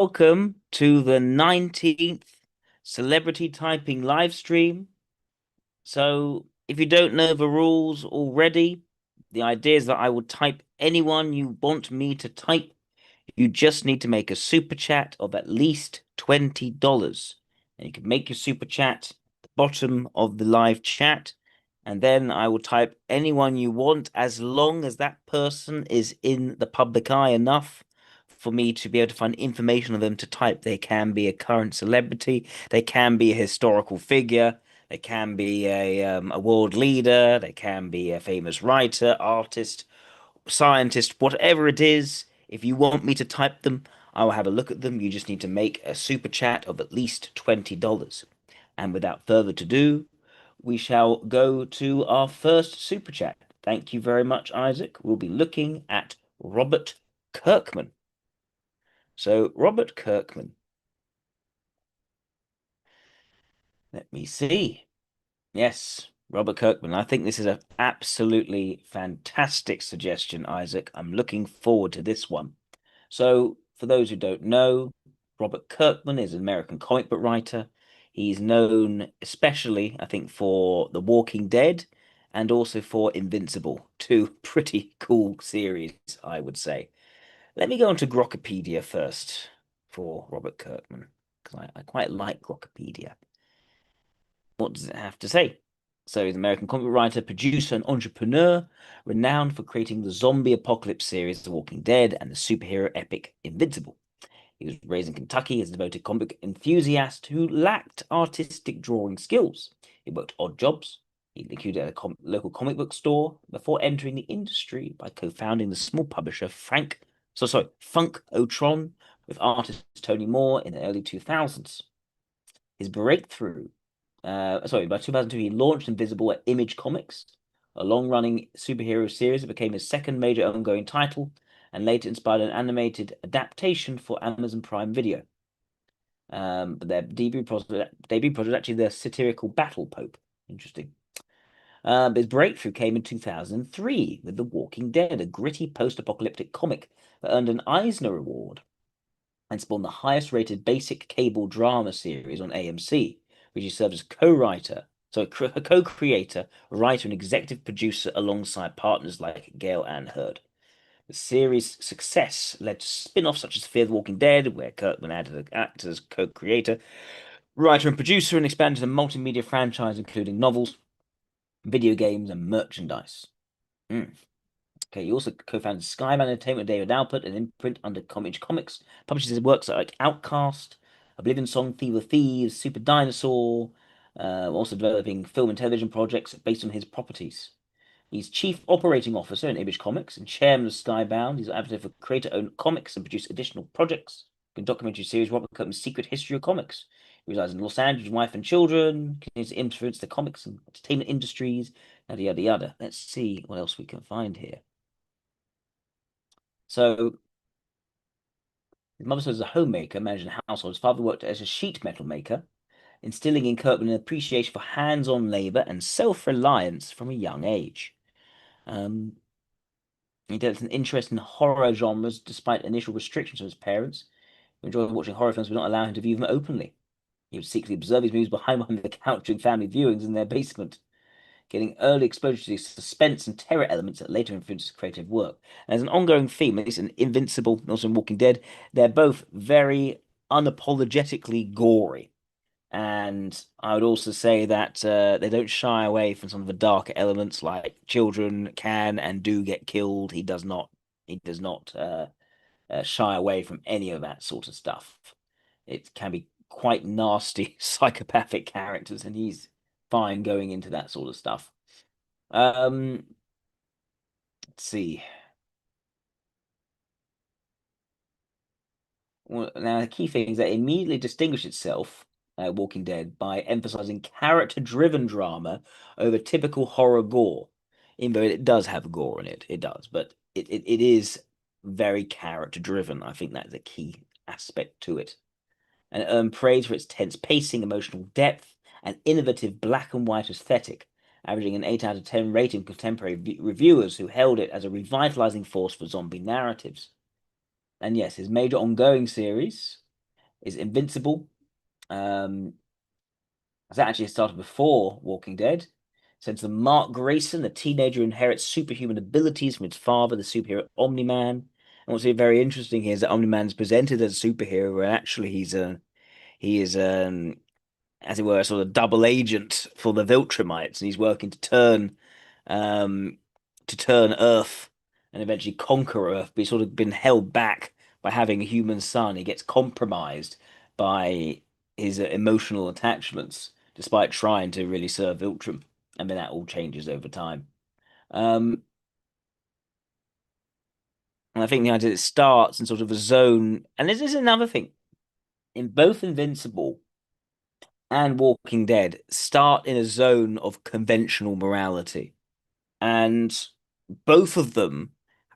Welcome to the 19th celebrity typing live stream. So, if you don't know the rules already, the idea is that I will type anyone you want me to type. You just need to make a super chat of at least $20. And you can make your super chat at the bottom of the live chat. And then I will type anyone you want as long as that person is in the public eye enough for me to be able to find information on them to type. They can be a current celebrity, they can be a historical figure, they can be a world leader, they can be a famous writer, artist, scientist, whatever it is. If you want me to type them, I will have a look at them. You just need to make a super chat of at least $20. And without further ado, we shall go to our first super chat. Thank you very much, Isaac. We'll be looking at Robert Kirkman. So, Robert Kirkman, let me see. Yes, Robert Kirkman. I think this is an absolutely fantastic suggestion, Isaac. I'm looking forward to this one. So, for those who don't know, Robert Kirkman is an American comic book writer. He's known especially, I think, for The Walking Dead and also for Invincible, two pretty cool series, I would say. Let me go on to Grokkapedia first for Robert Kirkman, because I quite like Grokkapedia. What does it have to say? So he's an American comic book writer, producer, and entrepreneur, renowned for creating the zombie apocalypse series The Walking Dead and the superhero epic Invincible. He was raised in Kentucky as a devoted comic enthusiast who lacked artistic drawing skills. He worked odd jobs. He included at a local comic book store before entering the industry by co-founding the small publisher Funk Otron with artist Tony Moore in the early 2000s. His breakthrough, by 2002, he launched Invisible at Image Comics, a long-running superhero series that became his second major ongoing title and later inspired an animated adaptation for Amazon Prime Video. But their debut project was actually the satirical Battle Pope. Interesting. But his breakthrough came in 2003 with The Walking Dead, a gritty post-apocalyptic comic that earned an Eisner Award and spawned the highest-rated basic cable drama series on AMC, which he served as co-creator, writer, and executive producer alongside partners like Gail Ann Hurd. The series' success led to spin-offs such as Fear the Walking Dead, where Kirkman acted as co-creator, writer, and producer, and expanded a multimedia franchise including novels, video games, and merchandise. Okay, he also co-founded Skyman Entertainment with David Alpert, an imprint under Image Comics, publishes his works like Outcast, Oblivion Song, Thief of Thieves, Super Dinosaur, also developing film and television projects based on his properties. He's Chief Operating Officer in Image Comics and Chairman of Skybound. He's an advocate for creator-owned comics and produce additional projects. In documentary series Robert Kirkman's Secret History of Comics. He resides in Los Angeles with wife and children, continues to influence the comics and entertainment industries, yada yada yada. Let's see what else we can find here. So his mother served as a homemaker, managing a household. His father worked as a sheet metal maker, instilling in Kirkman an appreciation for hands-on labor and self-reliance from a young age. He developed an interest in horror genres despite initial restrictions from his parents, who enjoyed watching horror films but not allow him to view them openly. He would secretly observe his movies behind the couch during family viewings in their basement, getting early exposure to the suspense and terror elements that later influenced his creative work. And as an ongoing theme, at least in Invincible and also in Walking Dead, they're both very unapologetically gory. And I would also say that they don't shy away from some of the darker elements, like children can and do get killed. He does not. He does not shy away from any of that sort of stuff. It can be quite nasty, psychopathic characters, and he's fine going into that sort of stuff. Um, let's see. Well, now, the key thing is that it immediately distinguished itself, Walking Dead, by emphasizing character-driven drama over typical horror gore. Even though it does have gore in it, it does, but it is very character-driven. I think that's a key aspect to it. And earned praise for its tense pacing, emotional depth, and innovative black and white aesthetic, averaging an 8 out of 10 rating from contemporary reviewers who hailed it as a revitalizing force for zombie narratives. And yes, his major ongoing series is Invincible. It's actually started before Walking Dead. Since the Mark Grayson, the teenager, inherits superhuman abilities from his father, the superhero Omni-Man. And what's very interesting here is that Omni-Man is presented as a superhero, where actually he is as it were, a sort of double agent for the Viltrumites, and he's working um, to turn Earth and eventually conquer Earth. But he's sort of been held back by having a human son. He gets compromised by his emotional attachments, despite trying to really serve Viltrum. And then that all changes over time. Um, and I think the idea that it starts in sort of a zone, and this is another thing in both Invincible and Walking Dead start in a zone of conventional morality. And both of them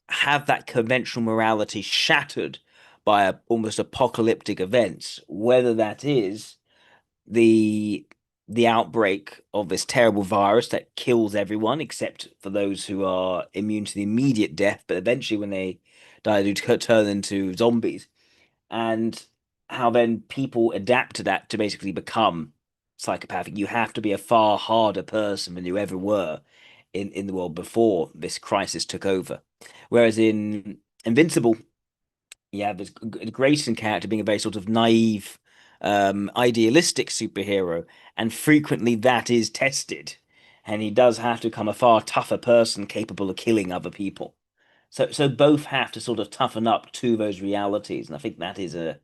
have that conventional morality shattered by almost apocalyptic events, whether that is the the outbreak of this terrible virus that kills everyone except for those who are immune to the immediate death, but eventually when they die, they do turn into zombies, and how then people adapt to that to basically become psychopathic. You have to be a far harder person than you ever were in the world before this crisis took over. Whereas in Invincible, you have this Grayson character being a very sort of naive, idealistic superhero, and frequently that is tested, and he does have to become a far tougher person capable of killing other people. So both have to sort of toughen up to those realities, and I think that is it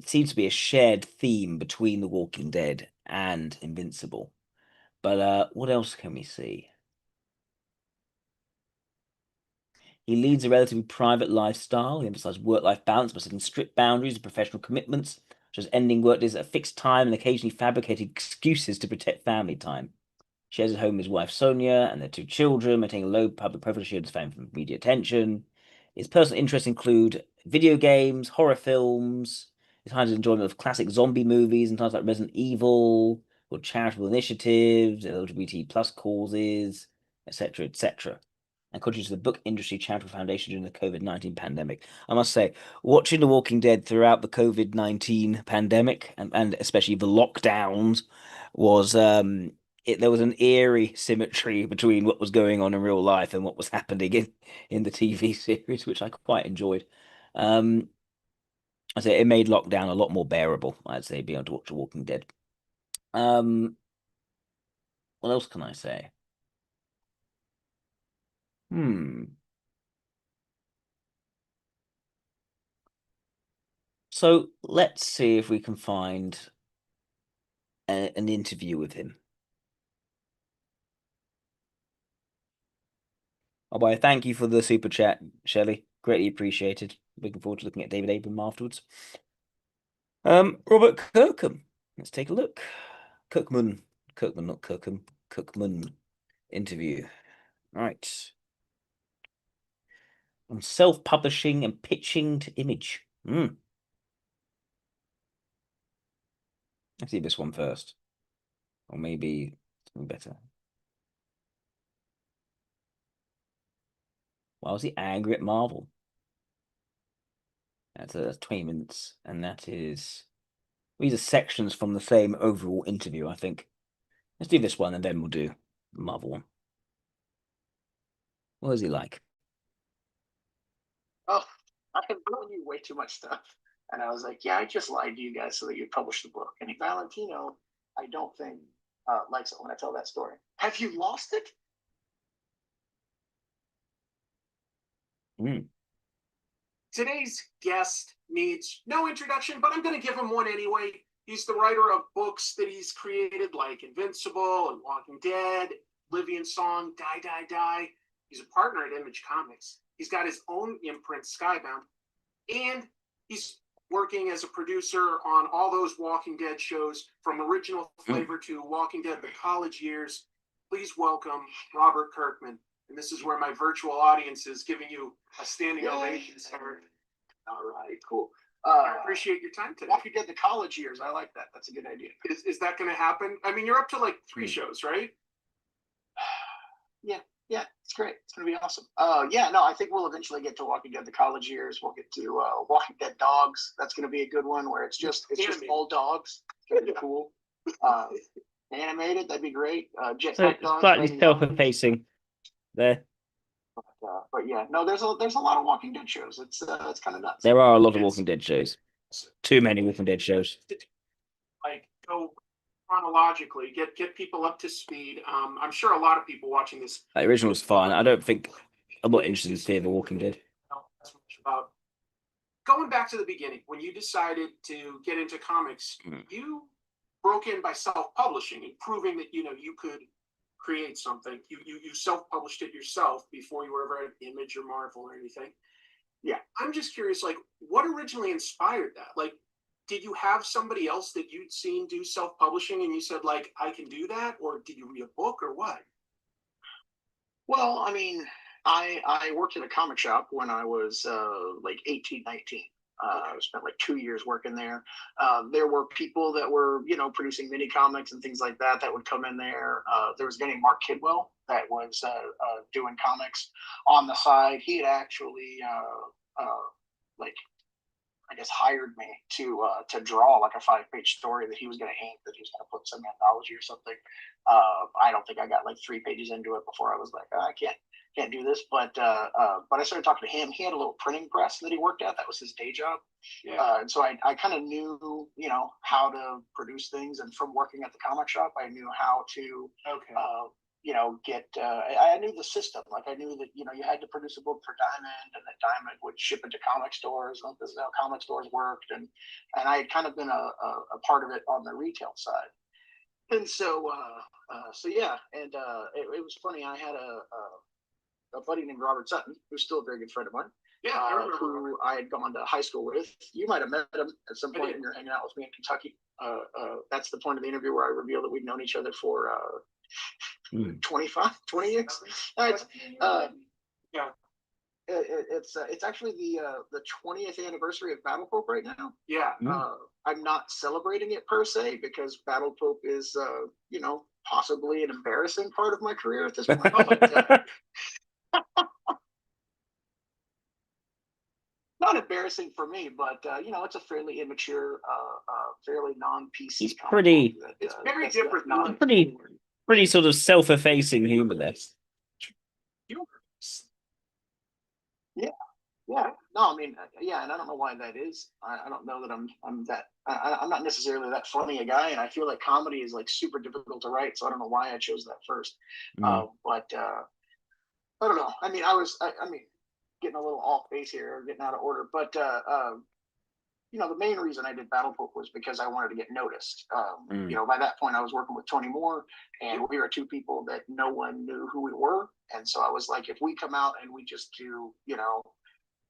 seems to be a shared theme between The Walking Dead and Invincible. But what else can we see? He leads a relatively private lifestyle. He emphasizes work-life balance by setting strict boundaries and professional commitments, such as ending work days at a fixed time and occasionally fabricating excuses to protect family time. Shares his home with his wife Sonia and their two children, maintaining a low public profile to shield his family from media attention. His personal interests include video games, horror films. His high enjoyment of classic zombie movies and titles like Resident Evil, or charitable initiatives, LGBT plus causes, etc., etc. And contributes to the book industry charitable foundation during the COVID-19 pandemic. I must say, watching The Walking Dead throughout the COVID-19 pandemic and especially the lockdowns was there was an eerie symmetry between what was going on in real life and what was happening in the TV series, which I quite enjoyed. Um, I say it made lockdown a lot more bearable, I'd say, being able to watch The Walking Dead. Um, what else can I say? Hmm. So let's see if we can find an interview with him. Oh, boy, thank you for the super chat, Shelley. Greatly appreciated. Looking forward to looking at David Abram afterwards. Robert Kirkham. Let's take a look. Cookman, Cookman, not Kirkham. Cookman interview. Right. On self-publishing and pitching to Image. Let's see this one first, or maybe something better. Why was he angry at Marvel? That's 20 minutes, and that is these are sections from the same overall interview, I think. Let's do this one, and then we'll do the Marvel one. What is he like? Oh, I have given you way too much stuff. And I was like, yeah, I just lied to you guys so that you'd publish the book. And Valentino, I don't think likes it when I tell that story. Have you lost it? Mm. Today's guest needs no introduction, but I'm going to give him one anyway. He's the writer of books that he's created, like Invincible and Walking Dead, Livian Song, Die, Die, Die. He's a partner at Image Comics. He's got his own imprint, Skybound, and he's working as a producer on all those Walking Dead shows, from original flavor to Walking Dead: The College Years. Please welcome Robert Kirkman. And this is where my virtual audience is giving you a standing ovation, sir. All right, cool. I appreciate your time today. Walking Dead: The College Years. I like that. That's a good idea. Is that going to happen? I mean, you're up to like 3 shows, right? Yeah, Yeah, it's great. It's gonna be awesome. Yeah, no, I think we'll eventually get to Walking Dead the college years. We'll get to Walking Dead dogs. That's gonna be a good one where it's just all dogs. It's gonna be cool. Uh, Animated, that'd be great. So Jetpack it's dogs slightly fighting zombies. self-effacing there. But yeah, no, there's a lot of Walking Dead shows. It's kind of nuts. There are a lot of It's Walking Dead shows. Too many Walking Dead shows. like go chronologically, get people up to speed. I'm sure a lot of people watching this The original was fine. I don't think I'm not interested in Fear the Walking Dead. don't know as much about. Going back to the beginning, when you decided to get into comics, you broke in by self-publishing and proving that you could create something. You self-published it yourself before you were ever at Image or Marvel or anything. Yeah, I'm just curious, like, what originally inspired that? Like, did you have somebody else that you'd seen do self-publishing and you said, like, I can do that? Or did you read a book or what? Well, I mean, I worked in a comic shop when I was like 18, 19. I spent like 2 years working there. There were people that were, producing mini comics and things like that that would come in there. There was a guy named Mark Kidwell that was doing comics on the side. He had actually like I guess hired me to draw like a 5-page story that he was going to ink that he was going to put in some anthology or something. I don't think I got like 3 pages into it before I was like, I can't do this. But I started talking to him. He had a little printing press that he worked at. That was his day job. Yeah. And so I kind of knew how to produce things, and from working at the comic shop, I knew how to Okay. get I knew the system. Like I knew that you had to produce a book for Diamond, and that Diamond would ship it to comic stores, and this is how comic stores worked, and I had kind of been a part of it on the retail side. And so yeah, and it was funny. I had a buddy named Robert Sutton, who's still a very good friend of mine. Yeah, who I had gone to high school with. You might have met him at some point when you're hanging out with me in Kentucky. That's the point of the interview where I revealed that we'd known each other for 25, 20 years. Yeah. It's actually the 20th anniversary of Battle Pope right now. Yeah. I'm not celebrating it per se because Battle Pope is possibly an embarrassing part of my career at this point. Not embarrassing for me, but it's a fairly immature, fairly non-PC. He's pretty. It's very different. Pretty sort of self-effacing humor there. Yeah, yeah. No, I mean, yeah, and I don't know why that is. I don't know that I'm that. I'm not necessarily that funny a guy, and I feel like comedy is like super difficult to write. So I don't know why I chose that first. But I don't know. I mean, I mean, getting a little off base here or getting out of order, but the main reason I did Battle Pope was because I wanted to get noticed. By that point I was working with Tony Moore, and we were two people that no one knew who we were. And so I was like, if we come out and we just do,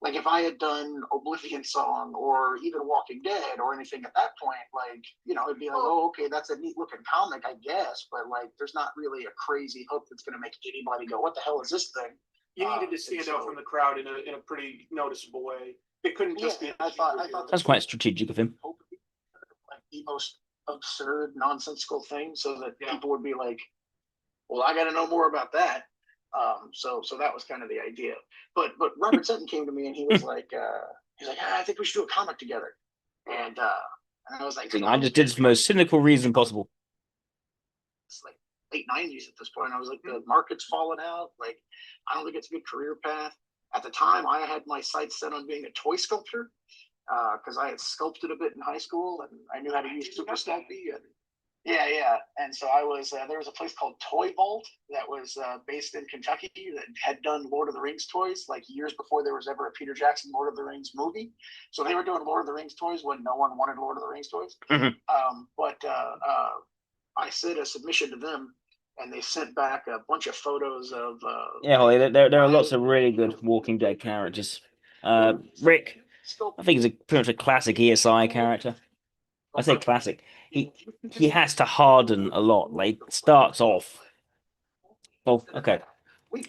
like if I had done Oblivion Song or even Walking Dead or anything at that point, like, it'd be like, oh, okay, that's a neat looking comic, I guess. But like, there's not really a crazy hook that's going to make anybody go, what the hell is this thing? You needed to stand out from the crowd in a pretty noticeable way. It couldn't just be. I thought that's quite strategic of him. Like the most absurd, nonsensical thing, so that people would be like, "Well, I got to know more about that." So that was kind of the idea. But Robert Sutton came to me and he was like, I think we should do a comic together. And I was like, I just did it for the most cynical reason possible. It's like late 90s at this point. I was like, the market's falling out. Like, I don't think it's a good career path. At the time, I had my sights set on being a toy sculptor because I had sculpted a bit in high school and I knew how to use Super Sculpey. And yeah. And so I was, there was a place called Toy Vault that was based in Kentucky that had done Lord of the Rings toys like years before there was ever a Peter Jackson Lord of the Rings movie. So they were doing Lord of the Rings toys when no one wanted Lord of the Rings toys. But I sent a submission to them, and they sent back a bunch of photos of. Holly, there are lots of really good Walking Dead characters. Rick, I think he's pretty much a classic ESI character. I say classic. He has to harden a lot. Like starts off. Well, okay.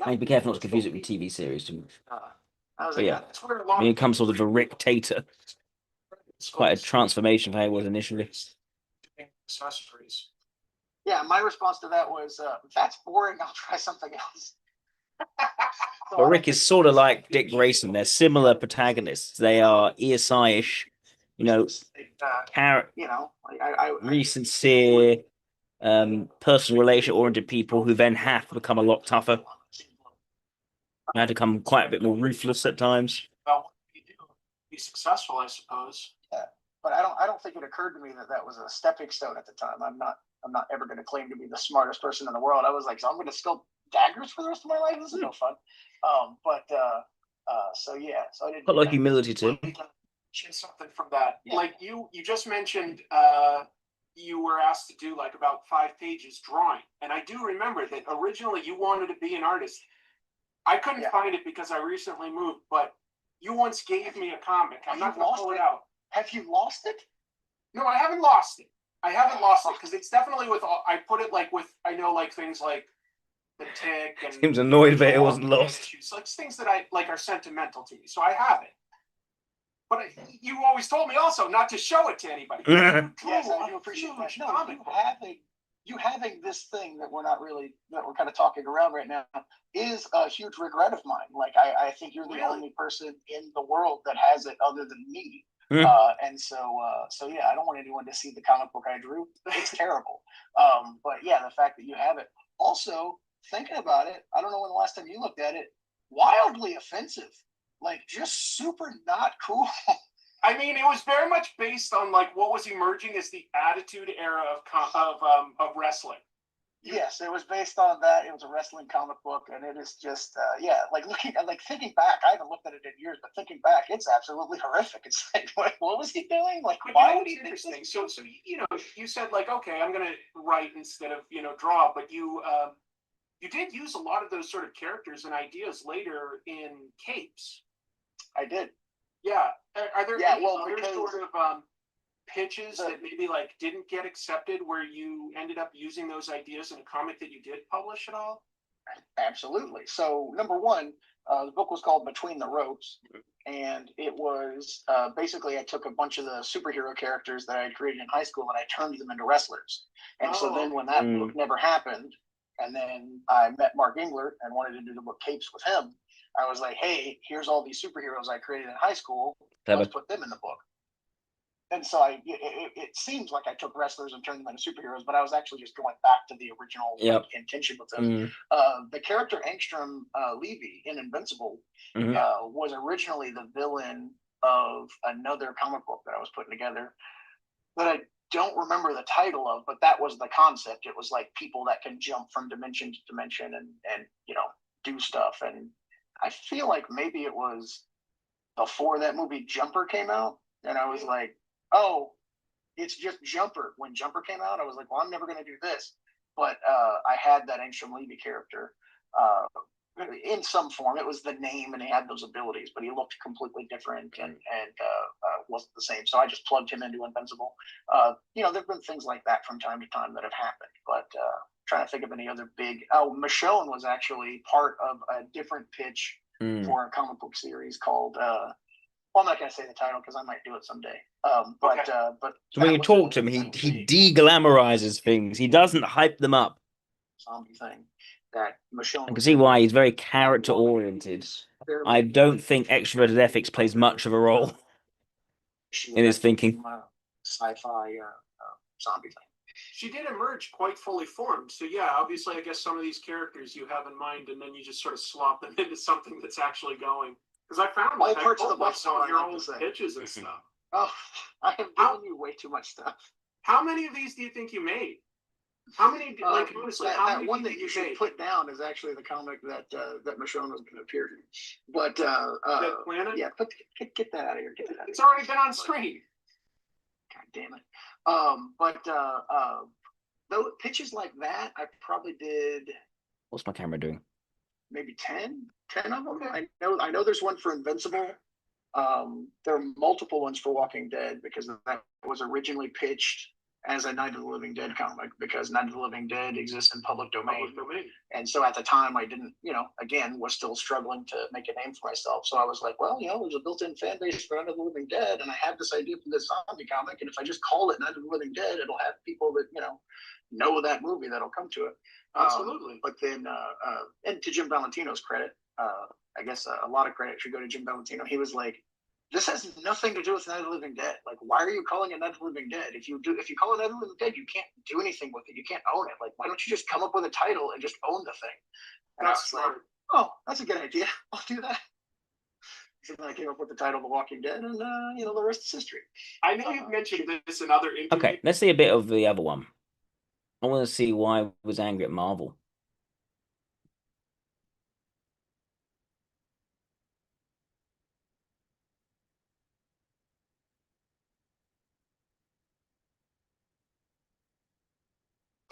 I mean, be careful not to confuse it with TV series too much. But yeah, I mean, it comes sort of a Rick Tater. It's quite a transformation from how he was initially. Accessories. Yeah, my response to that was, that's boring. I'll try something else. So But I Rick don't is think sort of like Dick Grayson. They're similar protagonists. They are ESI-ish, you know, you know, really sincere, personal relation oriented people who then have to become a lot tougher. They had to become quite a bit more ruthless at times. Well, what do you do? Be successful, I suppose. yeah, but I don't think it occurred to me that that was a stepping stone at the time. I'm not ever going to claim to be the smartest person in the world. I was like, so I'm going to sculpt daggers for the rest of my life. This is no fun. So yeah, so I didn't Got a do lot of that. humility too. Something from that. Yeah. Like you just mentioned, you were asked to do like about 5 pages drawing, and I do remember that originally you wanted to be an artist. I couldn't Yeah. find it because I recently moved, but you once gave me a comic. I'm not gonna pull it out. Have you lost it? No, I haven't lost it. I haven't lost it because it's definitely with. I put it like with. I know like things like the Tick and. Seems annoyed that it wasn't lost. Issues, like things that I like are sentimental to me, so I have it. But you always told me also not to show it to anybody. Yes, I do appreciate that. No, you having this thing that we're kind of talking around right now is a huge regret of mine. Like I think you're the only person in the world that has it other than me. And so yeah, I don't want anyone to see the comic book I drew. It's terrible. But yeah, the fact that you have it. Also, thinking about it, I don't know when the last time you looked at it. Wildly offensive. Like just super not cool. I mean, it was very much based on like what was emerging as the Attitude Era of wrestling. Yes, it was based on that. It was a wrestling comic book, and it is just yeah. Like thinking back, I haven't looked at it in years, but thinking back, it's absolutely horrific. It's like what was he doing? Like but why you know would he what's do this? interesting? So you know, you said like, okay, I'm gonna write instead of draw, but you did use a lot of those sort of characters and ideas later in Capes. I did. Yeah. Are there any other because sort of pitches that maybe like didn't get accepted where you ended up using those ideas in a comic that you did publish at all? Absolutely. So number one, the book was called Between the Ropes, and it was basically I took a bunch of the superhero characters that I had created in high school and I turned them into wrestlers. And so then when that book never happened, and then I met Mark Englert and wanted to do the book Capes with him, I was like, hey, here's all these superheroes I created in high school. Let's put them in the book. And so it seems like I took wrestlers and turned them into superheroes, but I was actually just going back to the original intention with them. The character Angstrom Levy in Invincible was originally the villain of another comic book that I was putting together that I don't remember the title of, but that was the concept. It was like people that can jump from dimension to dimension and do stuff. And I feel like maybe it was before that movie Jumper came out, and I was like, oh, it's just Jumper. When Jumper came out, I was like, well, I'm never going to do this. But I had that Angstrom Levy character in some form. It was the name, and he had those abilities, but he looked completely different and wasn't the same. So I just plugged him into Invincible. There've been things like that from time to time that have happened, but trying to think of any other big. Oh, Michonne was actually part of a different pitch for a comic book series called. Well, I'm not going to say the title because I might do it someday. But so when you talk to him, he de-glamorizes things. He doesn't hype them up. Zombie thing that Michonne. I can see why he's very character oriented. I don't think extroverted ethics plays much of a role in his thinking. Sci-fi zombie thing. She did emerge quite fully formed. So yeah, obviously, I guess some of these characters you have in mind, and then you just sort of slop them into something that's actually going. Because I found all parts of the book some of your old pitches and stuff. Oh, I have given you way too much stuff. How many of these do you think you made? How many? Like honestly, how many one that you should put down is actually the comic that Michonne was going to appear in. But the Planet? Yeah, get that out of here. Get that out. It's already been on screen. God damn it. Those pitches like that, I probably did. What's my camera doing? Maybe 10 of them. I know there's one for Invincible. There are multiple ones for Walking Dead because that was originally pitched as a Night of the Living Dead comic because Night of the Living Dead exists in public domain. And so at the time, I didn't, again, was still struggling to make a name for myself. So I was like, well, there's a built-in fan base for Night of the Living Dead, and I have this idea for this zombie comic, and if I just call it Night of the Living Dead, it'll have people that know that movie that'll come to it. Absolutely. But then, and to Jim Valentino's credit, I guess a lot of credit should go to Jim Valentino. He was like, this has nothing to do with Night of the Living Dead. Like, why are you calling it Night of the Living Dead? If you call it Night of the Living Dead, you can't do anything with it. You can't own it. Like, why don't you just come up with a title and just own the thing? And that's I was like, oh, that's a good idea. I'll do that. So then I came up with the title The Walking Dead, and the rest is history. I know you've mentioned this in other interviews. Okay, let's see a bit of the other one. I want to see why I was angry at Marvel.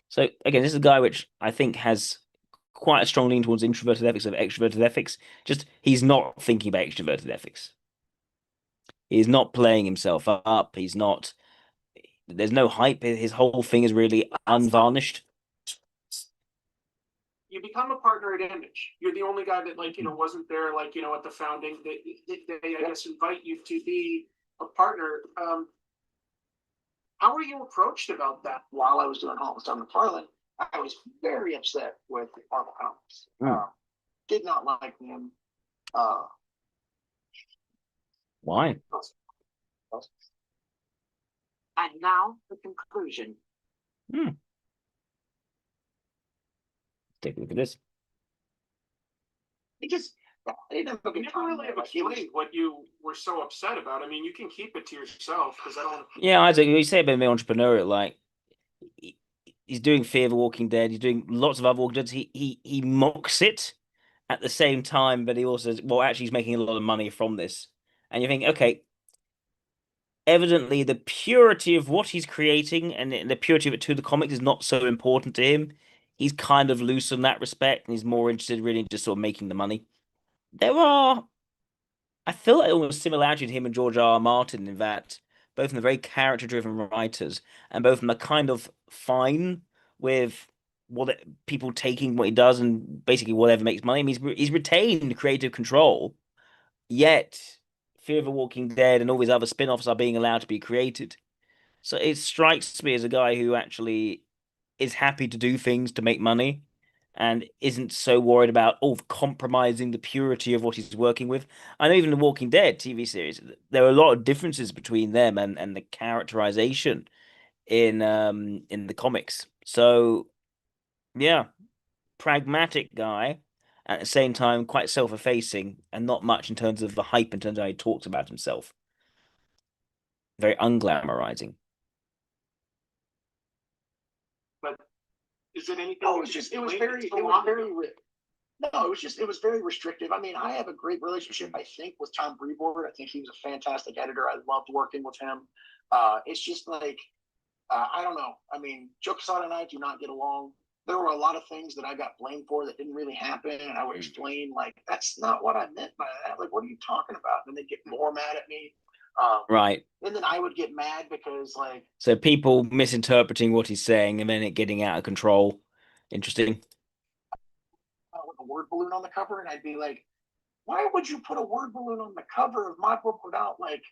So again, this is a guy which I think has quite a strong lean towards introverted ethics of extroverted ethics. Just he's not thinking about extroverted ethics. He's not playing himself up. He's not. There's no hype. His whole thing is really unvarnished. You become a partner at Image. You're the only guy that wasn't there at the founding. They I guess invite you to be a partner. How were you approached about that? While I was doing Halt with McFarlane, I was very upset with Marvel Comics. Did not like them. Why? And now the conclusion. Take a look at this. You never really have explained what you were so upset about. I mean, you can keep it to yourself because I don't. Yeah, Isaac, you say about me entrepreneurial, like he's doing Fear the Walking Dead. He's doing lots of other Walking Deads. He mocks it at the same time, but he also actually he's making a lot of money from this. And you think, okay, evidently the purity of what he's creating and the purity of it to the comics is not so important to him. He's kind of loose in that respect, and he's more interested really in just sort of making the money. I feel like almost similarity to him and George R. R. Martin in that both of them are very character-driven writers, and both of them are kind of fine with people taking what he does and basically whatever makes money. I mean, he's retained creative control, yet Fear the Walking Dead and all these other spin-offs are being allowed to be created. So it strikes me as a guy who actually is happy to do things to make money and isn't so worried about compromising the purity of what he's working with. I know even the Walking Dead TV series, there are a lot of differences between them and the characterization in the comics. So yeah, pragmatic guy, at the same time quite self-effacing and not much in terms of the hype in terms of how he talks about himself. Very unglamorizing. But is it anything? No, it was very restrictive. I mean, I have a great relationship, I think, with Tom Brevoort. I think he was a fantastic editor. I loved working with him. It's just like, I don't know. I mean, Joe Quesada and I do not get along. There were a lot of things that I got blamed for that didn't really happen. And I would explain, like, that's not what I meant by that. Like, what are you talking about? And they'd get more mad at me. Right. And then I would get mad because, like... So people misinterpreting what he's saying and then it getting out of control. Interesting. With a word balloon on the cover, and I'd be like, why would you put a word balloon on the cover of my book without, like,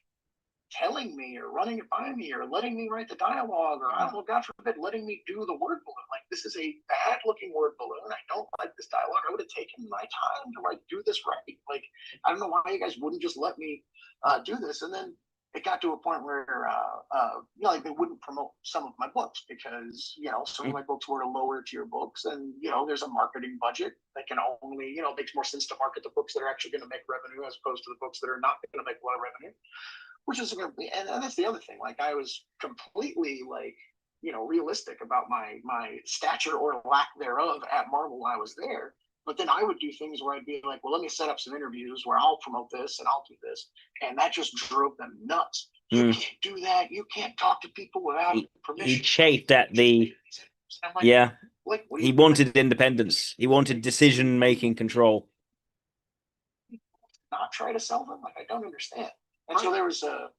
telling me or running it by me or letting me write the dialogue or, I don't know, God forbid, letting me do the word balloon? Like, this is a bad looking word balloon. I don't like this dialogue. I would have taken my time to, like, do this right. Like, I don't know why you guys wouldn't just let me do this. And then it got to a point where, like, they wouldn't promote some of my books because, some of my books were lower tier books, and, there's a marketing budget that can only, it makes more sense to market the books that are actually going to make revenue as opposed to the books that are not going to make a lot of revenue. Which is going to be, and that's the other thing. Like, I was completely, like, realistic about my stature or lack thereof at Marvel when I was there. But then I would do things where I'd be like, well, let me set up some interviews where I'll promote this and I'll do this. And that just drove them nuts. You can't do that. You can't talk to people without permission. He chafed at the... Like, yeah. Like, he wanted independence. He wanted decision-making control. Not try to sell them? Like, I don't understand. And so there was a...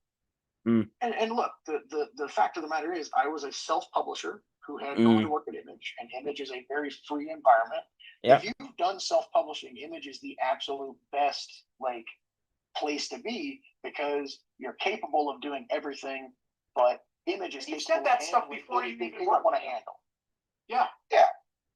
And look, the the fact of the matter is, I was a self-publisher who had gone to work at Image, and Image is a very free environment. If you've done self-publishing, Image is the absolute best like place to be because you're capable of doing everything, but Image is you said that stuff before you even even want to handle. Yeah.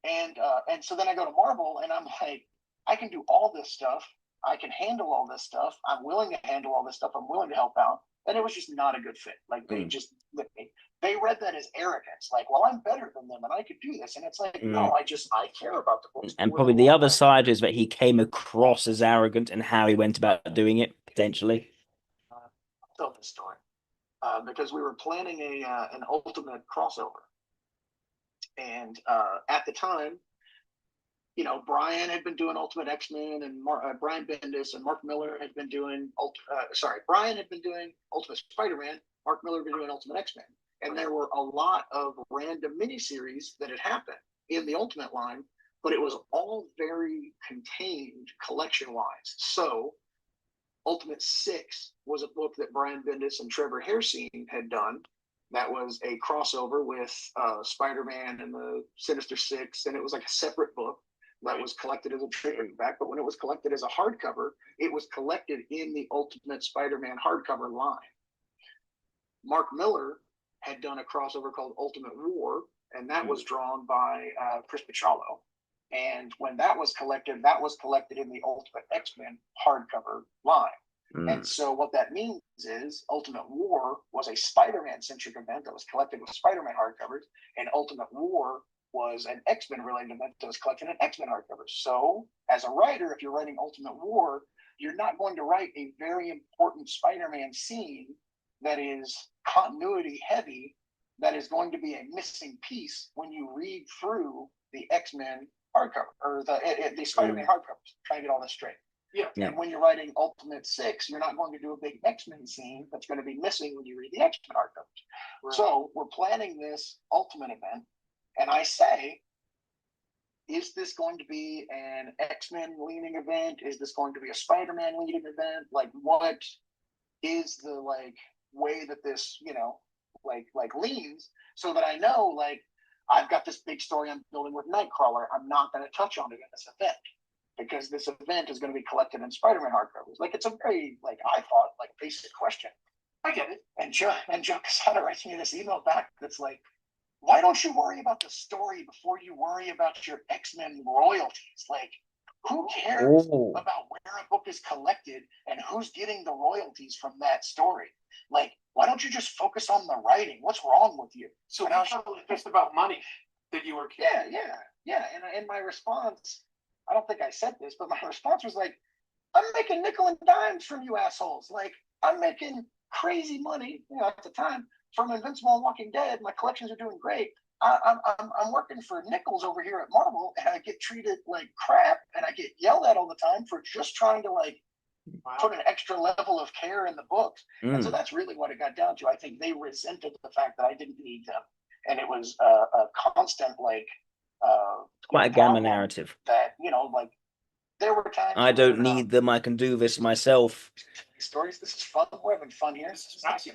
And so then I go to Marvel, and I'm like, I can do all this stuff. I can handle all this stuff. I'm willing to handle all this stuff. I'm willing to help out. And it was just not a good fit. Like they read that as arrogance. Like, well, I'm better than them and I could do this. And it's like, no, I care about the books. And probably the other side is that he came across as arrogant and how he went about doing it, potentially. I'll tell this story. Because we were planning an Ultimate crossover. And at the time, Brian had been doing Ultimate X-Men, and Brian Bendis and Mark Miller had been doing Brian had been doing Ultimate Spider-Man. Mark Miller had been doing Ultimate X-Men, and there were a lot of random miniseries that had happened in the Ultimate line, but it was all very contained collection-wise. So Ultimate 6 was a book that Brian Bendis and Trevor Hairsine had done. That was a crossover with Spider-Man and the Sinister Six, and it was like a separate book that was collected as a trade paperback. But when it was collected as a hardcover, it was collected in the Ultimate Spider-Man hardcover line. Mark Miller had done a crossover called Ultimate War, and that was drawn by Chris Picciolo. And when that was collected in the Ultimate X-Men hardcover line. And so what that means is Ultimate War was a Spider-Man centric event that was collected with Spider-Man hardcovers, and Ultimate War was an X-Men related event that was collected in X-Men hardcovers. So as a writer, if you're writing Ultimate War, you're not going to write a very important Spider-Man scene that is continuity heavy, that is going to be a missing piece when you read through the X-Men hardcover or the Spider-Man hardcovers. Trying to get all this straight. Yeah. And when you're writing Ultimate 6, you're not going to do a big X-Men scene that's going to be missing when you read the X-Men hardcovers. Right. So we're planning this Ultimate event, and I say, is this going to be an X-Men leaning event? Is this going to be a Spider-Man leaning event? Like, what is the way that this leans, so that I know I've got this big story I'm building with Nightcrawler. I'm not going to touch on it in this event, because this event is going to be collected in Spider-Man hardcovers. It's a very, I thought, basic question. I get it. And Joe Quesada writes me this email back that's like, why don't you worry about the story before you worry about your X-Men royalties? Who cares about where a book is collected and who's getting the royalties from that story? Why don't you just focus on the writing? What's wrong with you? So now it's just about money that you were kidding. Yeah. And my response, I don't think I said this, but my response was I'm making nickel and dimes from you assholes. I'm making crazy money, at the time from Invincible and Walking Dead. My collections are doing great. I'm working for nickels over here at Marvel, and I get treated like crap, and I get yelled at all the time for just trying to put an extra level of care in the books. And so that's really what it got down to. I think they resented the fact that I didn't need them, and it was a constant quite a gamma narrative. That there were times I don't need them. I can do this myself. Stories. This is fun. We're having fun here. This is nice.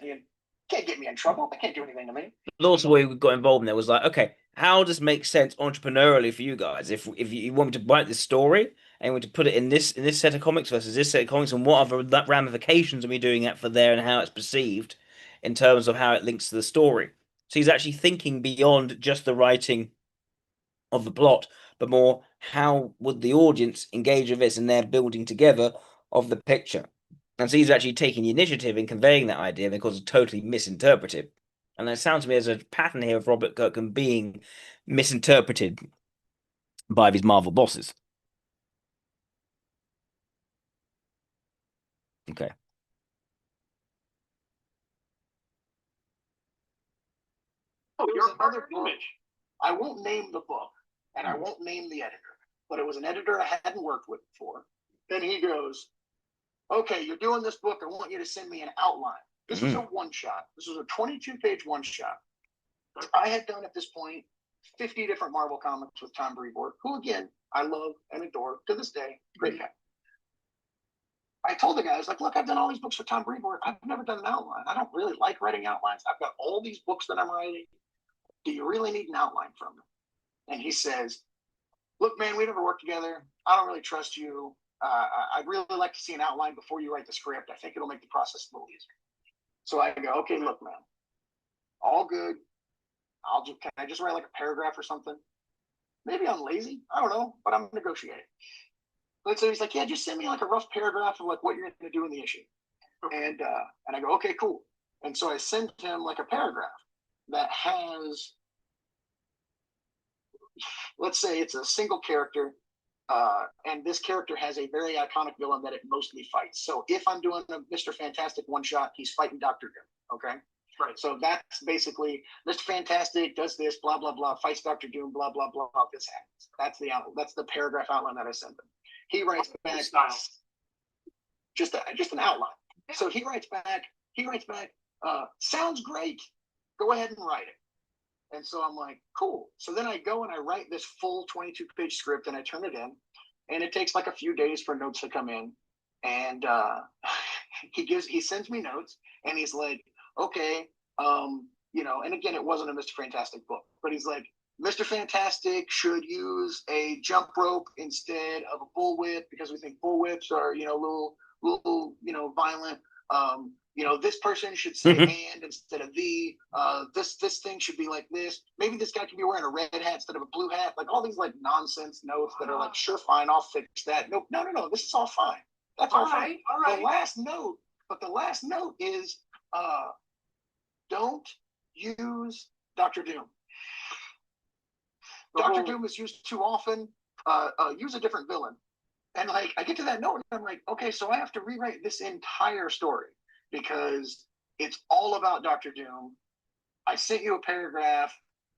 Can't get me in trouble. They can't do anything to me. But also, we got involved in there was okay, how does it make sense entrepreneurially for you guys? If you want me to write this story and you want to put it in this set of comics versus this set of comics, and what are the ramifications of me doing that for there and how it's perceived in terms of how it links to the story? So he's actually thinking beyond just the writing of the plot, but more how would the audience engage with this and their building together of the picture. And so he's actually taking the initiative in conveying that idea because it's totally misinterpreted. And it sounds to me as a pattern here of Robert Kirkman being misinterpreted by these Marvel bosses. Okay. Oh, you're another image. I won't name the book, and I won't name the editor, but it was an editor I hadn't worked with before. Then he goes, okay, you're doing this book. I want you to send me an outline. This was a one-shot. This was a 22-page one-shot. I had done at this point 50 different Marvel comics with Tom Brevoort, who, again, I love and adore to this day. Great guy. I told the guys, like, look, I've done all these books for Tom Brevoort. I've never done an outline. I don't really like writing outlines. I've got all these books that I'm writing. Do you really need an outline from me? And he says, look, man, we never worked together. I don't really trust you. I'd really like to see an outline before you write the script. I think it'll make the process a little easier. So I go, okay, look, man, all good. Can I just write like a paragraph or something? Maybe I'm lazy. I don't know, but I'm negotiating. But so he's like, yeah, just send me like a rough paragraph of like what you're going to do in the issue. And I go, okay, cool. And so I sent him like a paragraph that has, let's say it's a single character, and this character has a very iconic villain that it mostly fights. So if I'm doing a Mr. Fantastic one shot, he's fighting Dr. Doom. Okay. Right. So that's basically Mr. Fantastic does this, blah, blah, blah, fights Dr. Doom, blah, blah, blah, this happens. That's the paragraph outline that I sent him. He writes back just an outline. So he writes back, sounds great. Go ahead and write it. And so I'm like, cool. So then I go and I write this full 22-page script and I turn it in. And it takes like a few days for notes to come in. And he sends me notes and he's like, okay, and again, it wasn't a Mr. Fantastic book, but he's like, Mr. Fantastic should use a jump rope instead of a bullwhip because we think bullwhips are, a little, violent. This person should say and instead of the. This thing should be like this. Maybe this guy could be wearing a red hat instead of a blue hat. Like all these like nonsense notes that are like, sure, fine, I'll fix that. No. This is all fine. That's all fine. All right. The last note is, don't use Dr. Doom. Dr. Doom is used too often. Use a different villain. And like I get to that note and I'm like, okay, so I have to rewrite this entire story because it's all about Dr. Doom. I sent you a paragraph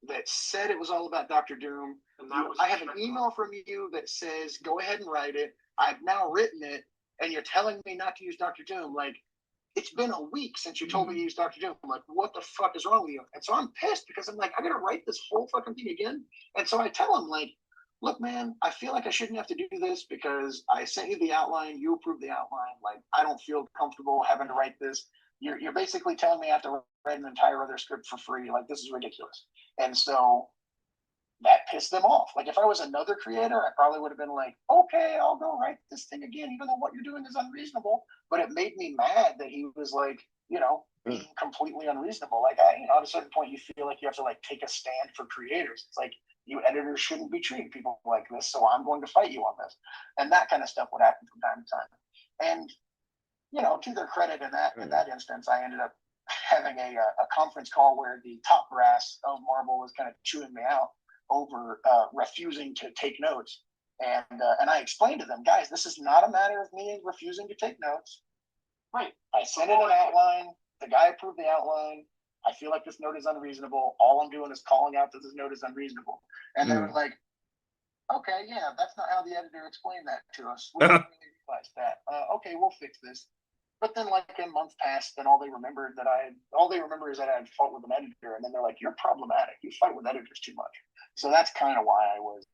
that said it was all about Dr. Doom. I have an email from you that says, go ahead and write it. I've now written it, and you're telling me not to use Dr. Doom. Like, it's been a week since you told me to use Dr. Doom. I'm like, what the fuck is wrong with you? And so I'm pissed because I'm like, I gotta write this whole fucking thing again. And so I tell him, like, look, man, I feel like I shouldn't have to do this because I sent you the outline, you approved the outline. Like, I don't feel comfortable having to write this. You're basically telling me I have to write an entire other script for free. Like, this is ridiculous. And so that pissed them off. Like, if I was another creator, I probably would have been like, okay, I'll go write this thing again, even though what you're doing is unreasonable. But it made me mad that he was like, being completely unreasonable. Like, at a certain point, you feel like you have to like take a stand for creators. It's like, you editors shouldn't be treating people like this, so I'm going to fight you on this. And that kind of stuff would happen from time to time. And, to their credit in that instance, I ended up having a conference call where the top brass of Marvel was kind of chewing me out over refusing to take notes. And I explained to them, guys, this is not a matter of me refusing to take notes. Right. I sent in an outline. The guy approved the outline. I feel like this note is unreasonable. All I'm doing is calling out that this note is unreasonable. And they were like, okay, yeah, that's not how the editor explained that to us. We didn't really realize that. Okay, we'll fix this. But then like a month passed and all they remember is that I had fought with an editor. And then they're like, you're problematic. You fight with editors too much. So that's kind of why I was,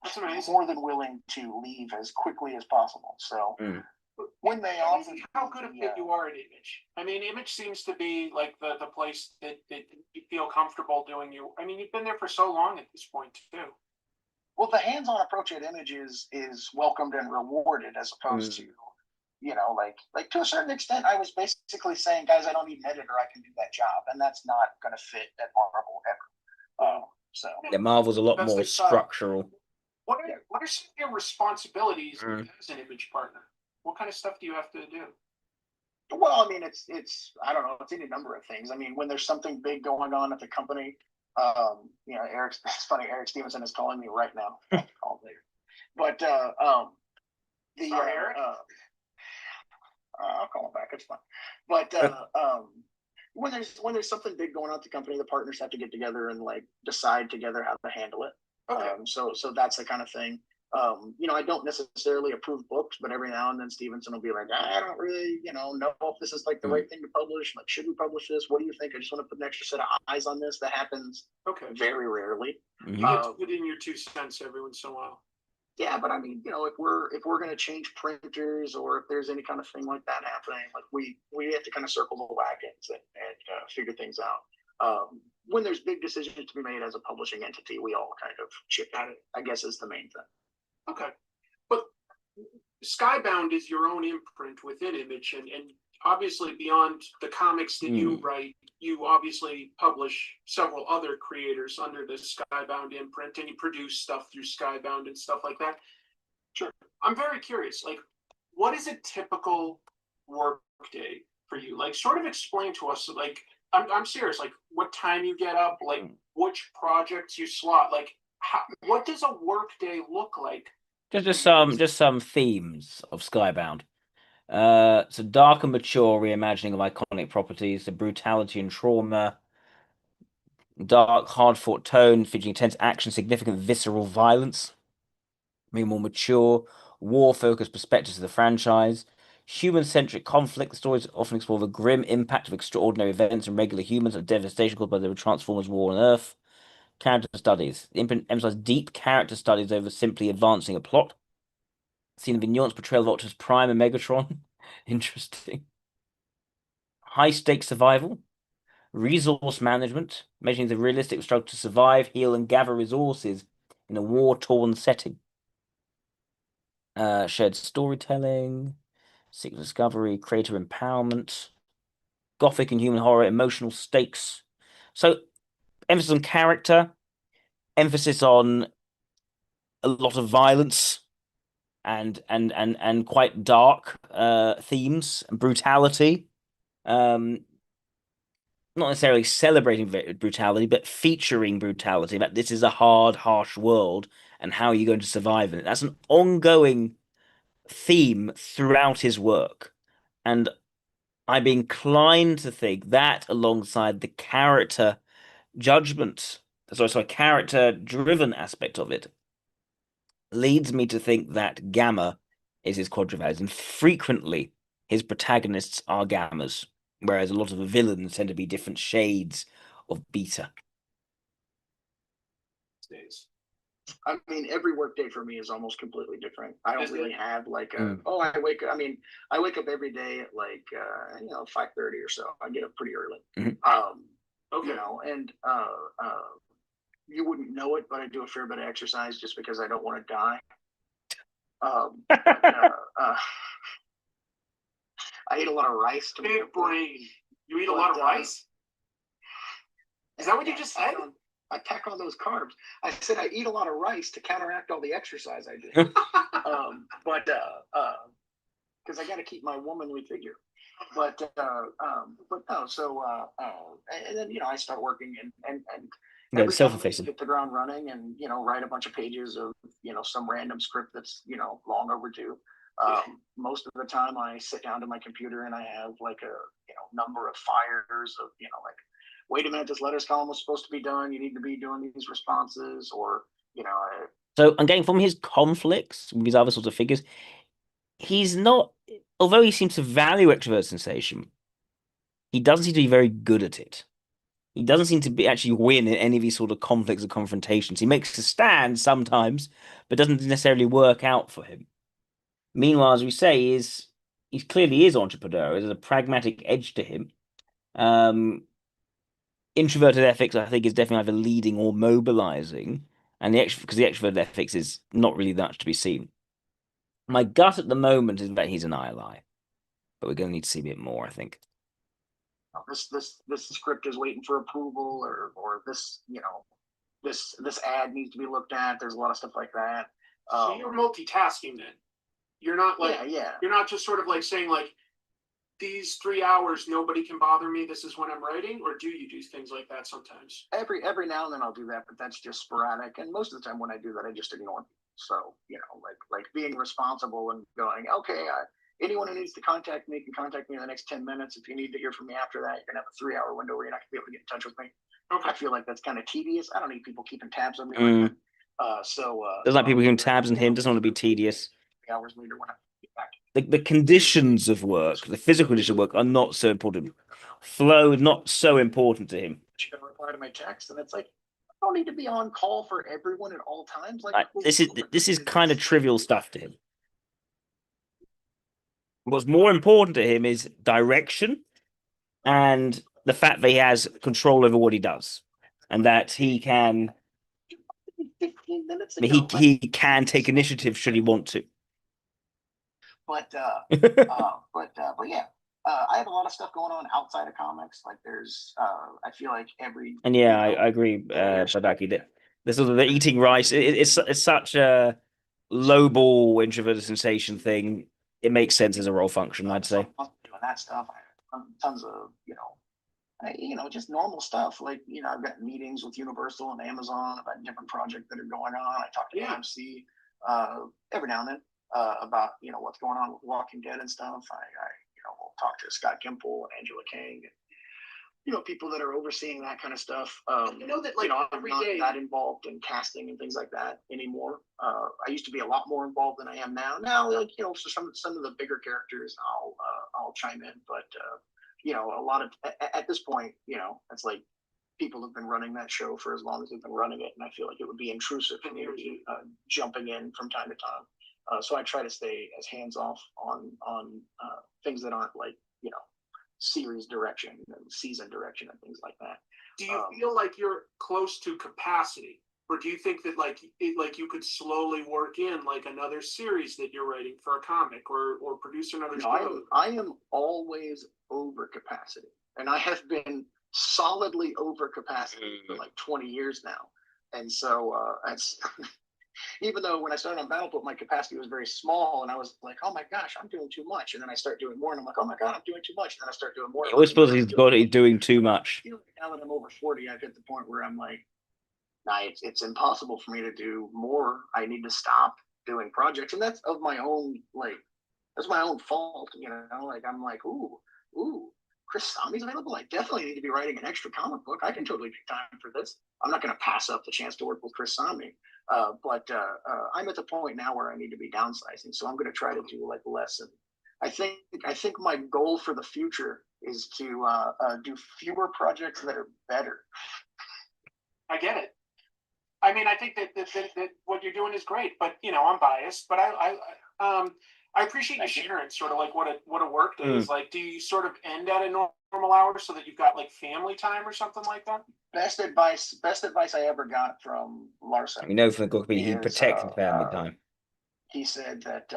that's more than willing to leave as quickly as possible. So when they offer, how good a fit you are at Image. I mean, Image seems to be like the place that you feel comfortable doing. You've been there for so long at this point too. Well, the hands-on approach at Image is welcomed and rewarded as opposed to, like to a certain extent, I was basically saying, guys, I don't need an editor. I can do that job. And that's not going to fit at Marvel ever. Yeah, Marvel's a lot more structural. What are some of your responsibilities as an Image partner? What kind of stuff do you have to do? Well, I mean, it's I don't know, it's any number of things. I mean, when there's something big going on at the company, it's funny, Eric Stevenson is calling me right now. I'll call later. But Sorry, Eric. I'll call him back. It's fine. But when there's something big going on at the company, the partners have to get together and like decide together how to handle it. Okay. So that's the kind of thing. I don't necessarily approve books, but every now and then Stevenson will be like, I don't really, know if this is like the right thing to publish. Like, should we publish this? What do you think? I just want to put an extra set of eyes on this. That happens very rarely. You get to put in your 2 cents every once in a while. Yeah, but I mean, if we're going to change printers, or if there's any kind of thing like that happening, like we have to kind of circle the wagons and figure things out. When there's big decisions to be made as a publishing entity, we all kind of chip at it, I guess, is the main thing. Okay. But Skybound is your own imprint within Image, and obviously beyond the comics that you write, you obviously publish several other creators under the Skybound imprint, and you produce stuff through Skybound and stuff like that. Sure. I'm very curious, like, what is a typical work day for you? Like, sort of explain to us, like, I'm serious, like, what time you get up, like, which projects you slot, like, what does a work day look like? Just some themes of Skybound. So dark and mature reimagining of iconic properties, the brutality and trauma, dark, hard-fought tone, featuring intense action, significant visceral violence, maybe more mature, war-focused perspectives of the franchise, human-centric conflict. The stories often explore the grim impact of extraordinary events on regular humans and devastation caused by the Transformers War on Earth. Character studies. The imprint emphasizes deep character studies over simply advancing a plot. Seen the nuanced portrayal of Optimus Prime and Megatron. Interesting. High stakes survival, resource management, measuring the realistic struggle to survive, heal, and gather resources in a war-torn setting. Shared storytelling, secret discovery, creator empowerment, gothic and human horror, emotional stakes. So, emphasis on character, emphasis on a lot of violence and quite dark themes and brutality. Not necessarily celebrating brutality, but featuring brutality. That this is a hard, harsh world, and how are you going to survive in it? That's an ongoing theme throughout his work, and I'd be inclined to think that, alongside the character judgment, sorry, character-driven aspect of it, leads me to think that Gamma is his quadrivalent, and frequently his protagonists are Gammas, whereas a lot of the villains tend to be different shades of Beta. I mean, every work day for me is almost completely different. I don't really have like I wake up every day at like 5:30 or so. I get up pretty early. And you wouldn't know it, but I do a fair bit of exercise just because I don't want to die. I eat a lot of rice. Big brain. You eat a lot of rice? Is that what you just said? I pack on those carbs. I said I eat a lot of rice to counteract all the exercise I do. Because I got to keep my womanly figure. But no. So and then I start working and every time I hit the ground running and write a bunch of pages of some random script that's long overdue. Most of the time I sit down to my computer and I have like a number of fires of like, wait a minute, this letters column was supposed to be done. You need to be doing these responses, or So I'm getting from his conflicts with these other sorts of figures, he's not, although he seems to value extrovert sensation, he doesn't seem to be very good at it. He doesn't seem to be actually win in any of these sort of conflicts or confrontations. He makes a stand sometimes, but doesn't necessarily work out for him. Meanwhile, as we say, he clearly is entrepreneurial. There's a pragmatic edge to him. Introverted ethics, I think, is definitely either leading or mobilizing, and because the extroverted ethics is not really that much to be seen. My gut at the moment is that he's an ILI, but we're going to need to see a bit more, I think. This script is waiting for approval, or this this ad needs to be looked at. There's a lot of stuff like that. So you're multitasking then. You're not like You're not just sort of like saying like, these 3 hours nobody can bother me. This is when I'm writing, or do you do things like that sometimes? Every now and then I'll do that, but that's just sporadic. And most of the time when I do that, I just ignore people. So like being responsible and going, okay, anyone who needs to contact me can contact me in the next 10 minutes. If you need to hear from me after that, you're gonna have a 3-hour window where you're not gonna be able to get in touch with me. Okay. I feel like that's kind of tedious. I don't need people keeping tabs on me. Like that. There's like people keeping tabs on him. Doesn't want to be tedious. 3 hours later when I get back. The conditions of work, the physical conditions of work, are not so important. Flow is not so important to him. She's gonna reply to my text, and it's like, don't need to be on call for everyone at all times. Like this is kind of trivial stuff to him. What's more important to him is direction and the fact that he has control over what he does, and that he can 15 minutes ago, he can take initiative should he want to. But yeah, I have a lot of stuff going on outside of comics. Like there's, I feel like and yeah, I agree, Badaki. The sort of the eating rice, it's such a low ball introverted sensation thing. It makes sense as a role function, I'd say. Doing that stuff, tons of just normal stuff. Like I've got meetings with Universal and Amazon about different projects that are going on. I talk to AMC every now and then about what's going on with Walking Dead and stuff. I will talk to Scott Gimple and Angela Kang and people that are overseeing that kind of stuff. That I'm not that involved in casting and things like that anymore. I used to be a lot more involved than I am now. Now, so some of the bigger characters, I'll chime in, but a lot of at this point, it's like people have been running that show for as long as they've been running it, and I feel like it would be intrusive for me to be jumping in from time to time. So I try to stay as hands off on things that aren't like series direction and season direction and things like that. Do you feel like you're close to capacity, or do you think that like you could slowly work in like another series that you're writing for a comic or produce another show? I am always over capacity, and I have been solidly over capacity for like 20 years now. And so that's even though when I started on Battlefield, my capacity was very small, and I was like, oh my gosh, I'm doing too much. And then I start doing more, and I'm like, oh my God, I'm doing too much. And then I start doing more. I always suppose he's doing too much. Now that I'm over 40, I've hit the point where I'm like, nah, it's impossible for me to do more. I need to stop doing projects. And that's of my own, that's my own fault, like I'm like, ooh, Chris Sami's available. I definitely need to be writing an extra comic book. I can totally make time for this. I'm not going to pass up the chance to work with Chris Sami. But I'm at the point now where I need to be downsizing. So I'm going to try to do like less. And I think my goal for the future is to do fewer projects that are better. I get it. I mean, I think that what you're doing is great, but I'm biased. But I appreciate you sharing sort of like what a work day is like. Do you sort of end at a normal hour so that you've got like family time or something like that? Best advice I ever got from Larson. We know from the book he protected family time. He said that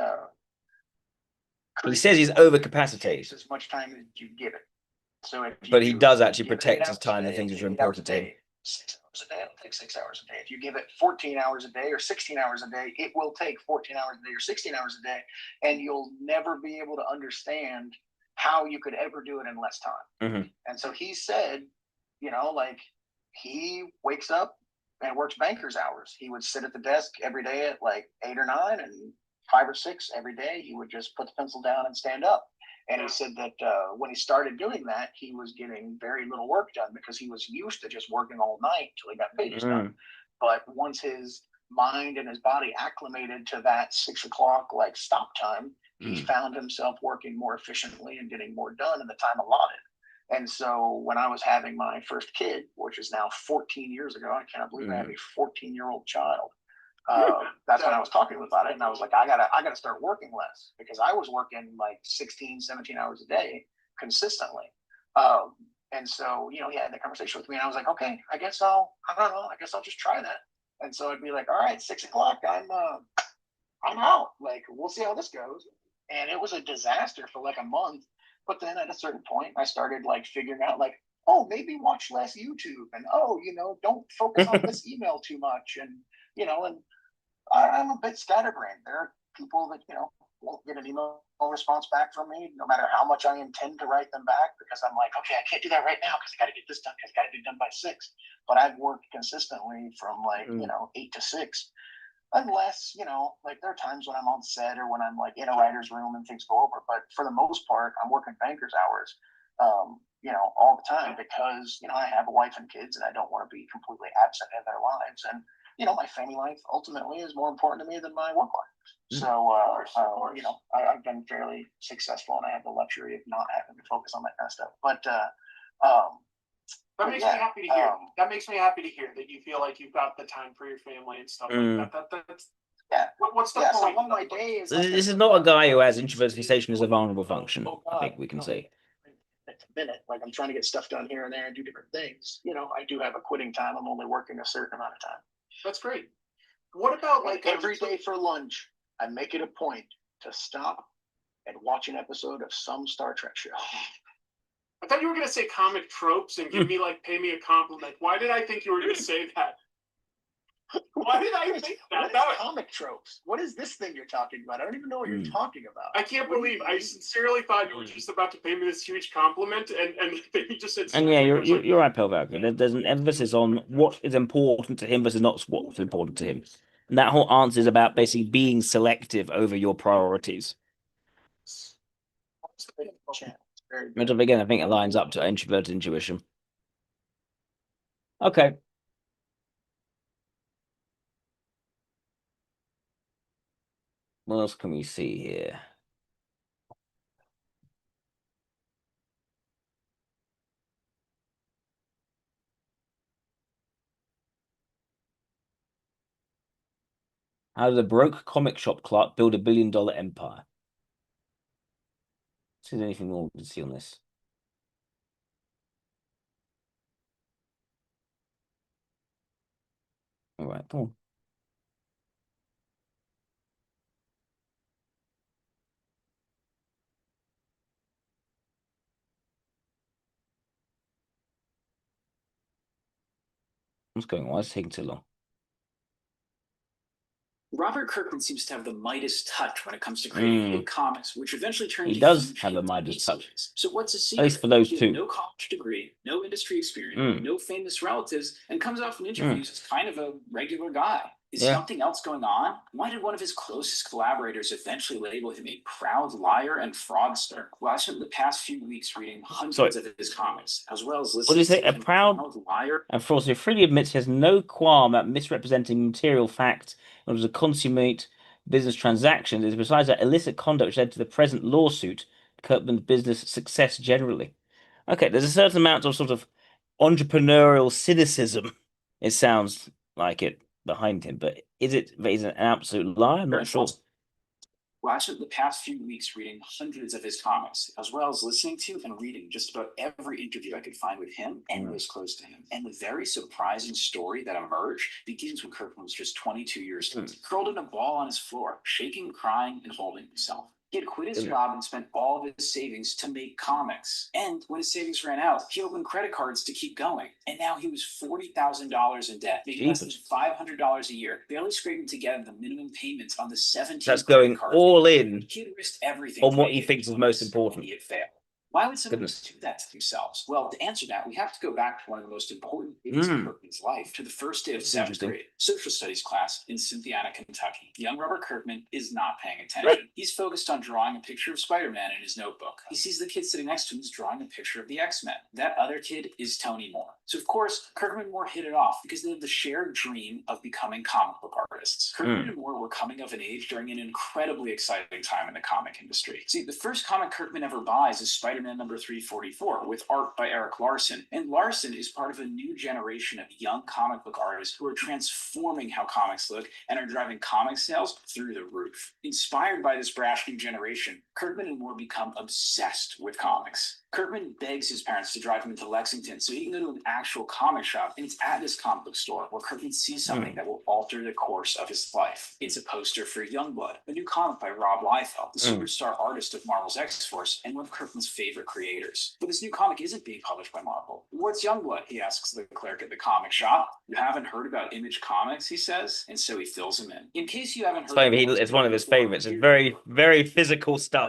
he says he's overcapacitated as much time as you give it. So but he does actually protect his time and things which are important to him. 6 hours a day, it'll take 6 hours a day. If you give it 14 hours a day or 16 hours a day, it will take 14 hours a day or 16 hours a day, and you'll never be able to understand how you could ever do it in less time. Mm-hmm. And so he said, like he wakes up and works banker's hours. He would sit at the desk every day at like 8 or 9, and 5 or 6 every day. He would just put the pencil down and stand up. And he said that when he started doing that, he was getting very little work done because he was used to just working all night till he got paid his done. But once his mind and his body acclimated to that 6 o'clock like stop time, he found himself working more efficiently and getting more done in the time allotted. And so when I was having my first kid, which is now 14 years ago, I cannot believe I have a 14-year-old child. That's when I was talking about it, and I was like, I gotta start working less, because I was working like 16, 17 hours a day consistently. And so, he had that conversation with me, and I was like, okay, I guess I'll just try that. And so I'd be like, all right, 6 o'clock, I'm out. Like, we'll see how this goes. And it was a disaster for like a month. But then at a certain point, I started like figuring out like, oh, maybe watch less YouTube, and don't focus on this email too much, and and I'm a bit scatterbrained. There are people that won't get an email response back from me, no matter how much I intend to write them back, because I'm like, okay, I can't do that right now because I got to get this done. Because I got to be done by 6. But I've worked consistently from like 8 to 6, unless like there are times when I'm on set or when I'm like in a writer's room and things go over. But for the most part, I'm working banker's hours, all the time, because I have a wife and kids, and I don't want to be completely absent in their lives. And my family life ultimately is more important to me than my work life. So, I've been fairly successful, and I have the luxury of not having to focus on that kind of stuff. But That makes me happy to hear. That makes me happy to hear that you feel like you've got the time for your family and stuff like that. That's what's the point? So one of my days. This is not a guy who has introversion as a vulnerable function. I think we can say. Minute, like I'm trying to get stuff done here and there and do different things. I do have a quitting time. I'm only working a certain amount of time. That's great. What about like every day for lunch? I make it a point to stop and watch an episode of some Star Trek show. I thought you were going to say comic tropes and give me pay me a compliment. Why did I think you were going to say that? Why did I think that? What is comic tropes? What is this thing you're talking about? I don't even know what you're talking about. I can't believe. I sincerely thought you were just about to pay me this huge compliment, and then you just said. And yeah, you're right, Pelvalco. There's an emphasis on what is important to him versus not what's important to him. And that whole answer is about basically being selective over your priorities. Which again, I think it lines up to introverted intuition. Okay. What else can we see here? How does a broke comic shop clerk build $1 billion empire? Is there anything more we can see on this? All right, come on. What's going on? Why is it taking too long? Robert Kirkman seems to have the Midas touch when it comes to creating hit comics, which eventually turned He into does huge have a hit Midas TV touch. series. So what's his secret? At least for those He has two. no college degree, no industry experience, no famous relatives, and comes off in interviews as kind of a regular guy. Is something else going on? Why did one of his closest collaborators eventually label him a proud liar and fraudster? Well, I spent the past few weeks reading hundreds of his comics, as well as listening What do you say? to A proud liar and fraudster who freely admits he has no qualm at misrepresenting material fact in order to consummate business transactions. It is besides that illicit conduct which led to the present lawsuit, Kirkman's business success generally. Okay, there's a certain amount of sort of entrepreneurial cynicism, it sounds like it, behind him, but is it an absolute lie? I'm not sure. Well, I spent the past few weeks reading hundreds of his comics, as well as listening to and reading just about every interview I could find with him and those close to him. And the very surprising story that emerged begins when Kirkman was just 22 years old, curled in a ball on his floor, shaking, crying, and holding himself. He had quit his job and spent all of his savings to make comics. And when his savings ran out, he opened credit cards to keep going. And now he was $40,000 in debt, making less than $500 a year, barely scraping together the minimum payments on the 17 That's going all in he had risked everything on what he thinks is most important. He had failed. Why would someone do that to themselves? Well, to answer that, we have to go back to one of the most important days of Kirkman's life, to the first day of seventh grade social studies class in Cynthiana, Kentucky. Young Robert Kirkman is not paying attention. He's focused on drawing a picture of Spider-Man in his notebook. He sees the kid sitting next to him is drawing a picture of the X-Men. That other kid is Tony Moore. So, of course, Kirkman and Moore hit it off because they have the shared dream of becoming comic book artists. Kirkman and Moore were coming of an age during an incredibly exciting time in the comic industry. See, the first comic Kirkman ever buys is Spider-Man number 344 with art by Eric Larson. And Larson is part of a new generation of young comic book artists who are transforming how comics look and are driving comic sales through the roof. Inspired by this brash new generation, Kirkman and Moore become obsessed with comics. Kirkman begs his parents to drive him into Lexington so he can go to an actual comic shop, and it's at this comic book store where Kirkman sees something that will alter the course of his life. It's a poster for Youngblood, a new comic by Rob Liefeld, the superstar artist of Marvel's X-Force and one of Kirkman's favorite creators. But this new comic isn't being published by Marvel. What's Youngblood? He asks the clerk at the comic shop. You haven't heard about Image Comics, he says, and so he fills him in. In case you haven't heard, it's one of his favorites. It's very, very physical stuff.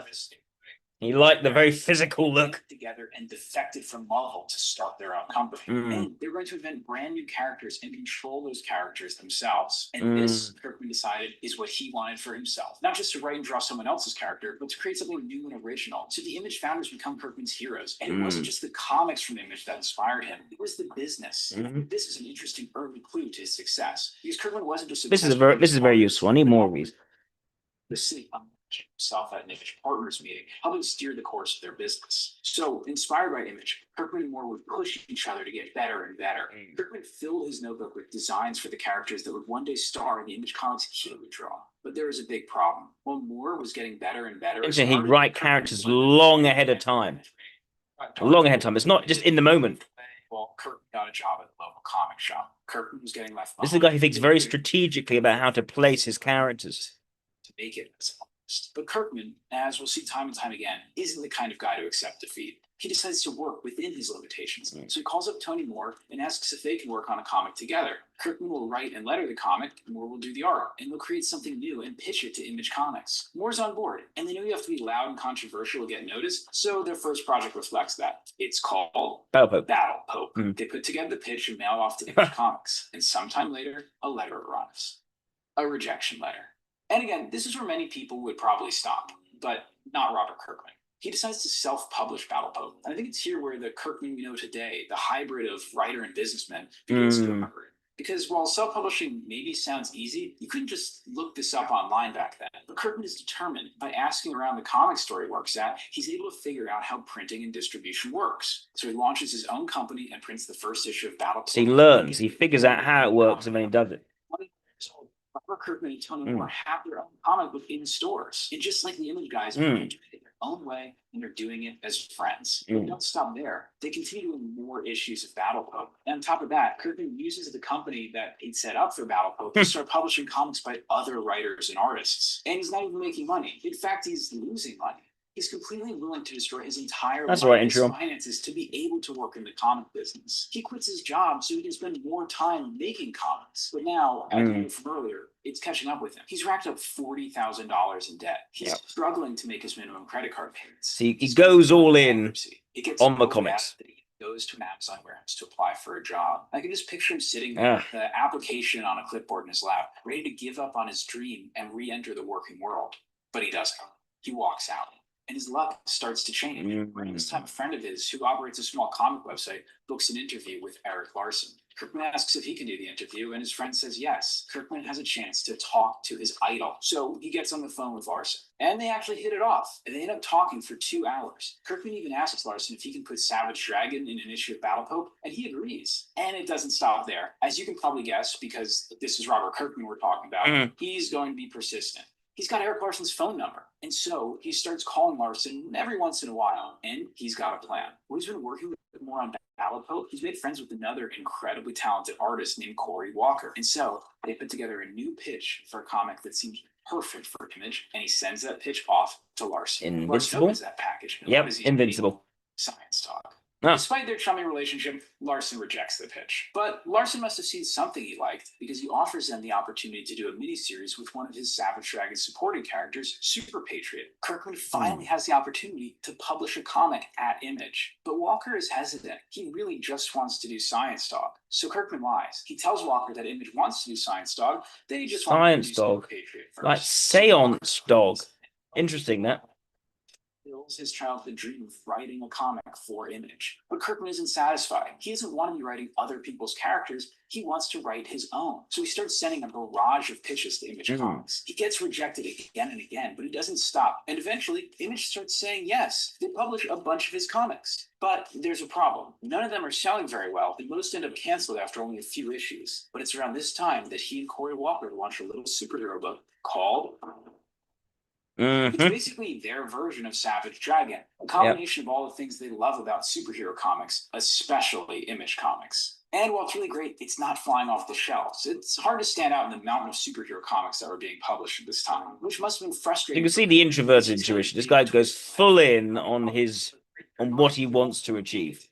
He liked the very physical look. Together and defected from Marvel to start their own company. And they're going to invent brand new characters and control those characters themselves. And this, Kirkman decided, is what he wanted for himself. Not just to write and draw someone else's character, but to create something new and original. So the Image founders become Kirkman's heroes. And it wasn't just the comics from Image that inspired him. It was the business. This is an interesting early clue to his success. Because Kirkman wasn't just this is very useful. I need more of these. himself at an Image Partners meeting, helping steer the course of their business. So, inspired by Image, Kirkman and Moore would push each other to get better and better. Kirkman filled his notebook with designs for the characters that would one day star in the Image comics he would draw. But there was a big problem. While Moore was getting better and better, He'd write characters long ahead of time. Long ahead of time. It's not just in the moment. Well, Kirkman got a job at the local comic shop. Kirkman was getting left behind. This is a guy who thinks very strategically about how to place his characters. To make it as an artist. But Kirkman, as we'll see time and time again, isn't the kind of guy to accept defeat. He decides to work within his limitations. So he calls up Tony Moore and asks if they can work on a comic together. Kirkman will write and letter the comic, Moore will do the art, and they'll create something new and pitch it to Image Comics. Moore's on board, and they know you have to be loud and controversial to get noticed, so their first project reflects that. It's called Battle Pope. They put together the pitch and mail it off to Image Comics, and sometime later, a letter arrives. A rejection letter. And again, this is where many people would probably stop, but not Robert Kirkman. He decides to self-publish Battle Pope. And I think it's here where the Kirkman we know today, the hybrid of writer and businessman, begins to emerge. Because while self-publishing maybe sounds easy, you couldn't just look this up online back then. But Kirkman is determined, by asking around the comic store he works at, he's able to figure out how printing and distribution works. So he launches his own company and prints the first issue of Battle Pope. So he learns, he figures out how it works, and then he does it. Robert Kirkman and Tony Moore have their own comic book in stores. And just like the Image guys, they're doing it their own way, and they're doing it as friends. But they don't stop there. They continue doing more issues of Battle Pope. And on top of that, Kirkman uses the company that he'd set up for Battle Pope to start publishing comics by other writers and artists. And he's not even making money. In fact, he's losing money. He's completely willing to destroy his entire finances to be able to work in the comic business. He quits his job so he can spend more time making comics. But now, as we knew from earlier, it's catching up with him. He's racked up $40,000 in debt. He's struggling to make his minimum credit card payments. See, he goes all in on the comics. He goes to an Amazon warehouse to apply for a job. I can just picture him sitting there with the application on a clipboard in his lap, ready to give up on his dream and re-enter the working world. But he doesn't. He walks out. And his luck starts to change. Around this time, a friend of his who operates a small comic website books an interview with Eric Larson. Kirkman asks if he can do the interview, and his friend says yes. Kirkman has a chance to talk to his idol. So he gets on the phone with Larson, and they actually hit it off. And they end up talking for 2 hours. Kirkman even asks Larson if he can put Savage Dragon in an issue of Battle Pope, and he agrees. And it doesn't stop there. As you can probably guess, because this is Robert Kirkman we're talking about, he's going to be persistent. He's got Eric Larson's phone number. And so he starts calling Larson every once in a while, and he's got a plan. Well, he's been working with more on Battle Pope. He's made friends with another incredibly talented artist named Cory Walker. And so they put together a new pitch for a comic that seems perfect for Image, and he sends that pitch off to Larson. Invincible? Larson opens that package. Yep, Invincible. Science talk. Despite their chummy relationship, Larson rejects the pitch. But Larson must have seen something he liked, because he offers them the opportunity to do a miniseries with one of his Savage Dragon supporting characters, Super Patriot. Kirkman finally has the opportunity to publish a comic at Image. But Walker is hesitant. He really just wants to do Science Dog. So Kirkman lies. He tells Walker that Image wants to do Science Dog, then he just wants to do Super Patriot first. Like Seance Dog. Interesting, that. Fulfills his childhood dream of writing a comic for Image. But Kirkman isn't satisfied. He doesn't want to be writing other people's characters. He wants to write his own. So he starts sending a barrage of pitches to Image Comics. He gets rejected again and again, but he doesn't stop. And eventually, Image starts saying yes. They publish a bunch of his comics. But there's a problem. None of them are selling very well, and most end up canceled after only a few issues. But it's around this time that he and Cory Walker launch a little superhero book called... It's basically their version of Savage Dragon, a combination of all the things they love about superhero comics, especially Image Comics. And while it's really great, it's not flying off the shelves. It's hard to stand out in the mountain of superhero comics that were being published at this time, which must have been frustrating. You can see the introverted intuition. This guy goes full in on what he wants to achieve.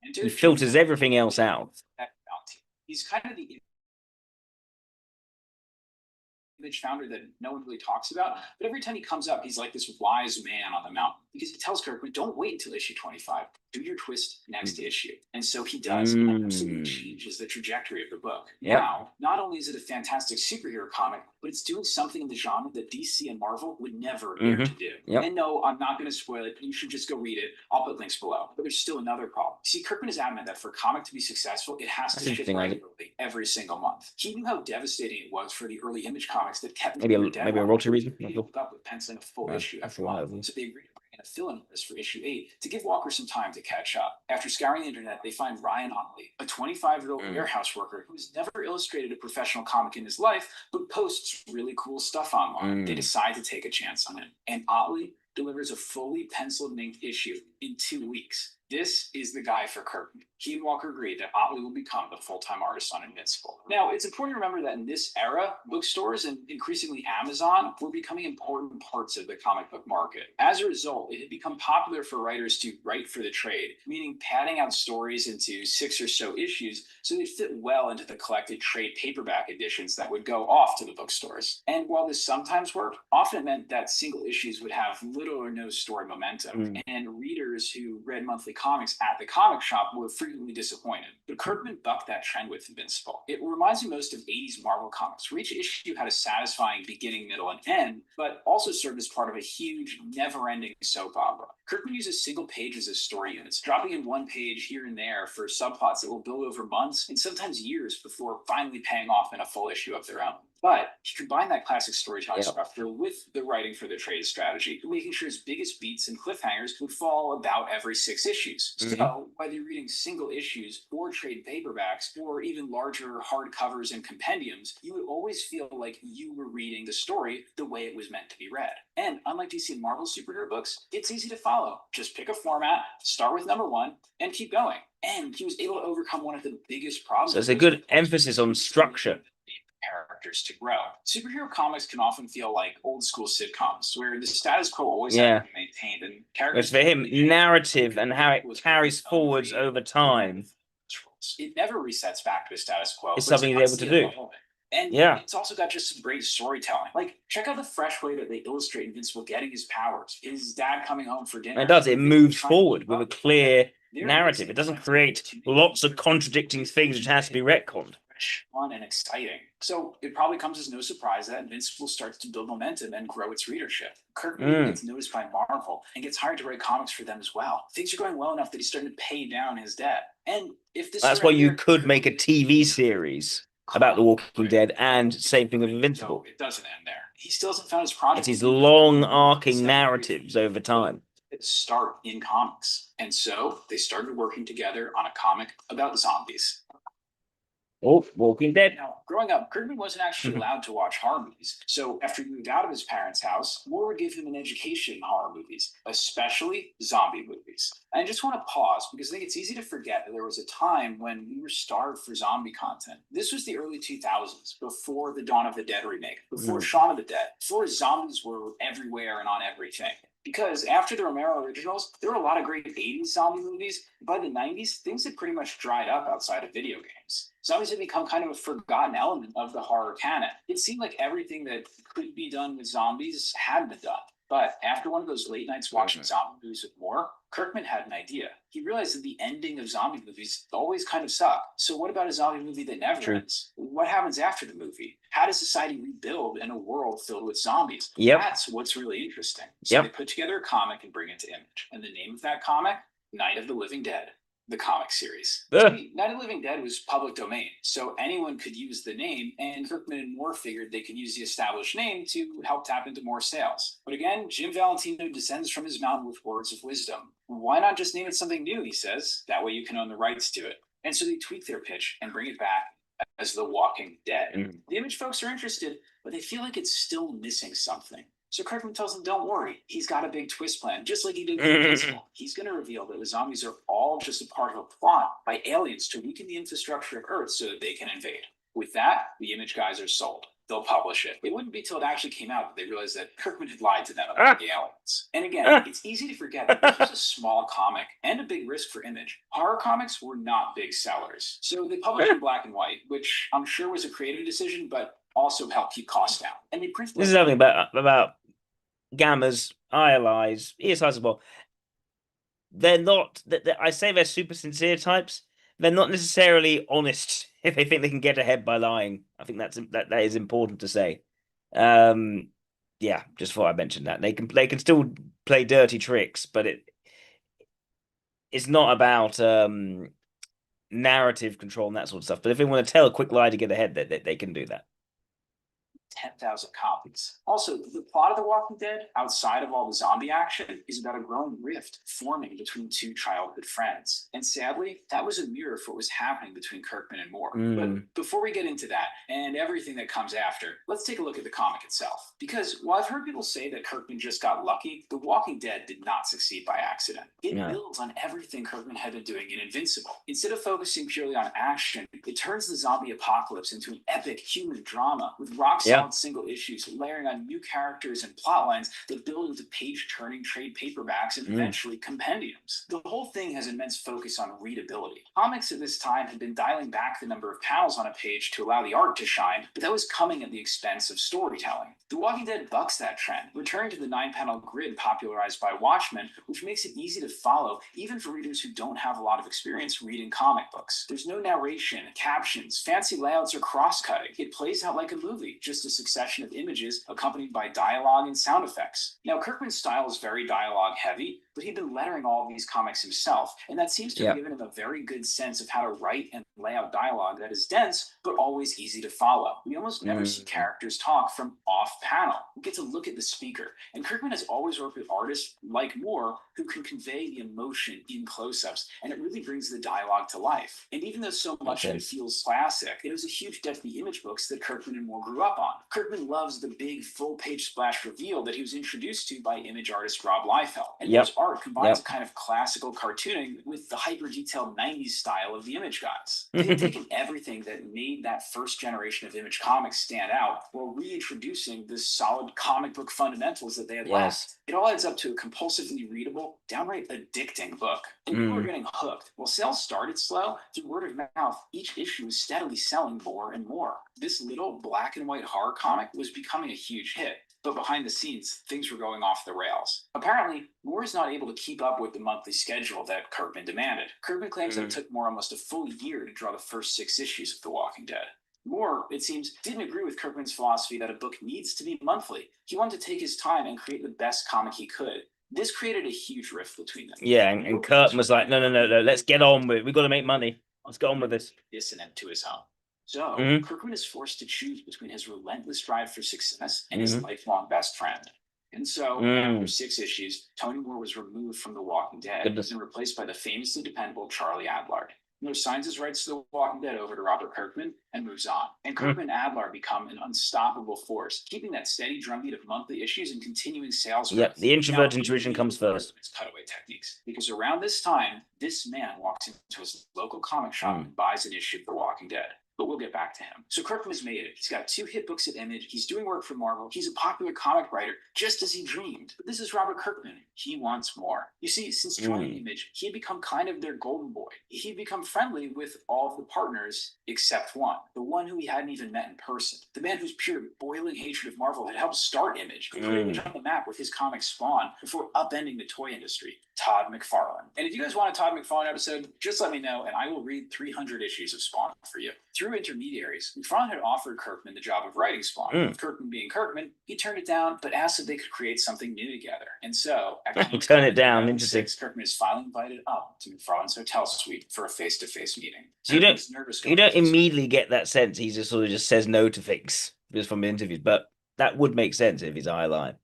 He filters everything else out. He's kind of the Image founder that no one really talks about, but every time he comes up, he's like this wise man on the mountain, because he tells Kirkman, don't wait until issue 25, do your twist next issue. And so he does, and absolutely changes the trajectory of the book. Now, not only is it a fantastic superhero comic, but it's doing something in the genre that DC and Marvel would never dare to do. And no, I'm not going to spoil it. You should just go read it. I'll put links below. But there's still another problem. See, Kirkman is adamant that for a comic to be successful, it has to ship regularly every single month. He knew how devastating it was for the early Image comics comics that kept maybe a deadline. royalty reason. They ended up with penciling a full issue That's after a lot month. of them. So they agreed to bring in a fill-in artist for issue 8 to give Walker some time to catch up. After scouring the internet, they find Ryan Otley, a 25-year-old warehouse worker who's never illustrated a professional comic in his life, but posts really cool stuff online. They decide to take a chance on him. And Otley delivers a fully penciled and inked issue in 2 weeks. This is the guy for Kirkman. He and Walker agreed that Otley will become the full-time artist on Invincible. Now, it's important to remember that in this era, bookstores and increasingly Amazon were becoming important parts of the comic book market. As a result, it had become popular for writers to write for the trade, meaning padding out stories into 6 or so issues so they fit well into the collected trade paperback editions that would go off to the bookstores. And while this sometimes worked, often it meant that single issues would have little or no story momentum, and readers who read monthly comics at the comic shop were frequently disappointed. But Kirkman bucked that trend with Invincible. It reminds me most of 80s Marvel comics, where each issue had a satisfying beginning, middle, and end, but also served as part of a huge, never-ending soap opera. Kirkman uses single pages as story units, dropping in one page here and there for subplots that will build over months and sometimes years before finally paying off in a full issue of their own. But he combined that classic storytelling structure with the writing for the trade strategy, making sure his biggest beats and cliffhangers would fall about every 6 issues. So whether you're reading single issues or trade paperbacks or even larger hardcovers and compendiums, you would always feel like you were reading the story the way it was meant to be read. And unlike DC and Marvel superhero books, it's easy to follow. Just pick a format, start with number 1, and keep going. And he was able to overcome one of the biggest problems. So it's a good emphasis on structure. Characters to grow. Superhero comics can often feel like old school sitcoms where the status quo always has to be maintained and characters. Whereas for him, narrative and how it carries forwards over time. It never resets back to a status quo. It's something he's able to do. And it's also got just some great storytelling. Like, check out the fresh way that they illustrate Invincible getting his powers. His dad coming home for dinner. It does. It moves forward with a clear narrative. It doesn't create lots of contradicting things which has to be retconned. Fun and exciting. So it probably comes as no surprise that Invincible starts to build momentum and grow its readership. Kirkman gets noticed by Marvel and gets hired to write comics for them as well. Things are going well enough that he's starting to pay down his debt. And if this that's why you could make a TV series about The Walking Dead, and same thing with Invincible. It doesn't end there. He still hasn't found his project. It's his long arcing narratives over time. Start in comics. And so they started working together on a comic about zombies. Oh, Walking Dead. Now, growing up, Kirkman wasn't actually allowed to watch horror movies. So after he moved out of his parents' house, war would give him an education in horror movies, especially zombie movies. And I just want to pause because I think it's easy to forget that there was a time when we were starved for zombie content. This was the early 2000s, before the Dawn of the Dead remake, before Shaun of the Dead, before zombies were everywhere and on everything. Because after the Romero originals, there were a lot of great 80s zombie movies. By the 90s, things had pretty much dried up outside of video games. Zombies had become kind of a forgotten element of the horror canon. It seemed like everything that could be done with zombies had been done. But after one of those late nights watching zombie movies with more, Kirkman had an idea. He realized that the ending of zombie movies always kind of suck. So what about a zombie movie that never ends? What happens after the movie? How does society rebuild in a world filled with zombies? That's what's really interesting. So they put together a comic and bring it to Image. And the name of that comic? Night of the Living Dead. The comic series. See, Night of the Living Dead was public domain, so anyone could use the name, and Kirkman and Moore figured they could use the established name to help tap into more sales. But again, Jim Valentino descends from his mountain with words of wisdom. Why not just name it something new, he says. That way you can own the rights to it. And so they tweak their pitch and bring it back as The Walking Dead. The Image folks are interested, but they feel like it's still missing something. So Kirkman tells them, don't worry, he's got a big twist plan, just like he did with Invincible. He's going to reveal that the zombies are all just a part of a plot by aliens to weaken the infrastructure of Earth so that they can invade. With that, the Image guys are sold. They'll publish it. It wouldn't be till it actually came out that they realized that Kirkman had lied to them about the aliens. And again, it's easy to forget that this was a small comic and a big risk for Image. Horror comics were not big sellers. So they published in black and white, which I'm sure was a creative decision, but also helped keep costs down. And they printed. This is something about gammas, ILIs, ESIs as well. They're not. I say they're super sincere types. They're not necessarily honest if they think they can get ahead by lying. I think that is important to say. Yeah, just thought I mentioned that they can still play dirty tricks, but it's not about narrative control and that sort of stuff. But if they want to tell a quick lie to get ahead, they can do that. 10,000 copies. Also, the plot of The Walking Dead, outside of all the zombie action, is about a growing rift forming between two childhood friends. And sadly, that was a mirror for what was happening between Kirkman and Moore. But before we get into that and everything that comes after, let's take a look at the comic itself. Because while I've heard people say that Kirkman just got lucky, The Walking Dead did not succeed by accident. It builds on everything Kirkman had been doing in Invincible. Instead of focusing purely on action, it turns the zombie apocalypse into an epic human drama with rock-solid single issues, layering on new characters and plot lines that build into page-turning trade paperbacks and eventually compendiums. The whole thing has immense focus on readability. Comics at this time had been dialing back the number of panels on a page to allow the art to shine, but that was coming at the expense of storytelling. The Walking Dead bucks that trend, returning to the 9-panel grid popularized by Watchmen, which makes it easy to follow even for readers who don't have a lot of experience reading comic books. There's no narration, captions, fancy layouts, or cross-cutting. It plays out like a movie, just a succession of images accompanied by dialogue and sound effects. Now, Kirkman's style is very dialogue-heavy, but he'd been lettering all of these comics himself, and that seems to have given him a very good sense of how to write and lay out dialogue that is dense, but always easy to follow. We almost never see characters talk from off-panel. We get to look at the speaker, and Kirkman has always worked with artists like Moore who can convey the emotion in close-ups, and it really brings the dialogue to life. And even though so much of it feels classic, it was a huge debt to the image books that Kirkman and Moore grew up on. Kirkman loves the big full-page splash reveal that he was introduced to by image artist Rob Liefeld, and Moore's art combines a kind of classical cartooning with the hyper-detailed 90s style of the Image guys. They've taken everything that made that first generation of Image comics stand out while reintroducing the solid comic book fundamentals that they had left. It all adds up to a compulsively readable, downright addicting book. And people were getting hooked. While sales started slow, through word of mouth, each issue was steadily selling more and more. This little black and white horror comic was becoming a huge hit. But behind the scenes, things were going off the rails. Apparently, Moore is not able to keep up with the monthly schedule that Kirkman demanded. Kirkman claims that it took Moore almost a full year to draw the first 6 issues of The Walking Dead. Moore, it seems, didn't agree with Kirkman's philosophy that a book needs to be monthly. He wanted to take his time and create the best comic he could. This created a huge rift between them. Yeah, and Kirkman was like, no, let's get on with it. We've got to make money. Let's get on with this. Dissonant to his own. So, Kirkman is forced to choose between his relentless drive for success and his lifelong best friend. And so, after 6 issues, Tony Moore was removed from The Walking Dead and replaced by the famously dependable Charlie Adlard. Moore signs his rights to The Walking Dead over to Robert Kirkman and moves on. And Kirkman and Adlard become an unstoppable force, keeping that steady drumbeat of monthly issues and continuing sales growth. The introvert intuition comes first. It's cutaway techniques. Because around this time, this man walks into his local comic shop and buys an issue of The Walking Dead. But we'll get back to him. So Kirkman has made it. He's got 2 hit books at Image. He's doing work for Marvel. He's a popular comic writer, just as he dreamed. But this is Robert Kirkman. He wants more. You see, since joining Image, he had become kind of their golden boy. He'd become friendly with all of the partners except one. The one who he hadn't even met in person. The man whose pure boiling hatred of Marvel had helped start Image and put Image on the map with his comic Spawn before upending the toy industry. Todd McFarlane. And if you guys want a Todd McFarlane episode, just let me know and I will read 300 issues of Spawn for you. Through intermediaries, McFarlane had offered Kirkman the job of writing Spawn. With Kirkman being Kirkman, he turned it down, but asked if they could create something new together. And so, after turn it down, interesting. Kirkman is finally invited up to McFarlane's hotel suite for a face-to-face meeting. So you don't immediately get that sense. He just sort of just says no to things just from the interviews, but that would make sense if he's eye line.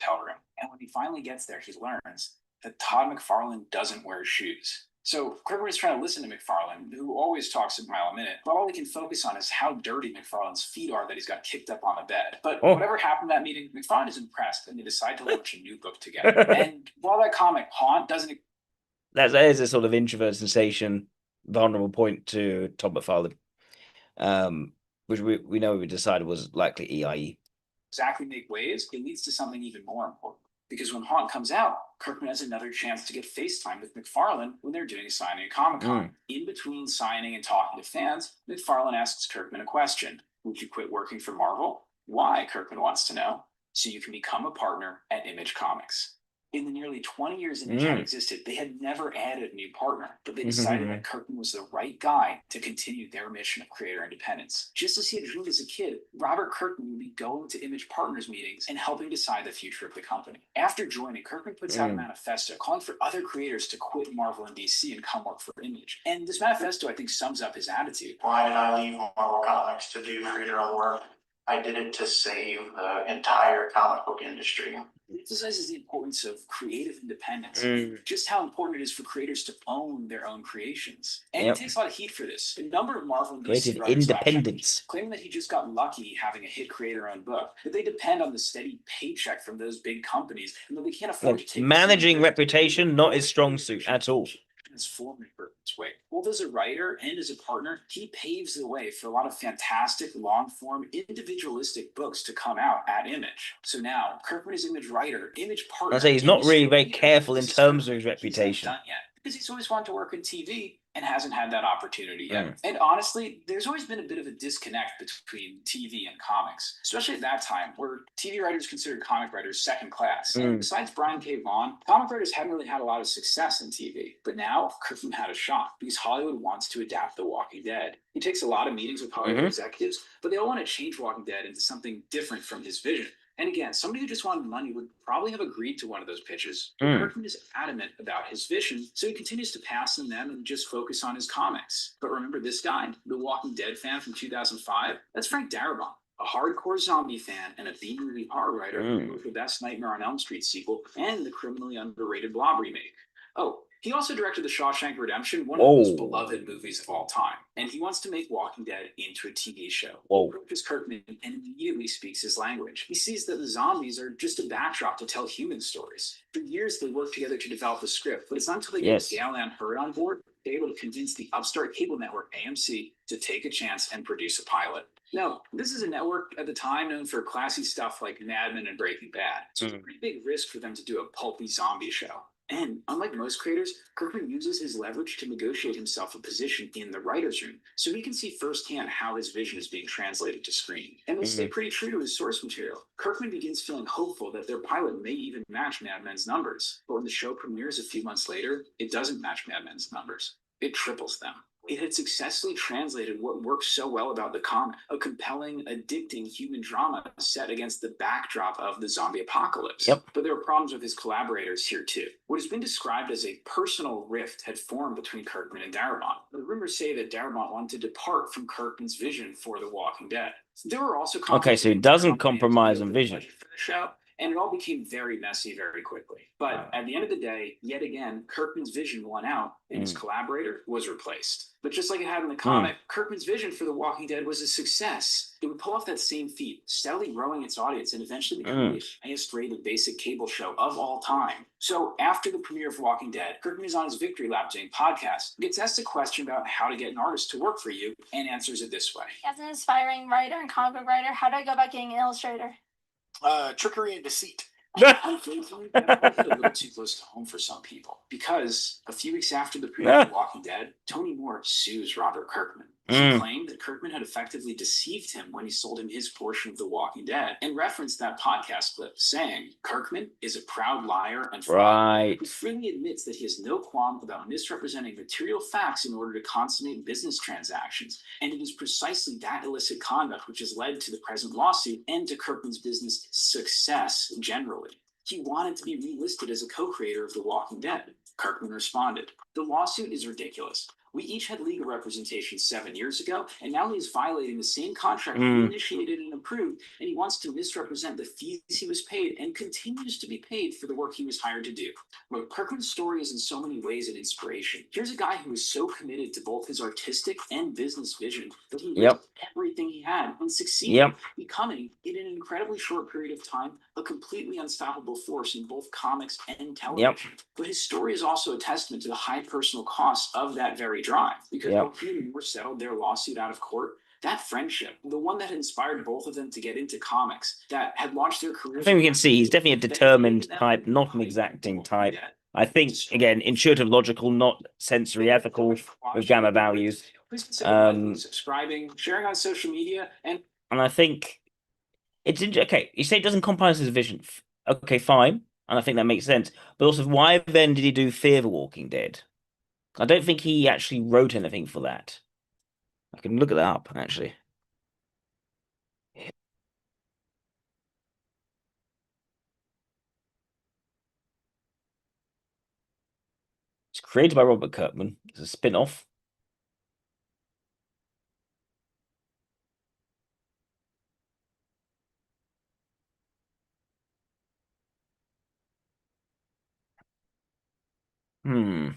Hotel room. And when he finally gets there, he learns that Todd McFarlane doesn't wear shoes. So Kirkman is trying to listen to McFarlane, who always talks a mile a minute, but all he can focus on is how dirty McFarlane's feet are that he's got kicked up on the bed. But whatever happened at that meeting, McFarlane is impressed, and they decide to launch a new book together. And while that comic, Haunt, doesn't... That is a sort of introvert sensation, vulnerable point to Todd McFarlane, which we know we decided was likely EIE. Exactly make waves, it leads to something even more important. Because when Haunt comes out, Kirkman has another chance to get FaceTime with McFarlane when they're doing a signing at Comic-Con. In between signing and talking to fans, McFarlane asks Kirkman a question. Would you quit working for Marvel? Why, Kirkman wants to know. So you can become a partner at Image Comics. In the nearly 20 years Image had existed, they had never added a new partner, but they decided that Kirkman was the right guy to continue their mission of creator independence. Just as he had dreamed as a kid, Robert Kirkman would be going to Image partners meetings and helping decide the future of the company. After joining, Kirkman puts out a manifesto calling for other creators to quit Marvel and DC and come work for Image. And this manifesto, I think, sums up his attitude. Why did I leave Marvel Comics to do creator-owned work? I did it to save the entire comic book industry. It emphasizes the importance of creative independence, just how important it is for creators to own their own creations. And he takes a lot of heat for this. A number of Marvel and DC Creative writers independence. claiming that he just got lucky having a hit creator-owned book, that they depend on the steady paycheck from those big companies, and that they can't afford to take managing reputation, not his strong suit at all. Transformed in Burton's way. Both as a writer and as a partner, he paves the way for a lot of fantastic, long-form, individualistic books to come out at Image. So now, Kirkman is Image writer, Image partner. I say he's not really very careful in terms of his reputation. He's not done yet, because he's always wanted to work in TV and hasn't had that opportunity yet. And honestly, there's always been a bit of a disconnect between TV and comics, especially at that time, where TV writers considered comic writers second class. Besides Brian K. Vaughan, comic writers hadn't really had a lot of success in TV. But now, Kirkman had a shot, because Hollywood wants to adapt The Walking Dead. He takes a lot of meetings with Hollywood executives, but they all want to change Walking Dead into something different from his vision. And again, somebody who just wanted money would probably have agreed to one of those pitches. But Kirkman is adamant about his vision, so he continues to pass on them and just focus on his comics. But remember this guy, the Walking Dead fan from 2005? That's Frank Darabont, a hardcore zombie fan and a B-movie horror writer who wrote the best Nightmare on Elm Street sequel and the criminally underrated Blob remake. Oh, he also directed The Shawshank Redemption, one of the most beloved movies of all time. And he wants to make Walking Dead into a TV show. He approaches Kirkman and immediately speaks his language. He sees that the zombies are just a backdrop to tell human stories. For years, they worked together to develop the script, but it's not until they get Gale Ann Hurd on board, they're able to convince the upstart cable network AMC to take a chance and produce a pilot. No, this is a network at the time known for classy stuff like Mad Men and Breaking Bad. So it's a pretty big risk for them to do a pulpy zombie show. And unlike most creators, Kirkman uses his leverage to negotiate himself a position in the writer's room, so he can see firsthand how his vision is being translated to screen. And they stay pretty true to his source material. Kirkman begins feeling hopeful that their pilot may even match Mad Men's numbers. But when the show premieres a few months later, it doesn't match Mad Men's numbers. It triples them. It had successfully translated what works so well about the comic, a compelling, addicting human drama set against the backdrop of the zombie apocalypse. But there were problems with his collaborators here too. What has been described as a personal rift had formed between Kirkman and Darabont. The rumors say that Darabont wanted to depart from Kirkman's vision for The Walking Dead. There were also so he doesn't compromise on vision for the show. And it all became very messy very quickly. But at the end of the day, yet again, Kirkman's vision won out and his collaborator was replaced. But just like it had in the comic, Kirkman's vision for The Walking Dead was a success. It would pull off that same feat, steadily growing its audience and eventually becoming the highest rated basic cable show of all time. So after the premiere of Walking Dead, Kirkman is on his victory lap doing podcasts, gets asked a question about how to get an artist to work for you, and answers it this way. As an aspiring writer and comic book writer, how do I go about getting an illustrator? Trickery and deceit. Unfortunately, that was a little too close to home for some people, because a few weeks after the premiere of Walking Dead, Tony Moore sues Robert Kirkman. He claimed that Kirkman had effectively deceived him when he sold him his portion of The Walking Dead, and referenced that podcast clip, saying Kirkman is a proud liar and fraud, who freely admits that he has no qualm about misrepresenting material facts in order to consummate business transactions. And it is precisely that illicit conduct which has led to the present lawsuit and to Kirkman's business success generally. He wanted to be relisted as a co-creator of The Walking Dead. Kirkman responded, "The lawsuit is ridiculous. We each had legal representation 7 years ago, and now he is violating the same contract we initiated and approved, and he wants to misrepresent the fees he was paid and continues to be paid for the work he was hired to do." But Kirkman's story is in so many ways an inspiration. Here's a guy who is so committed to both his artistic and business vision that he risked everything he had and succeeded, becoming, in an incredibly short period of time, a completely unstoppable force in both comics and television. But his story is also a testament to the high personal costs of that very drive, because when he and Moore settled their lawsuit out of court, that friendship, the one that inspired both of them to get into comics, that had launched their careers. I think we can see he's definitely a determined type, not an exacting type. I think, again, intuitive, logical, not sensory, ethical, with gamma values. Please consider subscribing, sharing on social media, and I think it's okay. You say it doesn't compromise his vision. Okay, fine, and I think that makes sense. But also, why then did he do Fear the Walking Dead? I don't think he actually wrote anything for that. I can look it up, actually. It's created by Robert Kirkman. It's a spin-off. Hmm.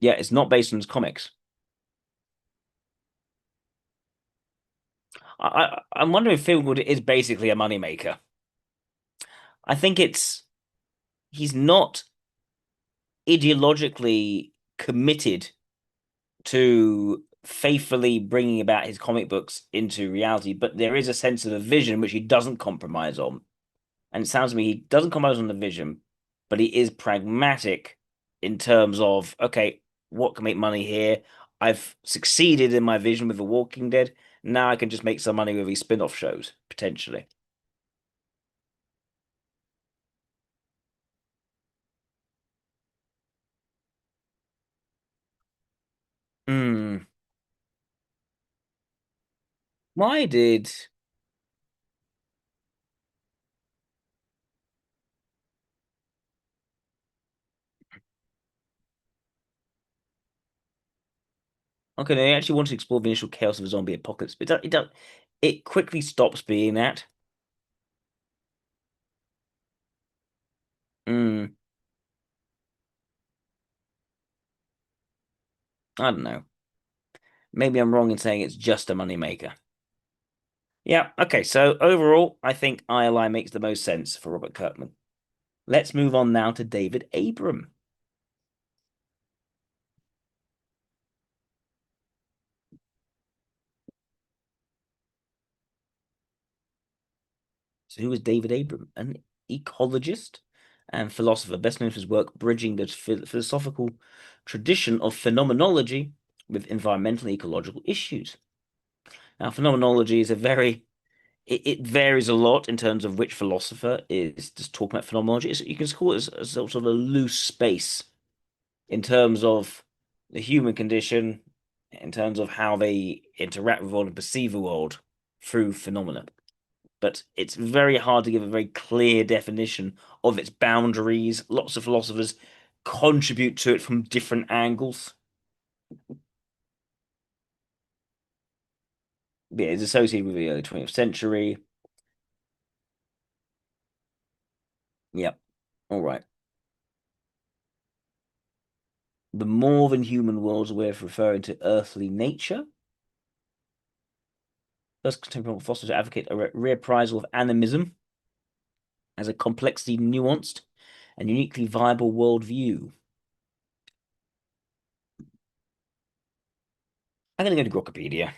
Yeah, it's not based on his comics. I'm wondering if Feel Good is basically a moneymaker. I think he's not ideologically committed to faithfully bringing about his comic books into reality, but there is a sense of a vision which he doesn't compromise on. And it sounds to me he doesn't compromise on the vision, but he is pragmatic in terms of, okay, what can make money here? I've succeeded in my vision with The Walking Dead. Now I can just make some money with these spin-off shows, potentially. Hmm. Why did Okay, they actually want to explore the initial chaos of a zombie apocalypse, but it quickly stops being that. Hmm. I don't know. Maybe I'm wrong in saying it's just a moneymaker. Yeah, okay, so overall, I think ILI makes the most sense for Robert Kirkman. Let's move on now to David Abram. So who was David Abram? An ecologist and philosopher, best known for his work bridging the philosophical tradition of phenomenology with environmental and ecological issues. Now, phenomenology is it varies a lot in terms of which philosopher is just talking about phenomenology. You can call it a sort of a loose space in terms of the human condition, in terms of how they interact with the world and perceive the world through phenomena. But it's very hard to give a very clear definition of its boundaries. Lots of philosophers contribute to it from different angles. Yeah, it's associated with the early 20th century. Yep. All right. The more than human world's way of referring to earthly nature. First contemporary philosophers advocate a reappraisal of animism as a complexly nuanced and uniquely viable worldview. I'm going to go to Grokopedia,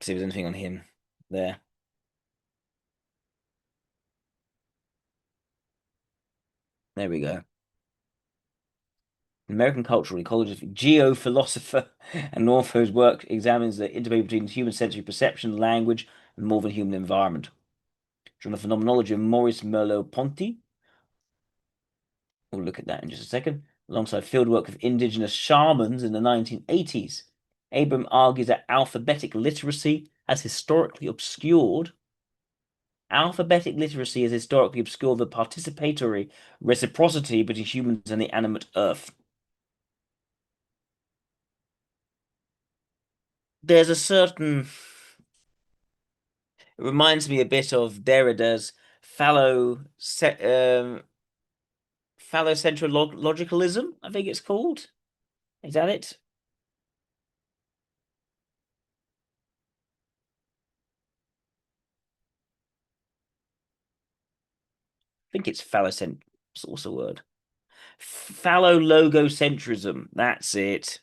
see if there's anything on him there. There we go. American cultural ecologist, geophilosopher, and author whose work examines the interplay between human sensory perception, language, and more than human environment. From the phenomenology of Maurice Merleau-Ponty. We'll look at that in just a second. Alongside fieldwork with indigenous shamans in the 1980s. Abram argues that alphabetic literacy has historically obscured the participatory reciprocity between humans and the animate earth. There's a certain It reminds me a bit of Derrida's phallocentral logicalism, I think it's called. Is that it? I think it's phallocent. What's the word? Phallologocentrism. That's it.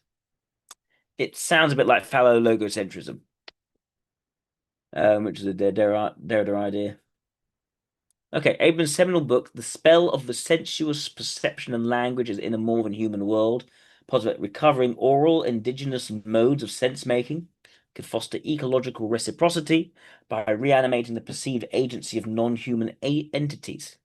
It sounds a bit like phallologocentrism, which is a Derrida idea. Okay, Abram's seminal book, The Spell of the Sensuous Perception and Language is in a More Than Human World, posits recovering oral indigenous modes of sense making could foster ecological reciprocity by reanimating the perceived agency of non-human entities.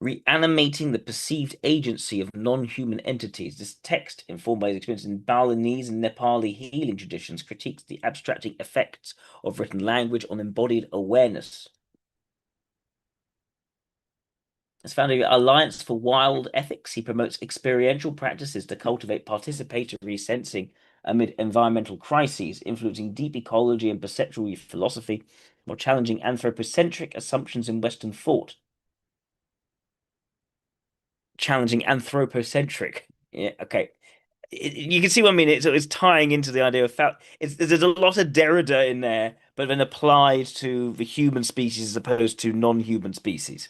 Reanimating the perceived agency of non-human entities. This text, informed by his experience in Balinese and Nepali healing traditions, critiques the abstracting effects of written language on embodied awareness. As founder of the Alliance for Wild Ethics, he promotes experiential practices to cultivate participatory sensing amid environmental crises, influencing deep ecology and perceptual philosophy, while challenging anthropocentric assumptions in Western thought. Challenging anthropocentric. Yeah, okay. You can see what I mean. It's tying into the idea of there's a lot of Derrida in there, but then applied to the human species as opposed to non-human species.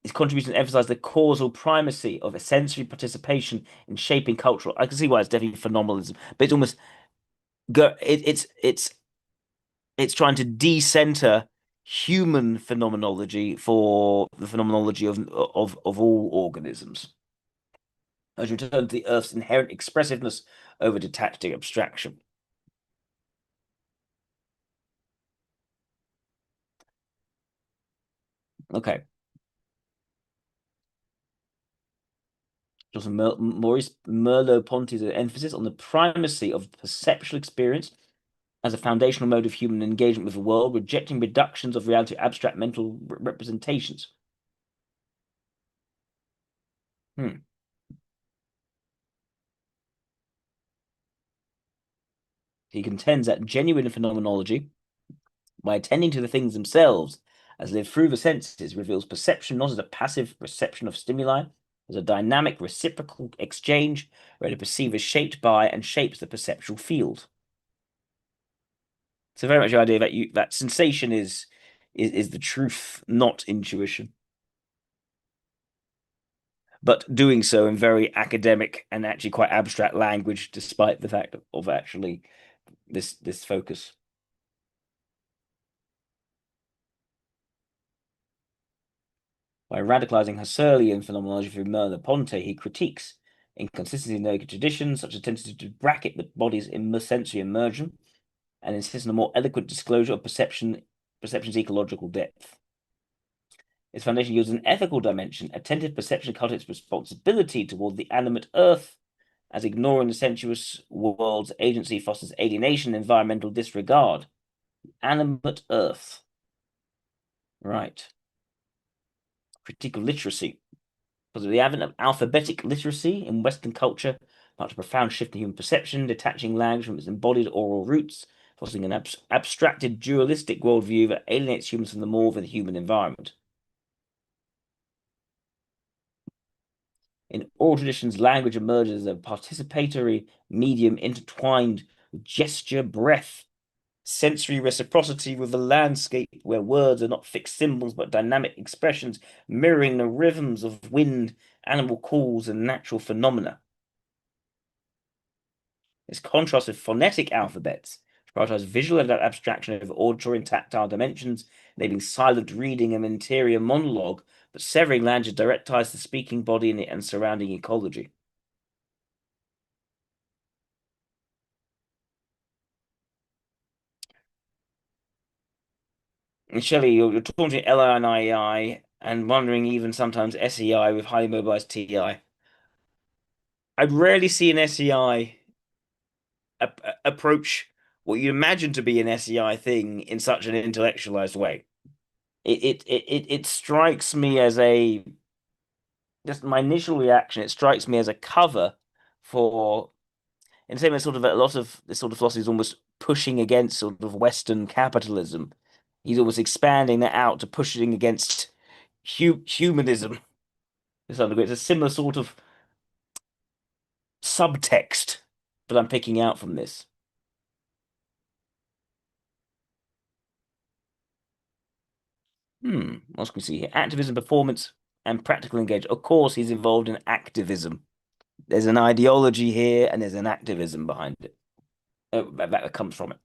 His contributions emphasize the causal primacy of a sensory participation in shaping cultural. I can see why it's definitely phenomenalism, but it's almost it's trying to decenter human phenomenology for the phenomenology of all organisms, as we return to the Earth's inherent expressiveness over detached abstraction. Okay. Maurice Merleau-Ponty's emphasis on the primacy of perceptual experience as a foundational mode of human engagement with the world, rejecting reductions of reality to abstract mental representations. He contends that genuine phenomenology, by attending to the things themselves as lived through the senses, reveals perception not as a passive reception of stimuli, as a dynamic reciprocal exchange where the perceiver is shaped by and shapes the perceptual field. So very much the idea that that sensation is the truth, not intuition, but doing so in very academic and actually quite abstract language, despite the fact of actually this focus. By radicalizing Husserlian phenomenology through Merleau-Ponty, he critiques inconsistency in local traditions, such as tendency to bracket the body's sensory immersion, and insists on a more eloquent disclosure of perception's ecological depth. Its foundation yields an ethical dimension. Attentive perception cultivates responsibility toward the animate earth, as ignoring the sensuous world's agency fosters alienation, environmental disregard. Animate earth. Right. Critical literacy. Because of the advent of alphabetic literacy in Western culture, marked a profound shift in human perception, detaching language from its embodied oral roots, fostering an abstracted dualistic worldview that alienates humans from the more of the human environment. In oral traditions, language emerges as a participatory medium intertwined with gesture, breath, sensory reciprocity with the landscape, where words are not fixed symbols but dynamic expressions mirroring the rhythms of wind, animal calls, and natural phenomena. This contrasts with phonetic alphabets, which prioritize visual abstraction over auditory and tactile dimensions, enabling silent reading and interior monologue, but severing language direct ties to the speaking body and surrounding ecology. And Shelley, you're talking to LI and IEI and wondering even sometimes SEI with highly mobilized TI. I'd rarely see an SEI approach what you imagine to be an SEI thing in such an intellectualized way. It strikes me as just my initial reaction. It strikes me as a cover for, in the same way, sort of a lot of this sort of philosophy is almost pushing against sort of Western capitalism. He's almost expanding that out to pushing against humanism. It's a similar sort of subtext that I'm picking out from this. What can we see here? Activism, performance, and practical engagement. Of course, he's involved in activism. There's an ideology here, and there's an activism behind it. That comes from it.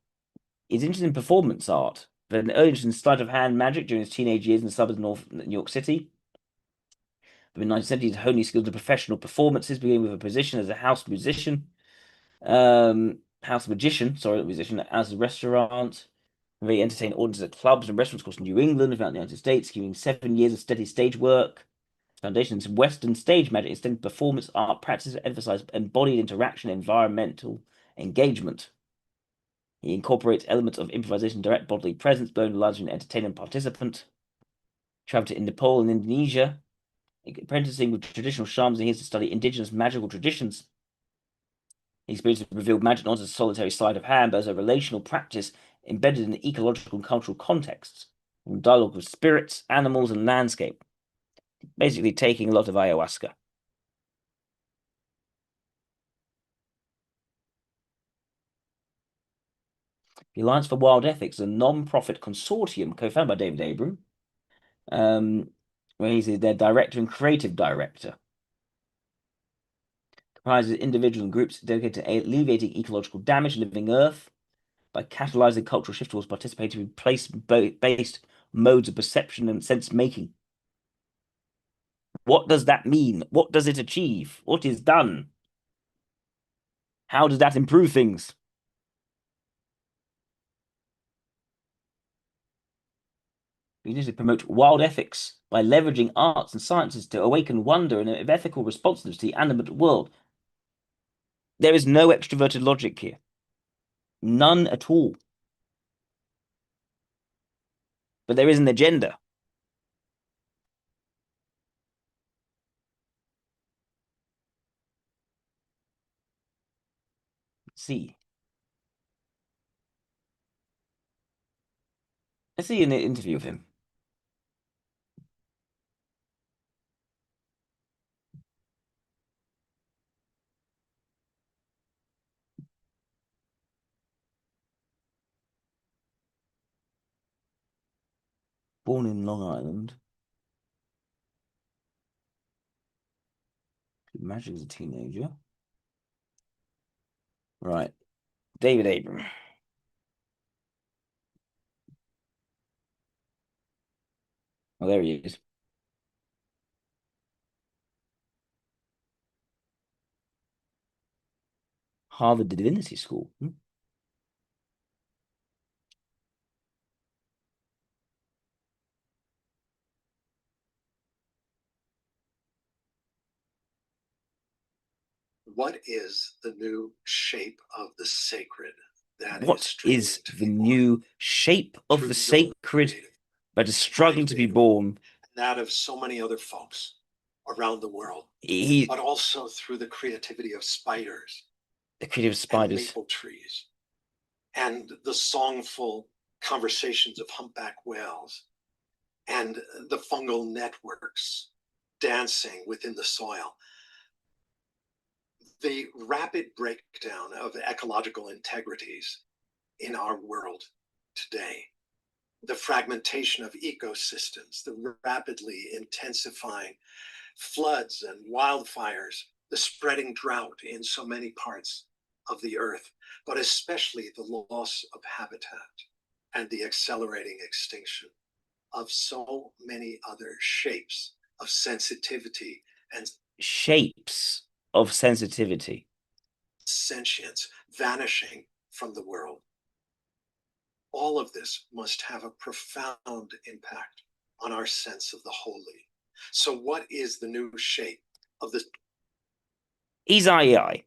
He's interested in performance art. But an early interest in sleight of hand magic during his teenage years in the suburbs of North New York City. But in the 1970s, honing skills to professional performances, beginning with a position as a house musician. House magician, sorry, not musician, as a restaurant. He entertained audiences at clubs and restaurants across New England, throughout the United States, giving 7 years of steady stage work. Foundations in Western stage magic extended performance art practices that emphasize embodied interaction and environmental engagement. He incorporates elements of improvisation, direct bodily presence, blowing the large and entertainment participant. Traveled to Nepal and Indonesia, apprenticing with traditional shamans, and he has to study indigenous magical traditions. He experiences revealed magic not as a solitary sleight of hand, but as a relational practice embedded in ecological and cultural contexts, in dialogue with spirits, animals, and landscape. Basically, taking a lot of ayahuasca. The Alliance for Wild Ethics is a non-profit consortium co-founded by David Abram, where he's their director and creative director. Comprises individuals and groups dedicated to alleviating ecological damage to living Earth by catalyzing cultural shift towards participatory in place-based modes of perception and sense-making. What does that mean? What does it achieve? What is done? How does that improve things? We need to promote wild ethics by leveraging arts and sciences to awaken wonder and ethical responsiveness to the animate world. There is no extroverted logic here. None at all. But there is an agenda. Let's see. Let's see an interview of him. Born in Long Island. Magic as a teenager. Right. David Abram. Oh, there he is. Harvard Divinity School. What is the new shape of the sacred that What is the new shape of the sacred that is struggling to be born? That of so many other folks around the world, but also through the creativity of spiders, the creative spiders, and maple trees, and the songful conversations of humpback whales, and the fungal networks dancing within the soil. The rapid breakdown of ecological integrities in our world today, the fragmentation of ecosystems, the rapidly intensifying floods and wildfires, the spreading drought in so many parts of the earth, but especially the loss of habitat and the accelerating extinction of so many other shapes of sensitivity and shapes of sensitivity, sentience vanishing from the world. All of this must have a profound impact on our sense of the holy. So what is the new shape of the Izai?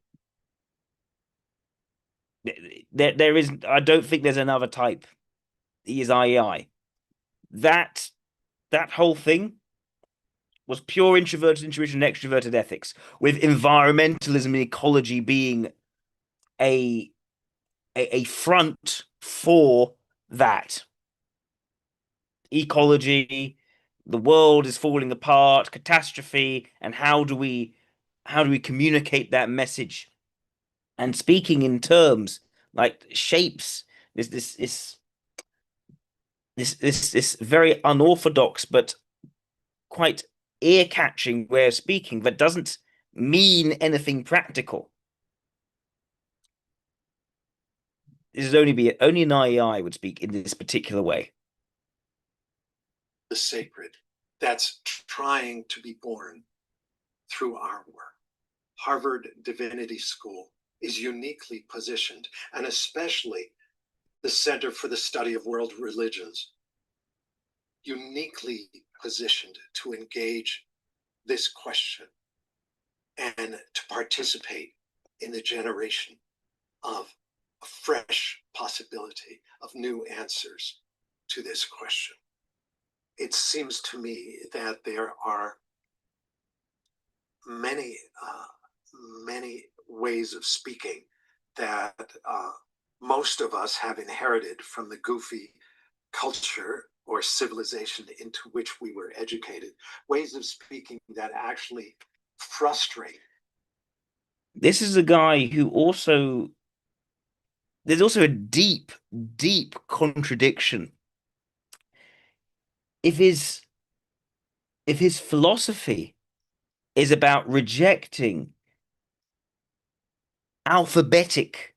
There is, I don't think there's another type. Izai. That whole thing was pure introverted intuition and extroverted ethics, with environmentalism and ecology being a front for that. Ecology, the world is falling apart, catastrophe, and how do we communicate that message? And speaking in terms like shapes, this very unorthodox but quite ear-catching way of speaking that doesn't mean anything practical. This is only an IEI would speak in this particular way. The sacred that's trying to be born through our work. Harvard Divinity School is uniquely positioned, and especially the Center for the Study of World Religions, uniquely positioned to engage this question and to participate in the generation of a fresh possibility of new answers to this question. it seems to me that there are many, many ways of speaking that most of us have inherited from the goofy culture or civilization into which we were educated, ways of speaking that actually frustrate. This is a guy who also, there's also a deep, deep contradiction. If his if his philosophy is about rejecting alphabetic,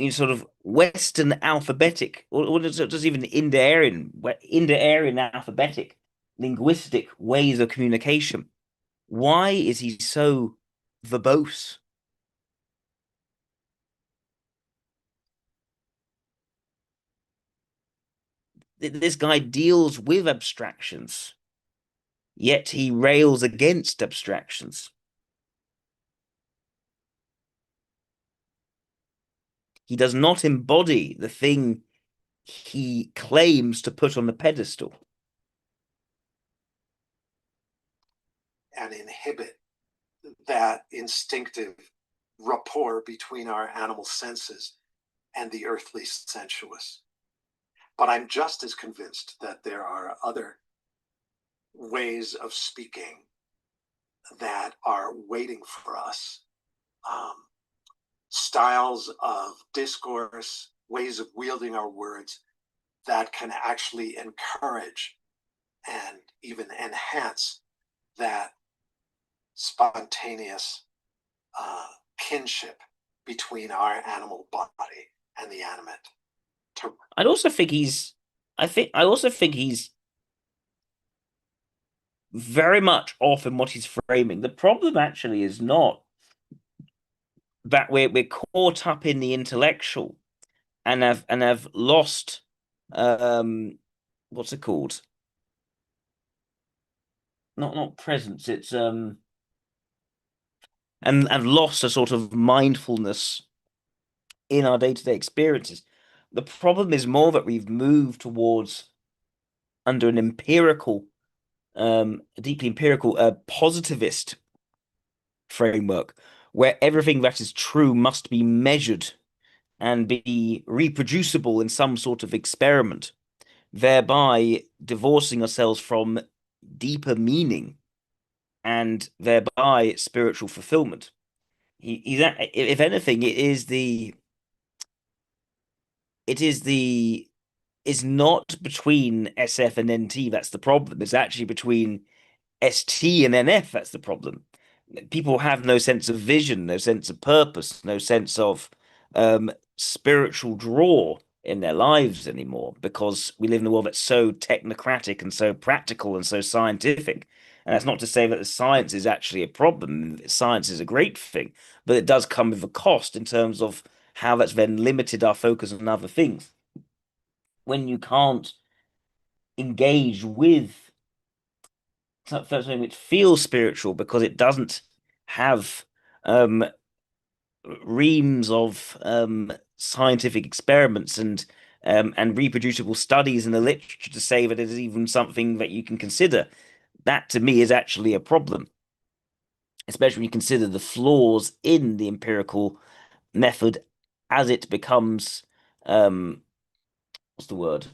sort of Western alphabetic, or just even Indo-Aryan alphabetic, linguistic ways of communication, why is he so verbose? This guy deals with abstractions, yet he rails against abstractions. He does not embody the thing he claims to put on the pedestal. And inhibit that instinctive rapport between our animal senses and the earthly sensuous. But I'm just as convinced that there are other ways of speaking that are waiting for us. Styles of discourse, ways of wielding our words that can actually encourage and even enhance that spontaneous kinship between our animal body and the animate. I'd also think I also think he's very much off in what he's framing. The problem actually is not that we're caught up in the intellectual and have lost what's it called? Not presence, it's and lost a sort of mindfulness in our day-to-day experiences. The problem is more that we've moved towards under an empirical, a deeply empirical, positivist framework where everything that is true must be measured and be reproducible in some sort of experiment, thereby divorcing ourselves from deeper meaning and thereby spiritual fulfillment. If anything, it's not between SF and NT that's the problem. It's actually between ST and NF that's the problem. People have no sense of vision, no sense of purpose, no sense of spiritual draw in their lives anymore because we live in a world that's so technocratic and so practical and so scientific. And that's not to say that the science is actually a problem. Science is a great thing, but it does come with a cost in terms of how that's then limited our focus on other things. When you can't engage with something which feels spiritual because it doesn't have um, reams of scientific experiments and reproducible studies in the literature to say that it is even something that you can consider. That to me is actually a problem, especially when you consider the flaws in the empirical method as it becomes what's the word?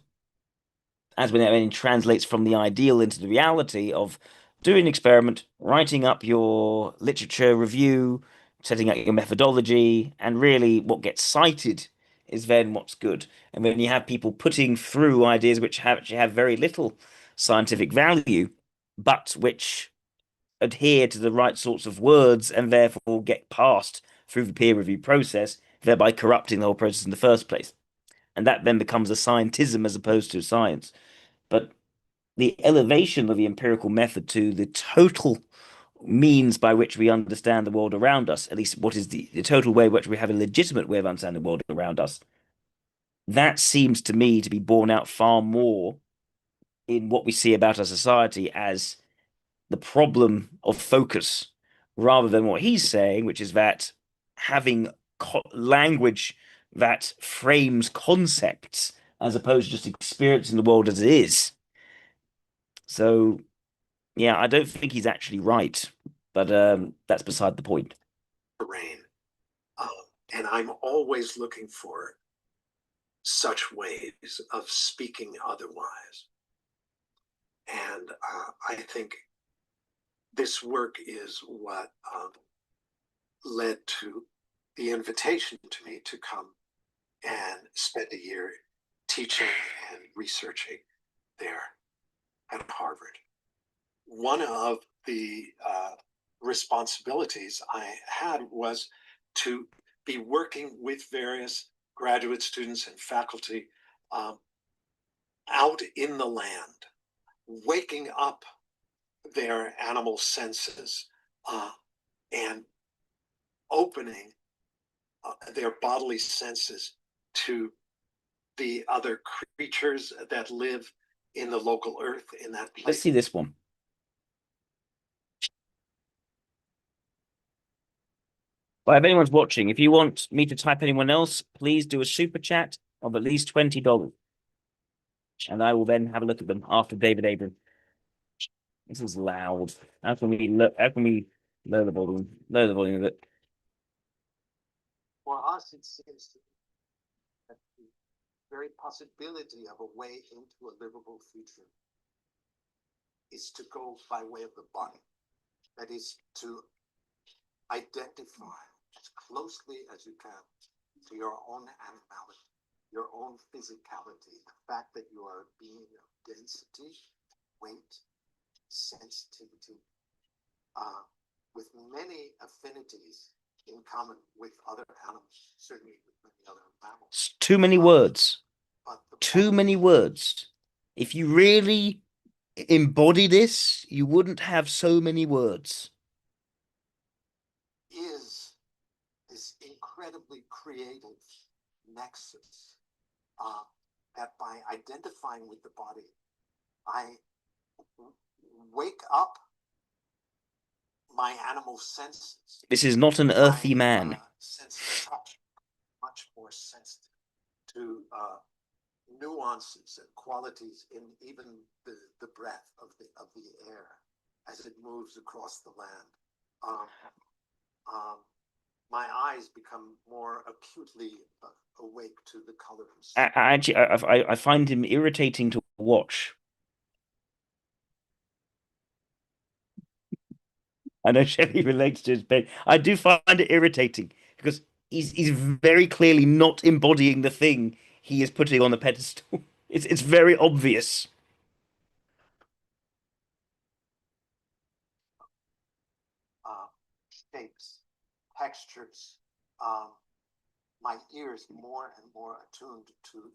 As when it translates from the ideal into the reality of doing an experiment, writing up your literature review, setting up your methodology, and really what gets cited is then what's good. And when you have people putting through ideas which actually have very little scientific value, but which adhere to the right sorts of words and therefore get passed through the peer review process, thereby corrupting the whole process in the first place. And that then becomes a scientism as opposed to science. But the elevation of the empirical method to the total means by which we understand the world around us, at least what is the total way in which we have a legitimate way of understanding the world around us, that seems to me to be borne out far more in what we see about our society as the problem of focus, rather than what he's saying, which is that having language that frames concepts as opposed to just experiencing the world as it is So yeah, I don't think he's actually right, but that's beside the point. Terrain. And I'm always looking for such ways of speaking otherwise. And I think this work is what led to the invitation to me to come and spend a year teaching and researching there at Harvard. One of the responsibilities I had was to be working with various graduate students and faculty out in the land, waking up their animal senses and opening their bodily senses to the other creatures that live in the local earth in that place. Let's see this one. Well, if anyone's watching, if you want me to type anyone else, please do a super chat of at least $20. And I will then have a look at them after David Abram. This is loud. How can we lower the volume? Lower the volume of it. For us, it seems to be that the very possibility of a way into a livable future is to go by way of the body. That is to identify as closely as you can to your own animality, your own physicality, the fact that you are a being of density, weight, sensitivity, with many affinities in common with other animals, certainly with many other mammals. It's too many words. Too body many words. If you really embody this, you wouldn't have so many words. is this incredibly creative nexus that by identifying with the body, I wake up my animal senses. This is not an earthy man. Sense of touch, much more sensitive to nuances and qualities in even the breath of the air as it moves across the land. My eyes become more acutely awake to the colors. I find him irritating to watch. I know Shelley relates to his pain. I do find it irritating because he's very clearly not embodying the thing he is putting on the pedestal. It's very obvious. Shapes, textures, my ears more and more attuned to.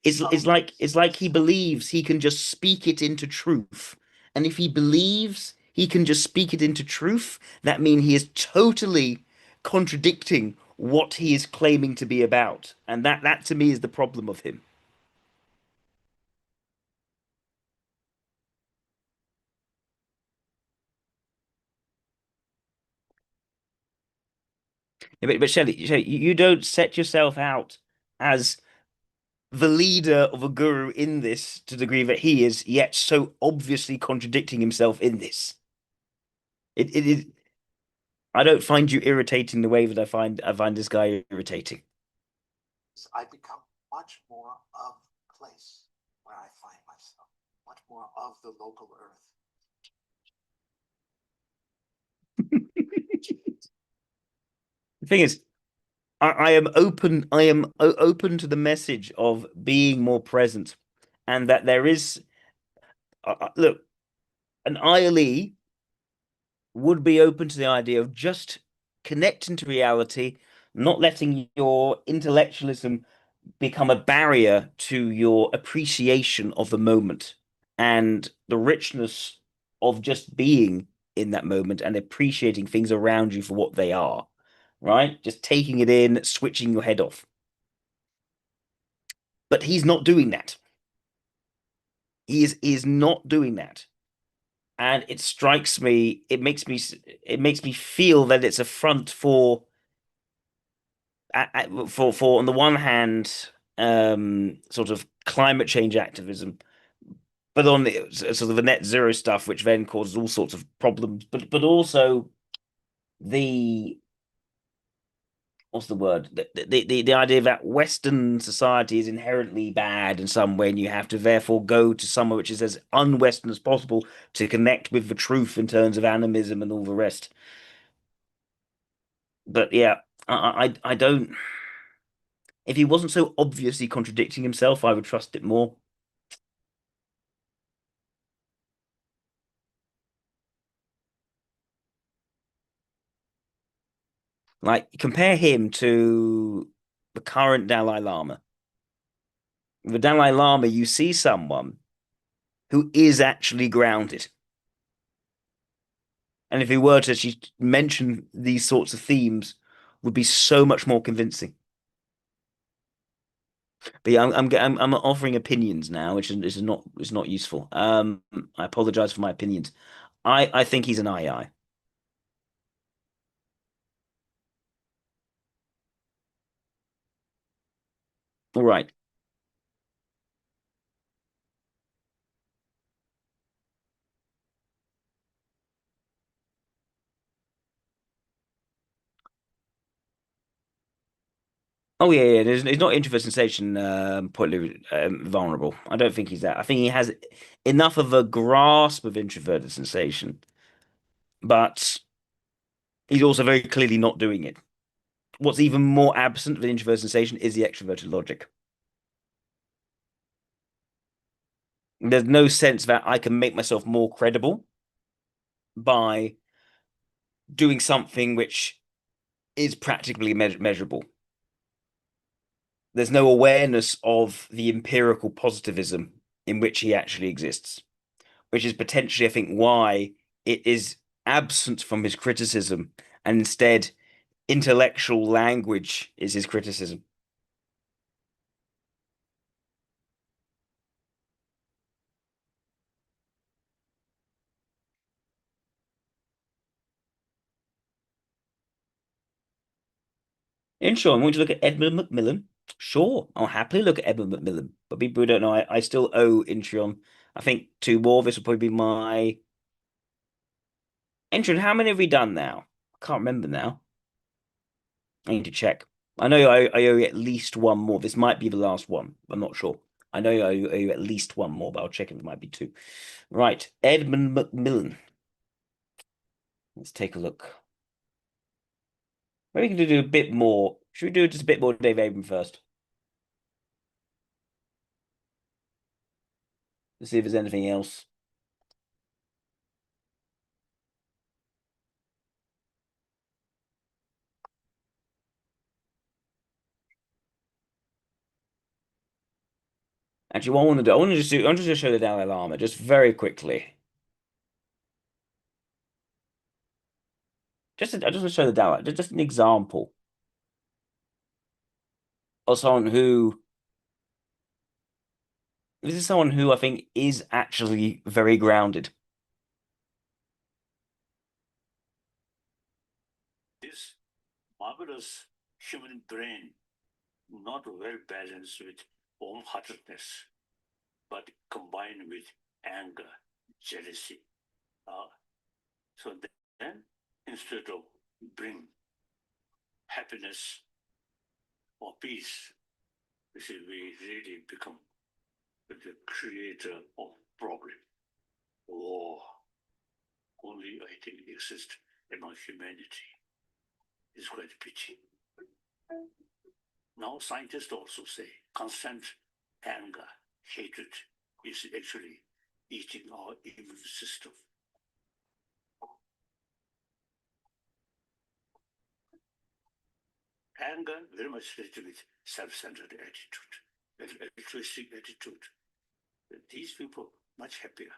It's like he believes he can just speak it into truth, and if he believes he can just speak it into truth, that means he is totally contradicting what he is claiming to be about, and that to me is the problem of him. But Shelley, you don't set yourself out as the leader of a guru in this to the degree that he is, yet so obviously contradicting himself in this. It is. I don't find you irritating the way that I find this guy irritating. I become much more of the place where I find myself, much more of the local earth. The thing is, I am open. I am open to the message of being more present, and that there is. Look, an ILE would be open to the idea of just connecting to reality, not letting your intellectualism become a barrier to your appreciation of the moment and the richness of just being in that moment and appreciating things around you for what they are, right? Just taking it in, switching your head off. But he's not doing that. He is not doing that. And it strikes me, it makes me feel that it's a front for on the one hand, sort of climate change activism, but on the sort of the net zero stuff, which then causes all sorts of problems. But also the what's the word? The idea that Western society is inherently bad in some way, and you have to therefore go to somewhere which is as un-Western as possible to connect with the truth in terms of animism and all the rest. But yeah, I don't. If he wasn't so obviously contradicting himself, I would trust it more. Like compare him to the current Dalai Lama. The Dalai Lama, you see someone who is actually grounded. And if he were to actually mention these sorts of themes, would be so much more convincing. But yeah, I'm offering opinions now, which is not useful. I apologize for my opinions. I think he's an II. All right. Oh yeah. He's not introvert sensation, pointedly vulnerable. I don't think he's that. I think he has enough of a grasp of introverted sensation, but he's also very clearly not doing it. What's even more absent of the introverted sensation is the extroverted logic. There's no sense that I can make myself more credible by doing something which is practically measurable. There's no awareness of the empirical positivism in which he actually exists, which is potentially, I think, why it is absent from his criticism, and instead intellectual language is his criticism. And sure, I'm going to look at Edmund Macmillan. Sure, I'll happily look at Edmund Macmillan. But people who don't know, I still owe Intreon, I think, two more. This will probably be my Intreon. How many have we done now? I can't remember now. I need to check. I know I owe you at least one more. This might be the last one. I'm not sure. I know I owe you at least one more, but I'll check if it might be two. Right, Edmund Macmillan. Let's take a look. Maybe we can do a bit more. Should we do just a bit more Dave Abram first? Let's see if there's anything else. Actually, what I want to do, I want to just show the Dalai Lama just very quickly. I just want to show the Dalai, just an example of someone who, this is someone who I think is actually very grounded. This marvelous human brain, not well balanced with warm-heartedness, but combined with anger, jealousy. So then, instead of bring happiness or peace, we see we really become the creator of problem. War only, I think, exists among humanity. It's quite a pity. Now scientists also say constant anger, hatred is actually eating our immune system. Anger very much related with self-centered attitude, altruistic attitude. These people much happier.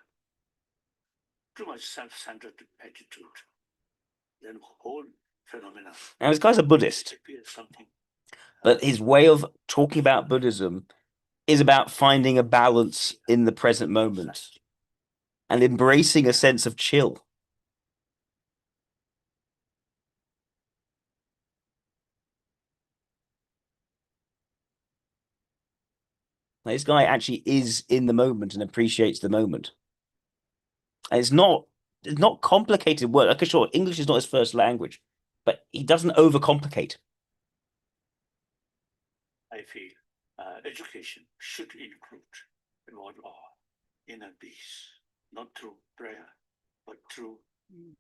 Too much self-centered attitude. Then whole phenomena. Now, this guy's a Buddhist, Something. but his way of talking about Buddhism is about finding a balance in the present moment and embracing a sense of chill. Like, this guy actually is in the moment and appreciates the moment. And it's not complicated word. Okay, sure, English is not his first language, but he doesn't overcomplicate. I feel education should include what are inner peace, not through prayer, but through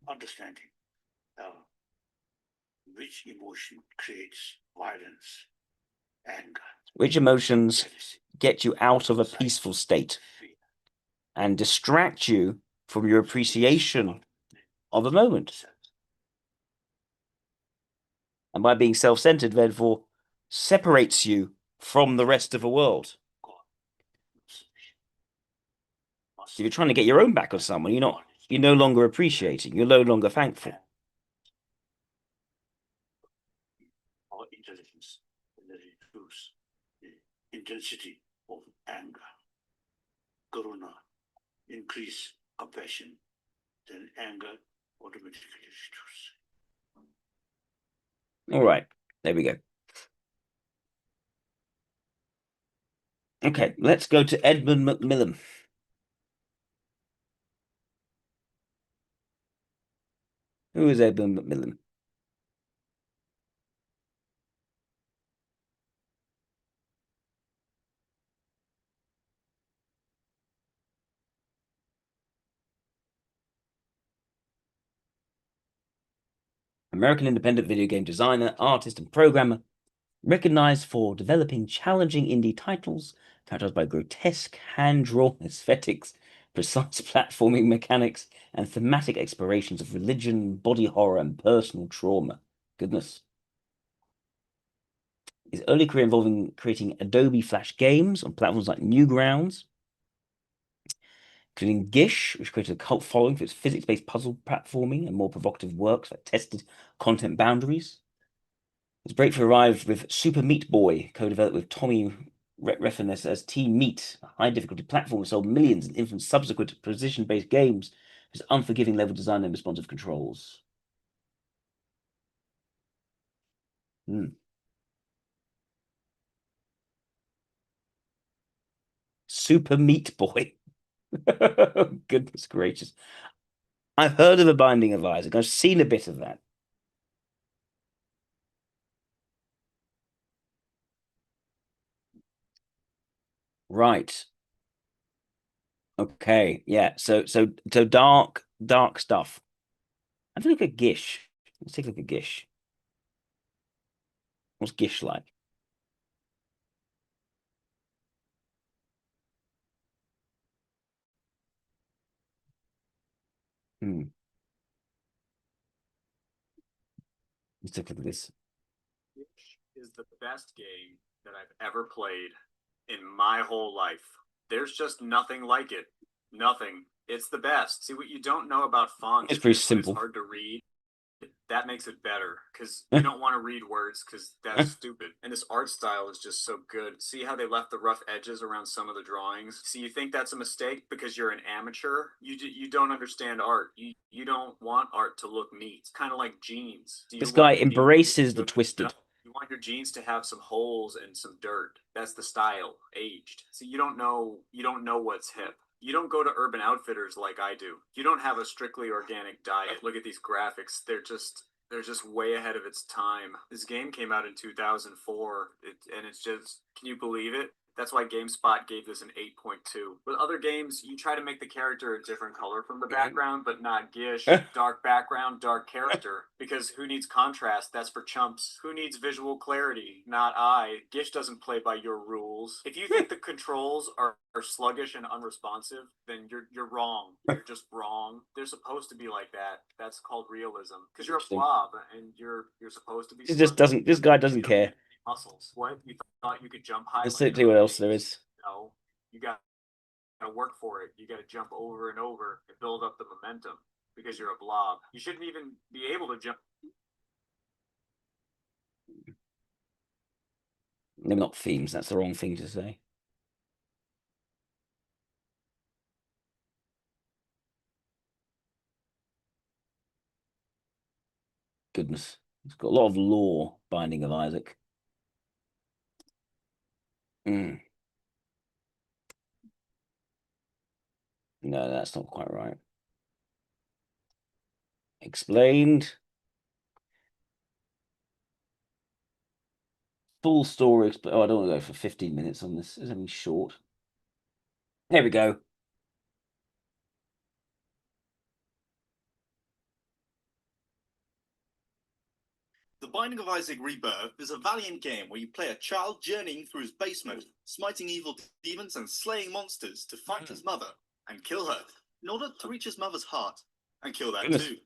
understanding which emotion creates violence, anger. Which emotions get you out of a peaceful state and distract you from your appreciation of a moment. And by being self-centered, therefore, separates you from the rest of the world. If you're trying to get your own back on someone, you're no longer appreciating, you're no longer thankful. Our intelligence will reduce the intensity of anger. Karuna, increase compassion, then anger automatically reduces. All right, there we go. Okay, let's go to Edmund Macmillan. Who is Edmund Macmillan? American independent video game designer, artist, and programmer, recognized for developing challenging indie titles characterized by grotesque, hand-drawn aesthetics, precise platforming mechanics, and thematic explorations of religion, body horror, and personal trauma. Goodness. His early career involving creating Adobe Flash games on platforms like Newgrounds, including Gish, which created a cult following for its physics-based puzzle platforming and more provocative works that tested content boundaries. His breakthrough arrived with Super Meat Boy, co-developed with Tommy Refenes as Team Meat, a high-difficulty platform that sold millions and influenced subsequent position-based games with unforgiving level design and responsive controls. Super Meat Boy. Goodness gracious. I've heard of The Binding of Isaac. I've seen a bit of that. Right. Okay. Yeah. So dark stuff. Have a look at Gish. Let's take a look at Gish. What's Gish like? Let's take a look at this. Is the best game that I've ever played in my whole life. There's just nothing like it. Nothing. It's the best. See, what you don't know about fonts, It's pretty is simple. It's hard to read. That makes it better because you don't want to read words because that's stupid. And this art style is just so good. See how they left the rough edges around some of the drawings? See, you think that's a mistake because you're an amateur? You don't understand art. You don't want art to look neat. It's kind of like jeans. This guy embraces the twisted. You want your jeans to have some holes and some dirt. That's the style, aged. So you don't know what's hip. You don't go to Urban Outfitters like I do. You don't have a strictly organic diet. Look at these graphics. They're just way ahead of its time. This game came out in 2004, and it's just, can you believe it? That's why GameSpot gave this an 8.2. With other games, you try to make the character a different color from the background, but not Gish. Dark background, dark character. Because who needs contrast? That's for chumps. Who needs visual clarity? Not I. Gish doesn't play by your rules. If you think the controls are sluggish and unresponsive, then you're wrong. You're just wrong. They're supposed to be like that. That's called realism. Because you're a blob, and you're supposed to be. This guy doesn't care. Muscles. What? You thought you could jump high? Let's see what else there is. No, you got to work for it. You got to jump over and over and build up the momentum because you're a blob. You shouldn't even be able to jump. They're not themes. That's the wrong thing to say. Goodness. It's got a lot of lore, Binding of Isaac. No, that's not quite right. Explained. Full story. Oh, I don't want to go for 15 minutes on this. It's only short. There we go. The Binding of Isaac Rebirth is a valiant game where you play a child journeying through his basement, smiting evil demons and slaying monsters to find his mother and kill her, in order to reach his mother's heart and kill that too.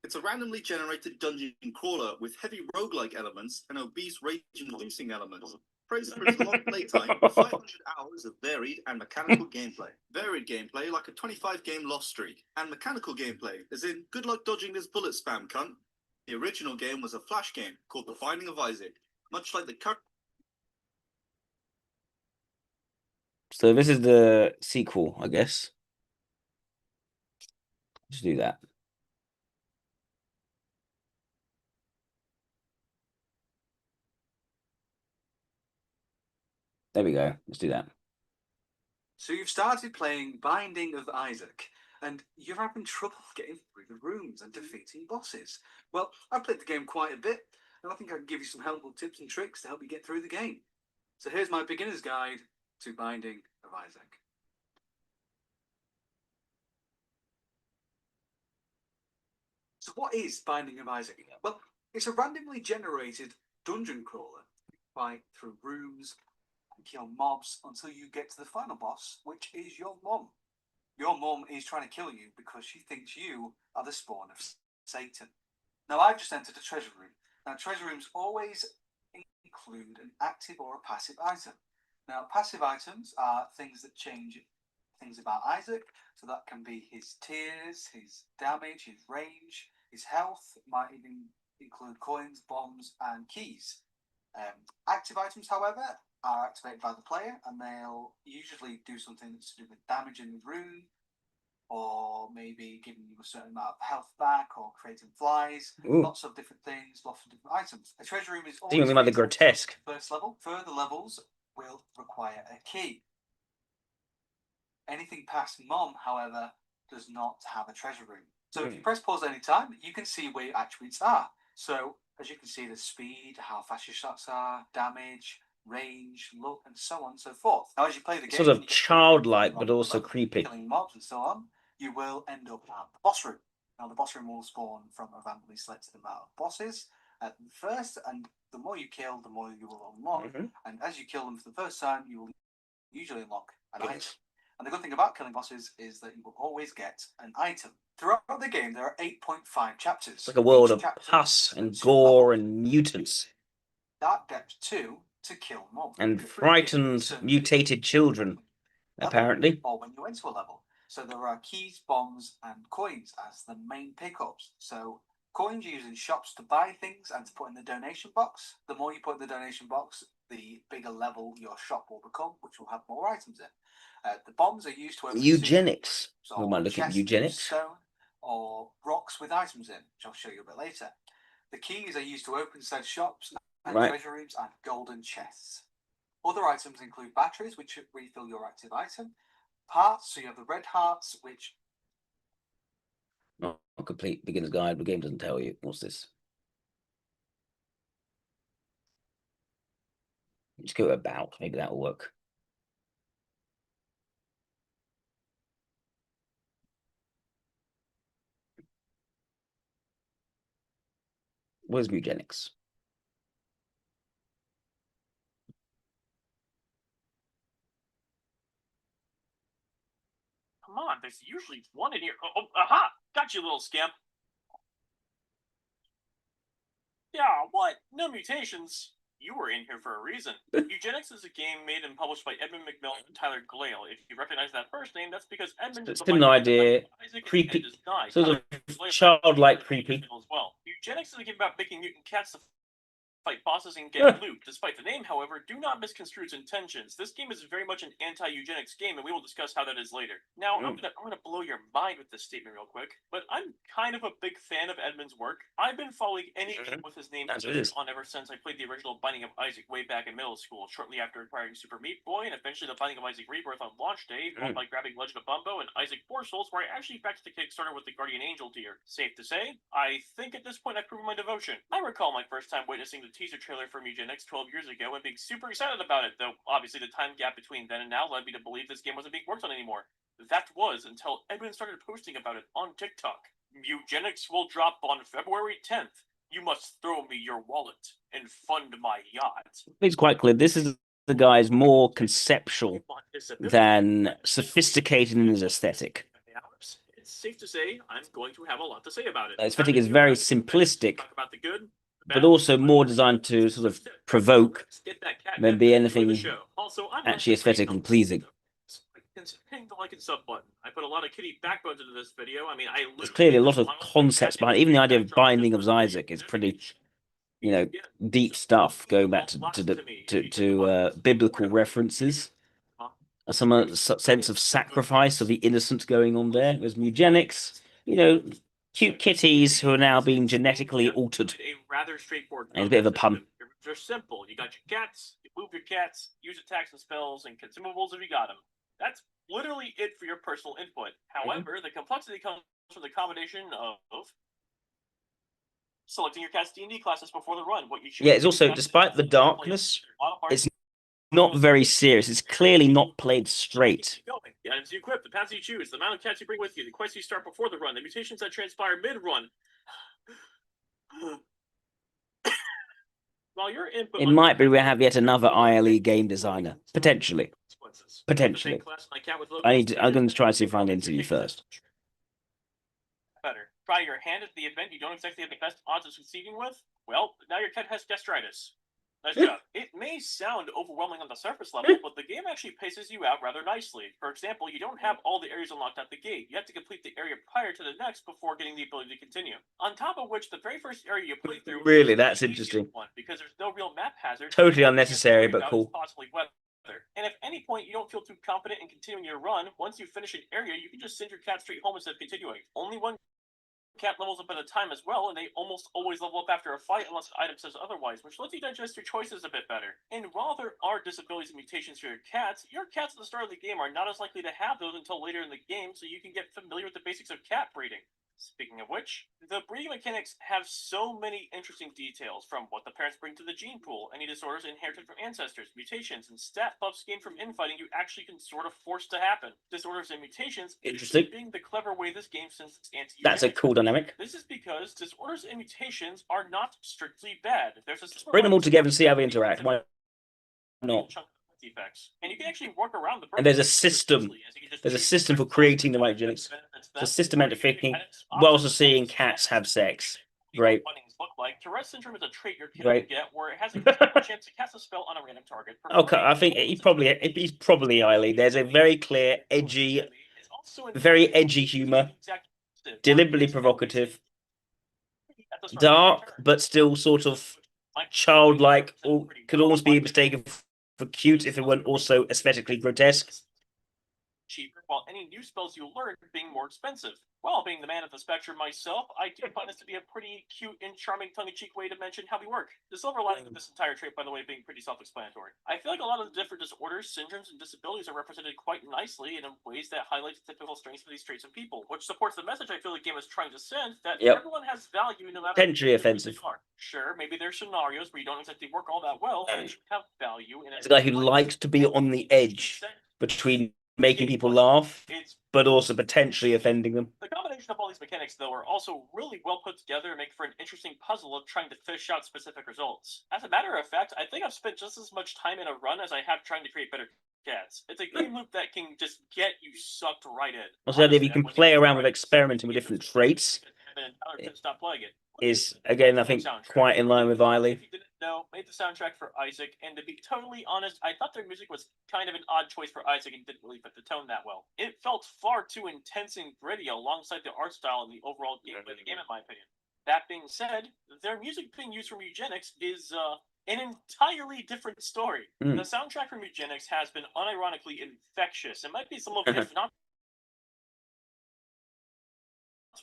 It's a randomly generated dungeon crawler with heavy roguelike elements and obese rage-inducing elements. Praised for its long playtime, 500 hours of varied and mechanical gameplay. Varied gameplay like a 25-game loss streak, and mechanical gameplay, as in, good luck dodging this bullet spam, cunt. The original game was a flash game called The Binding of Isaac, much like the current. So this is the sequel, I guess. Just do that. There we go. Let's do that. So you've started playing Binding of Isaac, and you're having trouble getting through the rooms and defeating bosses. Well, I've played the game quite a bit, and I think I can give you some helpful tips and tricks to help you get through the game. So here's my beginner's guide to Binding of Isaac. So what is Binding of Isaac? Well, it's a randomly generated dungeon crawler. You fight through rooms and kill mobs until you get to the final boss, which is your mum. Your mum is trying to kill you because she thinks you are the spawn of Satan. Now, I've just entered a treasure room. Now, treasure rooms always include an active or a passive item. Now, passive items are things that change things about Isaac. So that can be his tears, his damage, his range, his health. It might even include coins, bombs, and keys. Active items, however, are activated by the player, and they'll usually do something that's to do with damaging the room, or maybe giving you a certain amount of health back, or creating flies. Ooh. Lots of different things, lots of different items. A treasure room is always Something like the grotesque. First level. Further levels will require a key. Anything past Mom, however, does not have a treasure room. So if you press pause any time, you can see where your attributes are. So as you can see, the speed, how fast your shots are, damage, range, look, and so on and so forth. Now, as you play the game, Sort of childlike, but also creepy. Killing mobs and so on, you will end up at the boss room. Now, the boss room will spawn from a randomly selected amount of bosses at first, and the more you kill, the more you will unlock. And as you kill them for the first time, you will usually unlock an item. And the good thing about killing bosses is that you will always get an item. Throughout the game, there are 8.5 chapters. It's like a world of pus and gore and mutants. That depth 2 to kill more. And frightened, mutated children, apparently. Or when you enter a level. So there are keys, bombs, and coins as the main pickups. So coins you use in shops to buy things and to put in the donation box. The more you put in the donation box, the bigger level your shop will become, which will have more items in. The bombs are used to open eugenics. So we might look at eugenics. Stone or rocks with items in, which I'll show you a bit later. The keys are used to open said shops and treasure rooms and golden chests. Other items include batteries, which refill your active item. Hearts, so you have the red hearts, which... Not a complete beginner's guide. The game doesn't tell you. What's this? Just go about. Maybe that'll work. Where's eugenics? Come on, there's usually one in here. Oh, aha! Got you, little skimp. Yeah, what? No mutations. You were in here for a reason. Eugenics is a game made and published by Edmund McMillan and Tyler Glale. If you recognize that first name, that's because Edmund is an idea. Creepy. Sort of childlike creepy. As well. Eugenics is a game about making mutant cats fight bosses and get loot. Despite the name, however, do not misconstrue its intentions. This game is very much an anti-eugenics game, and we will discuss how that is later. Now, I'm gonna blow your mind with this statement real quick, but I'm kind of a big fan of Edmund's work. I've been following any game with his name on ever since I played the original Binding of Isaac way back in middle school, shortly after acquiring Super Meat Boy, and eventually the Binding of Isaac Rebirth on launch day, followed by grabbing Legend of Bumbo and Isaac 4 Souls, where I actually backed the Kickstarter with the Guardian Angel tier. Safe to say, I think at this point I've proven my devotion. I recall my first time witnessing the teaser trailer for Eugenics 12 years ago and being super excited about it, though obviously the time gap between then and now led me to believe this game wasn't being worked on anymore. That was until Edwin started posting about it on TikTok. Eugenics will drop on February 10th. You must throw me your wallet and fund my yacht. It's quite clear. This is the guy's more conceptual than sophisticated in his aesthetic. It's safe to say I'm going to have a lot to say about it. Aesthetic is very simplistic, about the good, but also more designed to sort of provoke than be anything actually aesthetically pleasing. Hit the like and sub button. I put a lot of kitty backbones into this video. I mean, There's clearly a lot of concepts behind it. Even the idea of Binding of Isaac is pretty, deep stuff, going back to biblical references. Some sense of sacrifice of the innocent going on there. There's eugenics, cute kitties who are now being genetically altered. A rather straightforward. And it's a bit of a pun. They're simple. You got your cats, you move your cats, use attacks and spells and consumables if you got them. That's literally it for your personal input. However, the complexity comes from the combination of selecting your cat's D&D classes before the run. What you choose. Yeah, it's also, despite the darkness, it's not very serious. It's clearly not played straight. The items you equip, the paths you choose, the amount of cats you bring with you, the quests you start before the run, the mutations that transpire mid-run. While your input It might be we have yet another ILE game designer. Potentially. I'm going to try to see if I can interview first. Better. Try your hand at the event you don't exactly have the best odds of succeeding with? Well, now your cat has gastritis. Nice job. It may sound overwhelming on the surface level, but the game actually paces you out rather nicely. For example, you don't have all the areas unlocked at the gate. You have to complete the area prior to the next before getting the ability to continue. On top of which, the very first area you play through Really, that's interesting. Because there's no real map hazard. Totally unnecessary, but cool. Possibly weather. And if at any point you don't feel too confident in continuing your run, once you finish an area, you can just send your cat straight home instead of continuing. Only one cat levels up at a time as well, and they almost always level up after a fight unless the item says otherwise, which lets you digest your choices a bit better. And while there are disabilities and mutations for your cats at the start of the game are not as likely to have those until later in the game, so you can get familiar with the basics of cat breeding. Speaking of which, the breeding mechanics have so many interesting details, from what the parents bring to the gene pool, any disorders inherited from ancestors, mutations, and stat buffs gained from infighting you actually can sort of force to happen. Disorders and mutations being the clever way this game sends its anti-eugenics. That's a cool dynamic. This is because disorders and mutations are not strictly bad. There's a bring them all together and see how they interact. Why not? Defects. And you can actually work around the and there's a system. There's a system for creating the right eugenics. It's a systematic thinking, while also seeing cats have sex. Great. Look like Tourette's syndrome is a trait your kid will get where it has a chance to cast a spell on a random target. Okay, I think he's probably Eiley. There's a very clear, very edgy humor, deliberately provocative, dark, but still sort of childlike, or could almost be mistaken for cute if it weren't also aesthetically grotesque. Cheaper, while any new spells you learn being more expensive. Well, being the man of the spectrum myself, I do find this to be a pretty cute and charming tongue-in-cheek way to mention how we work. The silver lining of this entire trait, by the way, being pretty self-explanatory. I feel like a lot of the different disorders, syndromes, and disabilities are represented quite nicely and in ways that highlight the typical strengths of these traits in people, which supports the message I feel the game is trying to send, that everyone has value no matter potentially offensive. Sure, maybe there's scenarios where you don't exactly work all that well, but you have value. It's a guy who likes to be on the edge between making people laugh, but also potentially offending them. The combination of all these mechanics, though, are also really well put together and make for an interesting puzzle of trying to fish out specific results. As a matter of fact, I think I've spent just as much time in a run as I have trying to create better cats. It's a game loop that can just get you sucked right in. Also, if you can play around with experimenting with different traits, stop playing it. Is again, I think, quite in line with Eiley. If you didn't know, made the soundtrack for Isaac, and to be totally honest, I thought their music was kind of an odd choice for Isaac and didn't really fit the tone that well. It felt far too intense and gritty alongside the art style and the overall gameplay of the game, in my opinion. That being said, their music being used from Eugenics is an entirely different story. The soundtrack from Eugenics has been unironically infectious. It might be some of, if not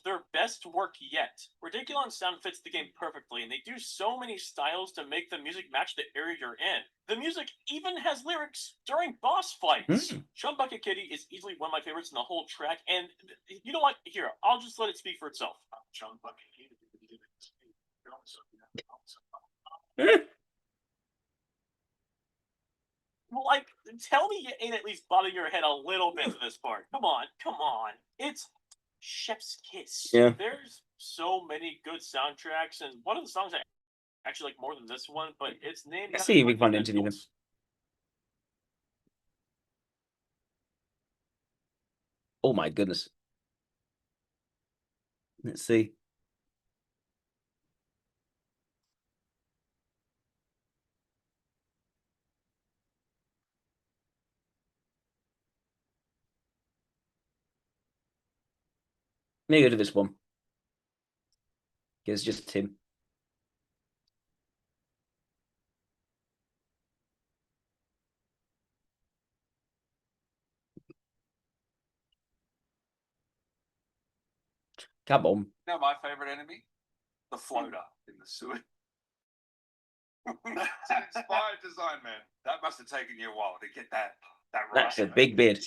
their best work yet. Ridiculon sound fits the game perfectly, and they do so many styles to make the music match the area you're in. The music even has lyrics during boss fights. Chum Bucket Kitty is easily one of my favorites in the whole track, and you know what? Here, I'll just let it speak for itself. Chum Bucket Kitty. Like, tell me you ain't at least bobbing your head a little bit to this part. Come on, come on. It's chef's kiss. Yeah. There's so many good soundtracks, and one of the songs I actually like more than this one, but it's named. Let's see if we can find an interview them. Oh my goodness. Let's see. Maybe go to this one. It's just him. Come on. Now my favorite enemy, the floater in the sewer. It's inspired design, man. That must have taken you a while to get that right. That's a big beard.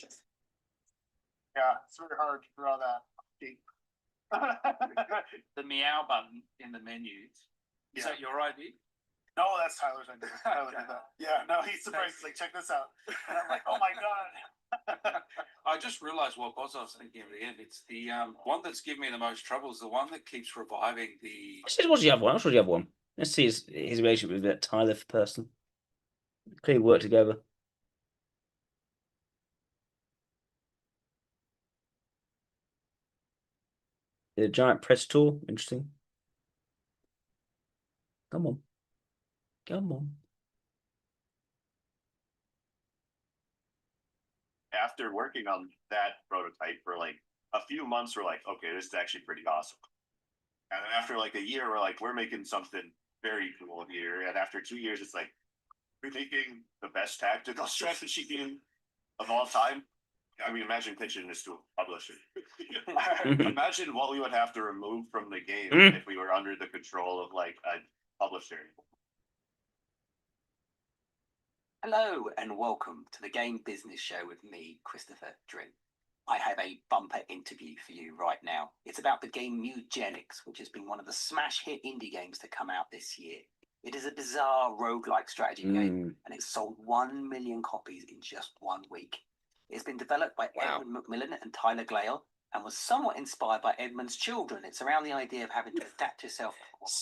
Yeah, it's very hard to draw that. The meow button in the menus. Is that your idea? No, that's Tyler's idea. Tyler did that. Yeah, no, he's surprised. He's like, check this out. And I'm like, oh my god. I just realized what was I was thinking at the end. It's the one that's giving me the most trouble is the one that keeps reviving the. What's the other one? What's the other one? Let's see his relationship with that Tyler person. Clearly work together. The giant press tour. Interesting. Come on. Come on. After working on that prototype for like a few months, we're like, okay, this is actually pretty awesome. And then after like a year, we're like, we're making something very cool here. And after 2 years, it's like, we're making the best tactical strategy game of all time. I mean, imagine pitching this to a publisher. Imagine what we would have to remove from the game if we were under the control of like a publisher. Hello and welcome to the Game Business Show with me, Christopher Drin. I have a bumper interview for you right now. It's about the game Eugenics, which has been one of the smash hit indie games to come out this year. It is a bizarre roguelike strategy game, and it's sold 1 million copies in just 1 week. It's been developed by Edmund McMillan and Tyler Glale, and was somewhat inspired by Edmund's children. It's around the idea of having to adapt yourself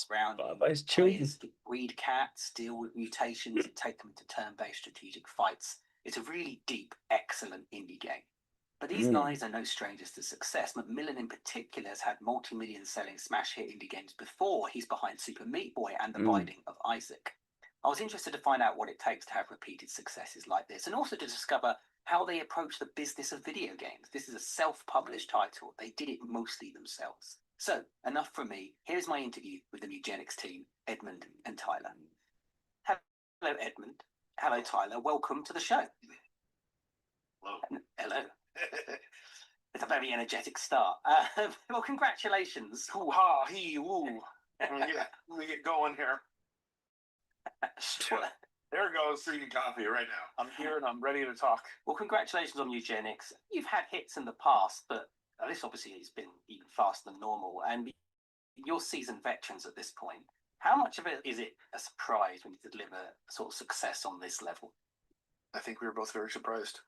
around his children. Breed cats, deal with mutations, and take them into turn-based strategic fights. It's a really deep, excellent indie game. But these guys are no strangers to success. McMillan in particular has had multi-million selling smash hit indie games before. He's behind Super Meat Boy and The Binding of Isaac. I was interested to find out what it takes to have repeated successes like this, and also to discover how they approach the business of video games. This is a self-published title. They did it mostly themselves. So, enough from me. Here's my interview with the Eugenics team, Edmund and Tyler. Hello, Edmund. Hello, Tyler. Welcome to the show. Hello. Hello. It's a very energetic start. Well, congratulations. Hoo-ha, hee-woo. Let me get going here. There goes drinking coffee right now. I'm here and I'm ready to talk. Well, congratulations on Eugenics. You've had hits in the past, but this obviously has been even faster than normal. And you're seasoned veterans at this point. How much of it is it a surprise when you deliver sort of success on this level? I think we were both very surprised.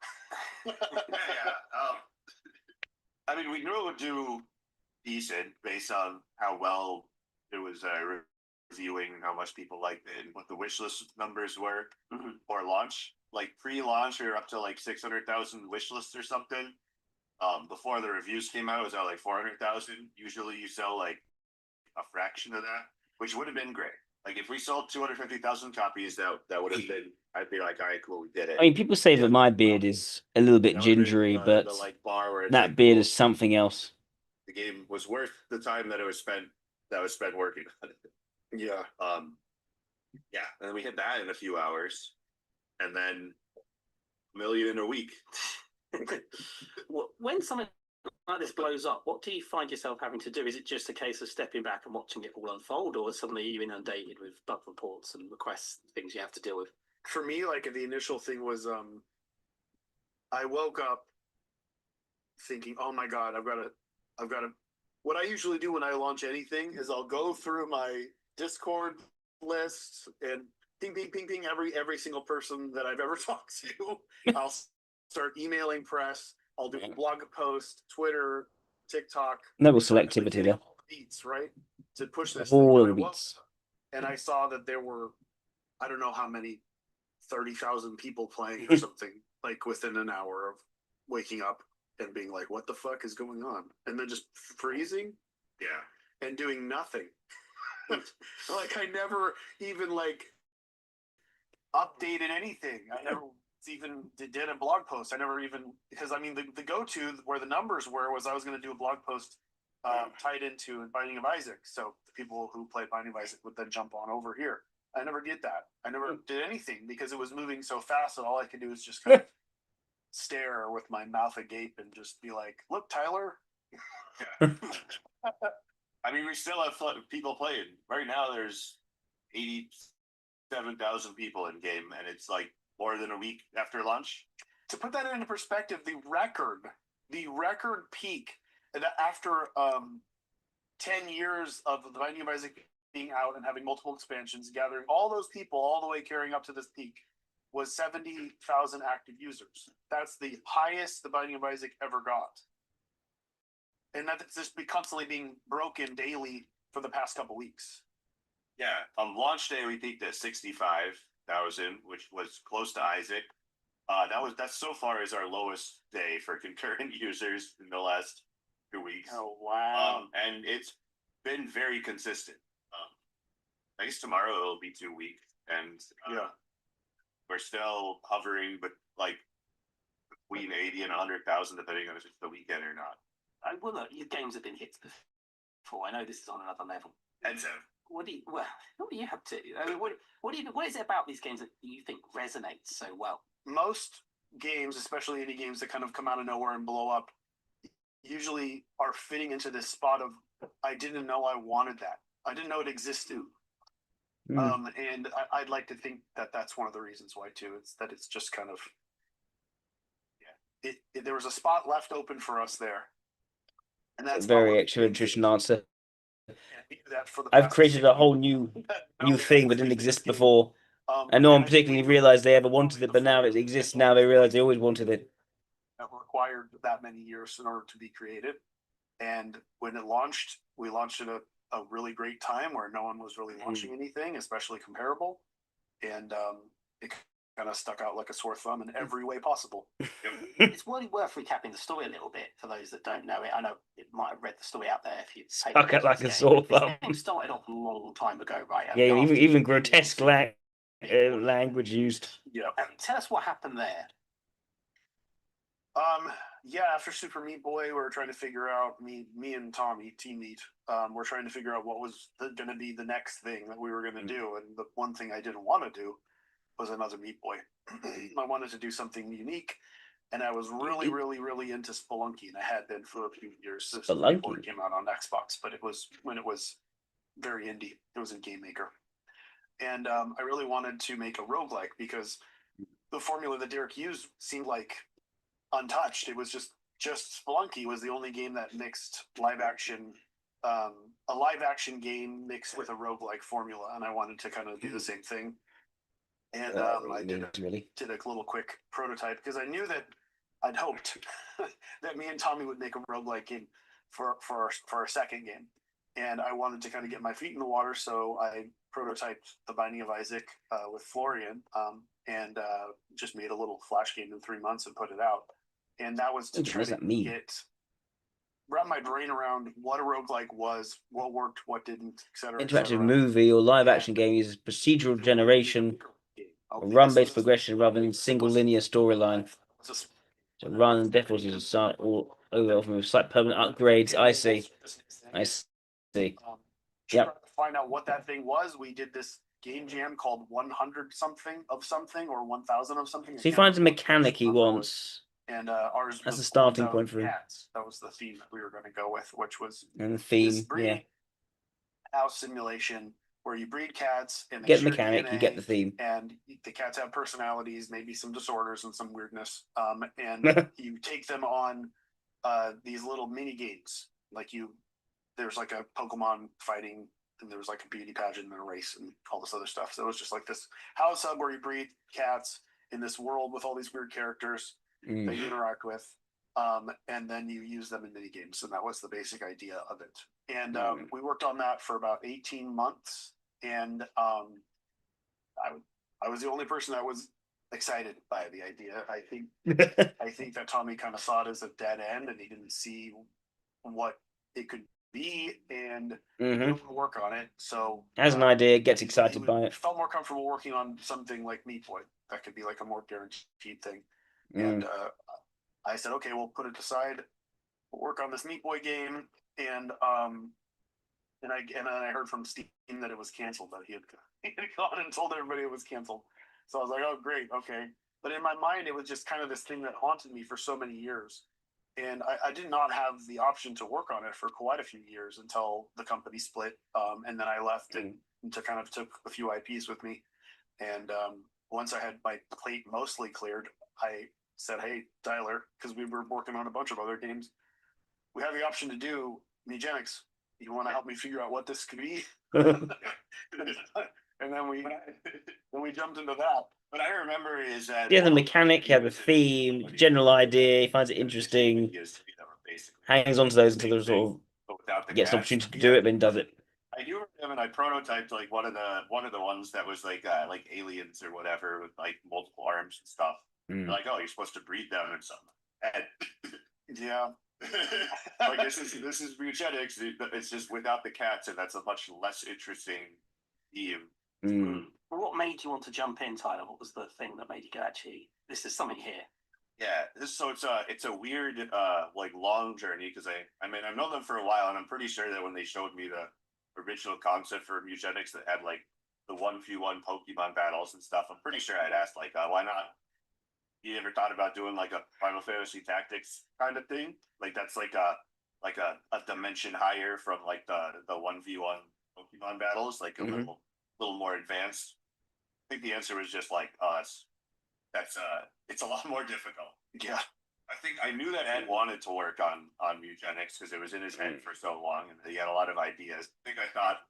I mean, we knew it would do decent based on how well it was reviewing, how much people liked it, and what the wish list numbers were for launch. Like pre-launch, we were up to like 600,000 wish lists or something. Before the reviews came out, it was at like 400,000. Usually, you sell like a fraction of that, which would have been great. Like if we sold 250,000 copies, that would have been. I'd be like, all right, cool, we did it. I mean, people say that my beard is a little bit gingery, but the, like, bar where it's that like, beard cool. is something else. The game was worth the time that it was spent that was spent working on it. Yeah. Yeah, and then we hit that in a few hours, and then $1 million in a week. When something like this blows up, what do you find yourself having to do? Is it just a case of stepping back and watching it all unfold, or suddenly you're inundated with bug reports and requests, things you have to deal with? For me, like the initial thing was, I woke up thinking, "Oh my god, I've got to." What I usually do when I launch anything is I'll go through my Discord list and ping, ping, ping, ping every single person that I've ever talked to. I'll start emailing press. I'll do a blog post, Twitter, TikTok. Noble selectivity there. Beats, right? To push this All thing. of the beats. And I saw that there were, I don't know how many, 30,000 people playing or something, like within an hour of waking up and being like, what the fuck is going on? And then just freezing. Yeah. And doing nothing. Like I never even like updated anything. I never even did a blog post. I never even, because I mean the go-to where the numbers were was I was going to do a blog post tied into Binding of Isaac. So the people who play Binding of Isaac would then jump on over here. I never did that. I never did anything because it was moving so fast that all I could do is just kind of stare with my mouth agape and just be like, look, Tyler. I mean, we still have people playing. Right now, there's 87,000 people in game, and it's like more than a week after launch. To put that into perspective, the record peak after 10 years of the Binding of Isaac being out and having multiple expansions, gathering all those people all the way carrying up to this peak, was 70,000 active users. That's the highest the Binding of Isaac ever got. And that's just constantly being broken daily for the past couple weeks. Yeah, on launch day we peaked at 65,000, which was close to Isaac. That's so far is our lowest day for concurrent users in the last 2 weeks. Oh wow! And it's been very consistent. I guess tomorrow it'll be 2 weeks, and we're still hovering, but like between 80 and 100,000, depending on if it's the weekend or not. Well, look, your games have been hits before. I know this is on another level. And so, what do you have to? I mean, what is it about these games that you think resonates so well? Most games, especially indie games that kind of come out of nowhere and blow up, usually are fitting into this spot of I didn't know I wanted that. I didn't know it existed. And I'd like to think that that's one of the reasons why too. It's that it's just kind of there was a spot left open for us there. And that's a very extra interesting answer. I've created a whole new thing that didn't exist before. And no one particularly realized they ever wanted it, but now it exists. Now they realize they always wanted it. It required that many years in order to be created. And when it launched, we launched at a really great time where no one was really launching anything, especially comparable. And it kind of stuck out like a sore thumb in every way possible. It's really worth recapping the story a little bit for those that don't know it. I know it might have read the story out there if you stuck out like a sore thumb. This game started off a long time ago, right? Yeah, even grotesque language used. Yeah. Tell us what happened there. Yeah, after Super Meat Boy, we were trying to figure out me and Tommy, Team Meat. We're trying to figure out what was going to be the next thing that we were going to do, and the one thing I didn't want to do was another Meat Boy. I wanted to do something unique, and I was really, really, really into Spelunky, and I had been for a few years since Meat Boy came out on Xbox, but it was when it was very indie. It was in Game Maker, and I really wanted to make a roguelike because the formula that Derek used seemed like untouched. It was just Spelunky was the only game that mixed a live action game mixed with a roguelike formula, and I wanted to kind of do the same thing. And I did a little quick prototype because I knew that I'd hoped that me and Tommy would make a roguelike game for our second game, and I wanted to kind of get my feet in the water, so I prototyped The Binding of Isaac with Florian, and just made a little flash game in 3 months and put it out. And that was to try to wrap my brain around what a roguelike was, what worked, what didn't, etc. Interactive movie or live action game uses procedural generation, or run-based progression rather than single linear storyline. So run and difficulties is all over with slight permanent upgrades. I see. try to find out what that thing was, we did this game jam called 100 something of something or 1000 of something. So he finds a mechanic he wants. And ours That's was a starting 1000 point for him. cats. That was the theme that we were going to go with, which was And the theme, this breeding house simulation where you breed cats and they Get the share mechanic, DNA, you get the theme. and the cats have personalities, maybe some disorders and some weirdness. And you take them on these little mini games. There's like a Pokemon fighting, and there was like a beauty pageant and a race and all this other stuff. So it was just like this house hub where you breed cats in this world with all these weird characters that you interact with. And then you use them in mini games, and that was the basic idea of it. And we worked on that for about 18 months, and I was the only person that was excited by the idea. I think that Tommy kind of saw it as a dead end, and he didn't see what it could be, and didn't want to work on it. So has an idea, gets excited by it. Felt more comfortable working on something like Meat Boy that could be like a more guaranteed thing. And I said, okay, we'll put it aside. We'll work on this Meat Boy game, and then I heard from Steam that it was canceled. That he had gone and told everybody it was canceled. So I was like, oh, great, okay. But in my mind, it was just kind of this thing that haunted me for so many years. And I did not have the option to work on it for quite a few years until the company split. And then I left and kind of took a few IPs with me. And once I had my plate mostly cleared, I said, hey, Tyler, because we were working on a bunch of other games, we have the option to do Megenics. You want to help me figure out what this could be? And then we jumped into that. What I remember is that the mechanic, he had the theme, general idea, he finds it interesting, hangs on to those until there's sort of gets an opportunity to do it, then does it. I do remember I prototyped like one of the ones that was like aliens or whatever with like multiple arms and stuff. Like, oh, you're supposed to breed them and something. And yeah. Like this is eugenics. It's just without the cats, and that's a much less interesting theme. What made you want to jump in, Tyler? What was the thing that made you go, actually, this is something here? Yeah, it's a weird like long journey, because I mean I've known them for a while, and I'm pretty sure that when they showed me the original concept for eugenics that had like the 1v1 Pokemon battles and stuff, I'm pretty sure I'd asked like, why not? You ever thought about doing like a Final Fantasy Tactics kind of thing? Like that's like a dimension higher from like the 1v1 Pokemon battles, like a little more advanced. I think the answer was just like, it's a lot more difficult. Yeah. I think I knew that Ed wanted to work on eugenics because it was in his head for so long, and he had a lot of ideas. I think I thought,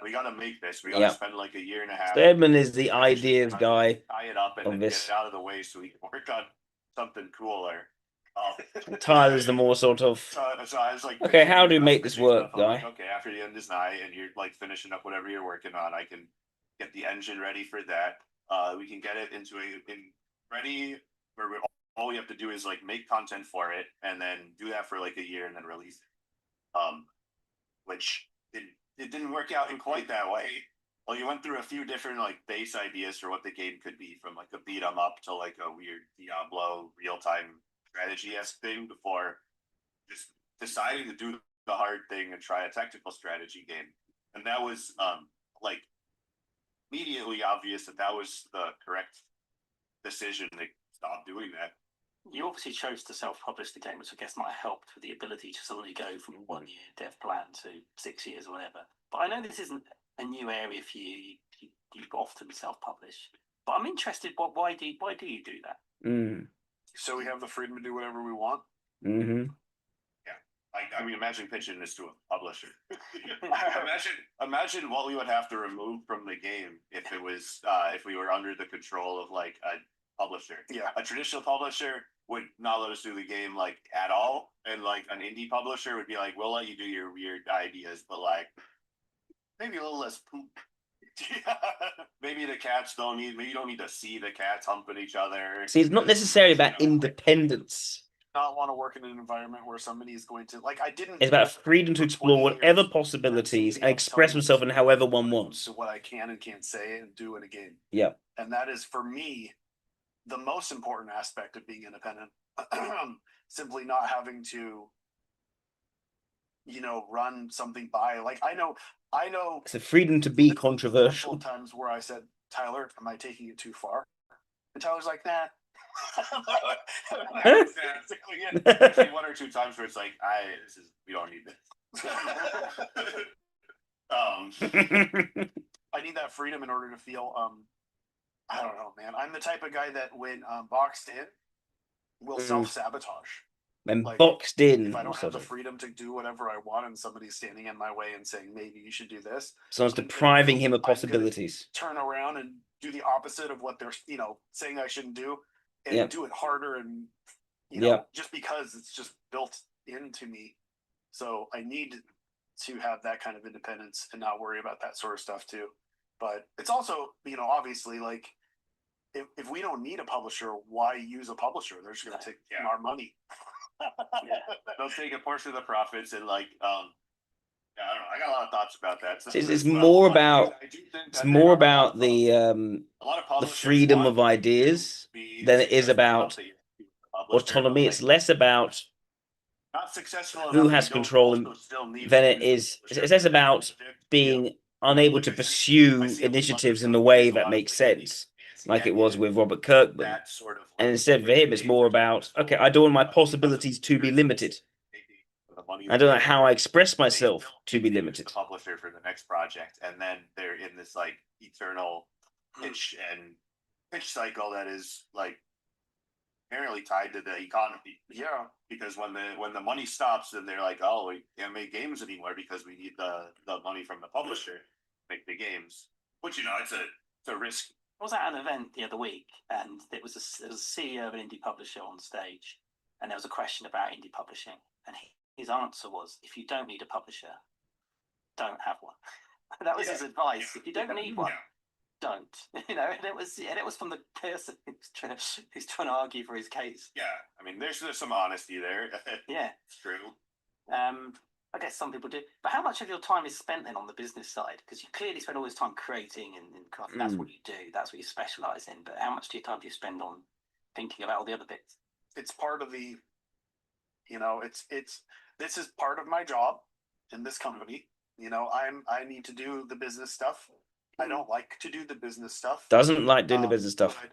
we gotta make this. We gotta spend like a year and a half. So Edmund is the ideas guy. Tie it up and then get it out of the way so we can work on something cooler. Tyler's the more sort of so I was like, okay, how do we make this work, guy? Like, okay, after the end of this night and you're like finishing up whatever you're working on, I can get the engine ready for that. We can get it into ready where all we have to do is like make content for it and then do that for like a year and then release it. Which it didn't work out in quite that way. Well, you went through a few different like base ideas for what the game could be, from like a beat 'em up to like a weird Diablo real-time strategy-esque thing, before just deciding to do the hard thing and try a tactical strategy game. And that was like immediately obvious that was the correct decision to stop doing that. You obviously chose to self-publish the game, which I guess might have helped with the ability to suddenly go from 1 year dev plan to 6 years or whatever. But I know this isn't a new area for you. You often self-publish. But I'm interested, why do you do that? So we have the freedom to do whatever we want. I mean, imagine pitching this to a publisher. imagine what we would have to remove from the game if it was if we were under the control of like a publisher. Yeah, a traditional publisher would not let us do the game like at all, and like an indie publisher would be like, we'll let you do your weird ideas, but like maybe a little less poop. Maybe the cats maybe you don't need to see the cats humping each other. See, it's not necessarily about independence. Not want to work in an environment where somebody is going to like. I didn't. It's about freedom to explore whatever possibilities and express himself in however one wants. To what I can and can't say and do in a game. Yeah. And that is for me the most important aspect of being independent. Simply not having to, run something by. Like I know It's a freedom to be controversial. times where I said, Tyler, am I taking it too far? And Tyler's like, nah. Basically, actually, one or two times where it's like, we don't need this. I need that freedom in order to feel. I don't know, man. I'm the type of guy that when boxed in, will self-sabotage. When boxed in, if I don't have the freedom to do whatever I want, and somebody's standing in my way and saying maybe you should do this, someone's depriving him of possibilities. Turn around and do the opposite of what they're saying I shouldn't do, and do it harder, and just because it's just built into me. So I need to have that kind of independence and not worry about that sort of stuff too. But it's also, obviously, like if we don't need a publisher, why use a publisher? They're just going to take our money. They'll take a portion of the profits and I don't know. I got a lot of thoughts about that. It's more about the freedom of ideas than it is about autonomy. It's less about not successful who has control than it is. It's less about being unable to pursue initiatives in a way that makes sense, like it was with Robert Kirkman. And instead for him, it's more about, okay, I don't want my possibilities to be limited. I don't know how I express myself to be limited. Publisher for the next project, and then they're in this like eternal pitch cycle that is like apparently tied to the economy. Yeah, because when the money stops, then they're like, oh, we can't make games anymore because we need the money from the publisher to make the games. Which it's a risk. I was at an event the other week, and there was a CEO of an indie publisher on stage, and there was a question about indie publishing, and his answer was, if you don't need a publisher, don't have one. That was his advice. If you don't need one, don't. And it was from the person who's trying to argue for his case. Yeah, I mean, there's some honesty there. Yeah, it's true. I guess some people do. But how much of your time is spent then on the business side? Because you clearly spend all this time creating, and that's what you do. That's what you specialize in. But how much time do you spend on thinking about all the other bits? It's part of the, this is part of my job in this company. I need to do the business stuff. I don't like to do the business stuff. Doesn't like doing the business stuff.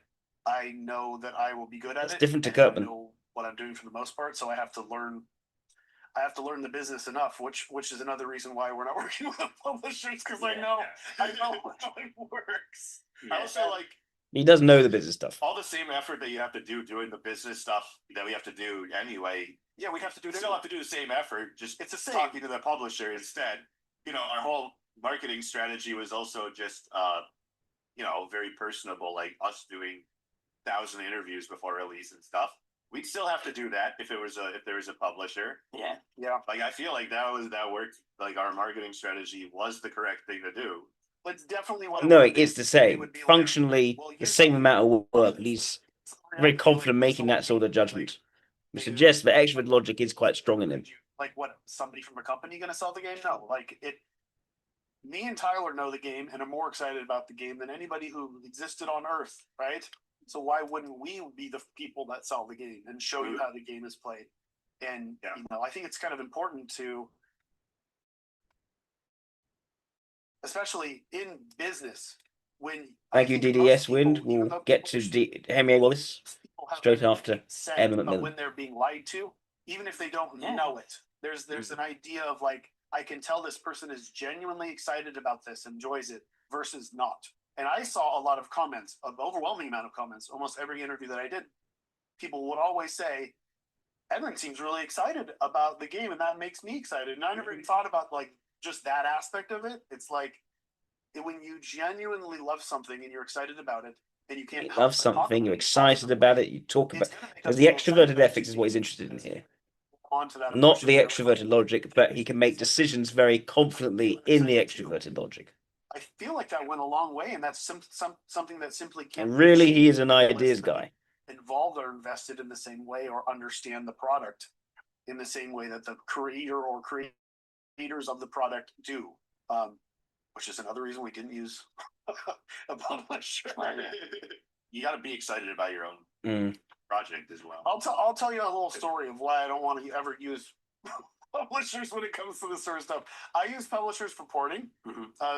I know that I will be good at it. It's different to Kirkman. I know what I'm doing for the most part, so I have to learn the business enough, which is another reason why we're not working with publishers, because I know how it works. I also like he does know the business stuff. All the same effort that you have to do doing the business stuff that we have to do anyway. Yeah, we have to do it. Still have to do the same effort. Just it's the same. Talking to the publisher instead. Our whole marketing strategy was also just very personable, like us doing 1,000 interviews before release and stuff. We'd still have to do that if there was a publisher. Yeah. Like I feel like that worked. Like our marketing strategy was the correct thing to do. But it's definitely what. No, it's the same. Functionally, the same amount of work. And he's very confident making that sort of judgment, which suggests that extrovert logic is quite strong in him. Like what? Somebody from a company going to sell the game? No. Like it. Me and Tyler know the game and are more excited about the game than anybody who existed on Earth, right? So why wouldn't we be the people that sell the game and show you how the game is played? And I think it's kind of important to, especially in business, when thank you, DDS Wind. We'll get to Henry Wallace straight after Emma McMillan. When they're being lied to, even if they don't know it, there's an idea of like, I can tell this person is genuinely excited about this, enjoys it, versus not. And I saw a lot of comments, an overwhelming amount of comments, almost every interview that I did. People would always say, Edwin seems really excited about the game, and that makes me excited. And I never even thought about like just that aspect of it. It's like when you genuinely love something and you're excited about it, and you can't love something, you're excited about it, you talk about it. Because the extroverted ethics is what he's interested in here. Not the extroverted logic, but he can make decisions very confidently in the extroverted logic. I feel like that went a long way, and that's something that simply can't. And really, he is an ideas guy. Involved or invested in the same way, or understand the product in the same way that the creator or creators of the product do. Which is another reason we didn't use a publisher. You got to be excited about your own project as well. I'll tell you a little story of why I don't want to ever use publishers when it comes to this sort of stuff. I use publishers for porting,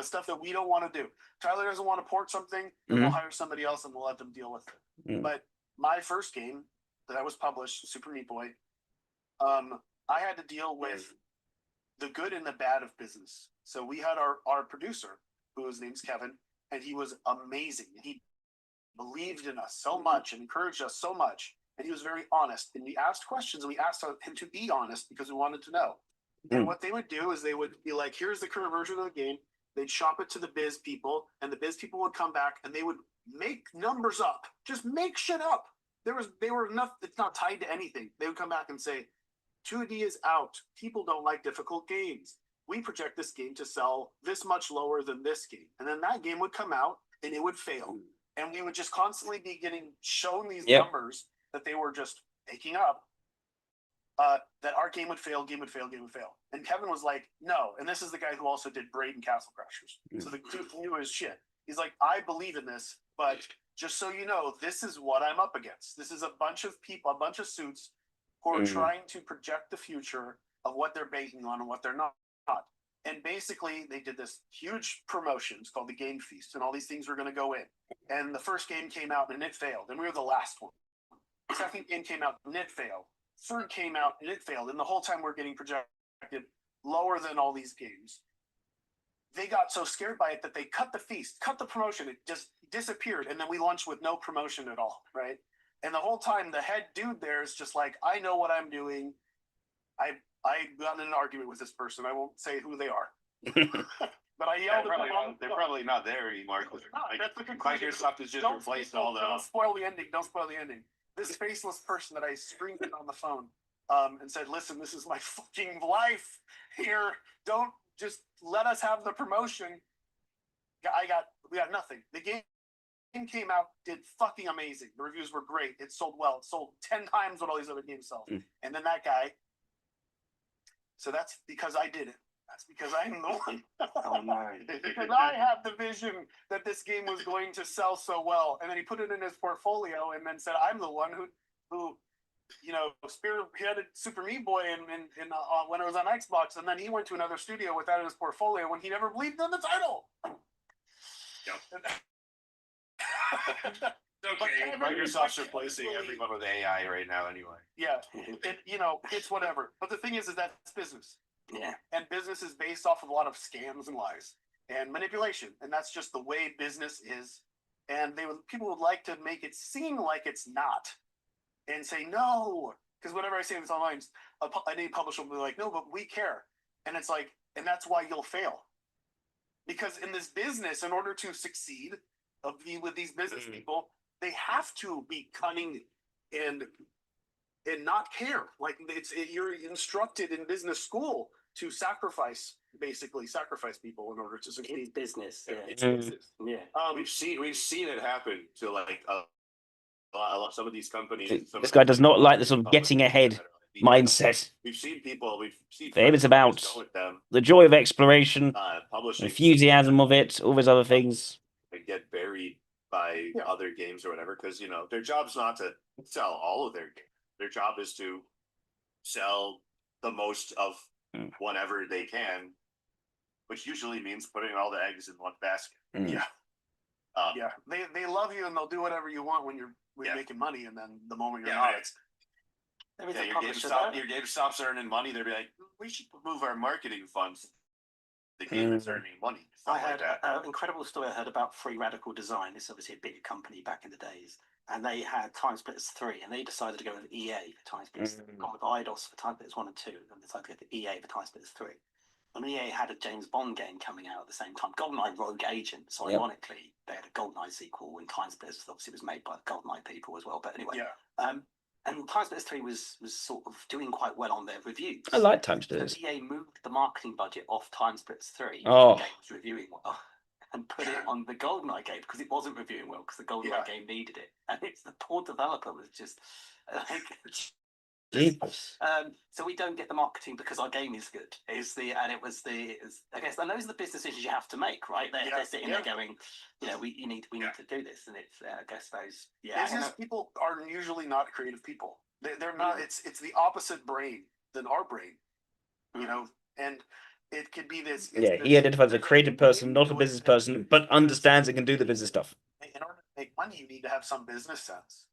stuff that we don't want to do. Tyler doesn't want to port something, then we'll hire somebody else and we'll let them deal with it. But my first game that I was published, Super Meat Boy, I had to deal with the good and the bad of business. So we had our producer, whose name's Kevin, and he was amazing. He believed in us so much and encouraged us so much. And he was very honest. And we asked questions and we asked him to be honest because we wanted to know. And what they would do is they would be like, here's the current version of the game. They'd shop it to the biz people, and the biz people would come back and they would make numbers up. Just make shit up. They were enough, it's not tied to anything. They would come back and say, 2D is out. People don't like difficult games. We project this game to sell this much lower than this game. And then that game would come out and it would fail. And we would just constantly be getting shown these numbers that they were just making up, that our game would fail, game would fail, game would fail. And Kevin was like, no. And this is the guy who also did Braid and Castle Crashers. So the dude knew his shit. He's like, I believe in this, but just so you know, this is what I'm up against. This is a bunch of people, a bunch of suits who are trying to project the future of what they're banking on and what they're not. And basically, they did this huge promotion. It's called the Game Feast, and all these things were going to go in. And the first game came out, and it failed, and we were the last one. The second game came out, and it failed. Third came out, and it failed. And the whole time we're getting projected lower than all these games. They got so scared by it that they cut the feast, cut the promotion. It just disappeared, and then we launched with no promotion at all, right? And the whole time, the head dude there is just like, I know what I'm doing. I got in an argument with this person. I won't say who they are. But I yelled at them. They're probably not there anymore. That's the conclusion. Microsoft has just replaced all the... Don't spoil the ending. Don't spoil the ending. This faceless person that I screamed at on the phone and said, listen, this is my fucking life here. Don't just let us have the promotion. We got nothing. The game came out, did fucking amazing. The reviews were great. It sold well. It sold 10 times what all these other games sell. And then that guy... So that's because I did it. That's because I'm the one. Oh no. Because I had the vision that this game was going to sell so well. And then he put it in his portfolio and then said, I'm the one who you know, spearheaded Super Meat Boy when it was on Xbox. And then he went to another studio with that in his portfolio when he never believed in the title. Yep. Okay, Microsoft's replacing everyone with AI right now anyway. Yeah, it's whatever. But the thing is that's business. Yeah. And business is based off of a lot of scams and lies and manipulation. And that's just the way business is. And people would like to make it seem like it's not and say no. Because whenever I say this online, any publisher will be like, no, but we care. And it's like, and that's why you'll fail. Because in this business, in order to succeed with these business people, they have to be cunning and not care. Like you're instructed in business school to sacrifice people in order to succeed. It's business. Yeah. It's business. Yeah. We've seen it happen to like some of these companies. This guy does not like the sort of getting ahead mindset. We've seen people. For him, it's about the joy of exploration, enthusiasm of it, all those other things. They get buried by other games or whatever because their job's not to sell all of their games. Their job is to sell the most of whatever they can, which usually means putting all the eggs in one basket. Yeah. They love you and they'll do whatever you want when you're making money, and then the moment you're not, your game stops earning money. They'll be like, we should move our marketing funds. The game is earning money. I had an incredible story I heard about Free Radical Design. This is obviously a big company back in the days. And they had Time Splitters 3, and they decided to go with EA for Time Splitters. Gone with IDOS for Time Splitters 1 and 2, and decided to go to EA for Time Splitters 3. And EA had a James Bond game coming out at the same time, GoldenEye Rogue Agent. So ironically, they had a GoldenEye sequel, and Time Splitters obviously was made by the GoldenEye people as well. But anyway, and Time Splitters 3 was sort of doing quite well on their reviews. I like Time Splitters. So EA moved the marketing budget off Time Splitters 3, the game was reviewing well, and put it on the GoldenEye game because it wasn't reviewing well because the GoldenEye game needed it. And it's the poor developer was just like, so we don't get the marketing because our game is good. I guess, and those are the business decisions you have to make, right? They're sitting there going, we need to do this, and it's I guess those business people are usually not creative people. They're not. It's the opposite brain than our brain. you know, and it could be this. Yeah, he identifies as a creative person, not a business person, but understands and can do the business stuff. In order to make money, you need to have some business sense.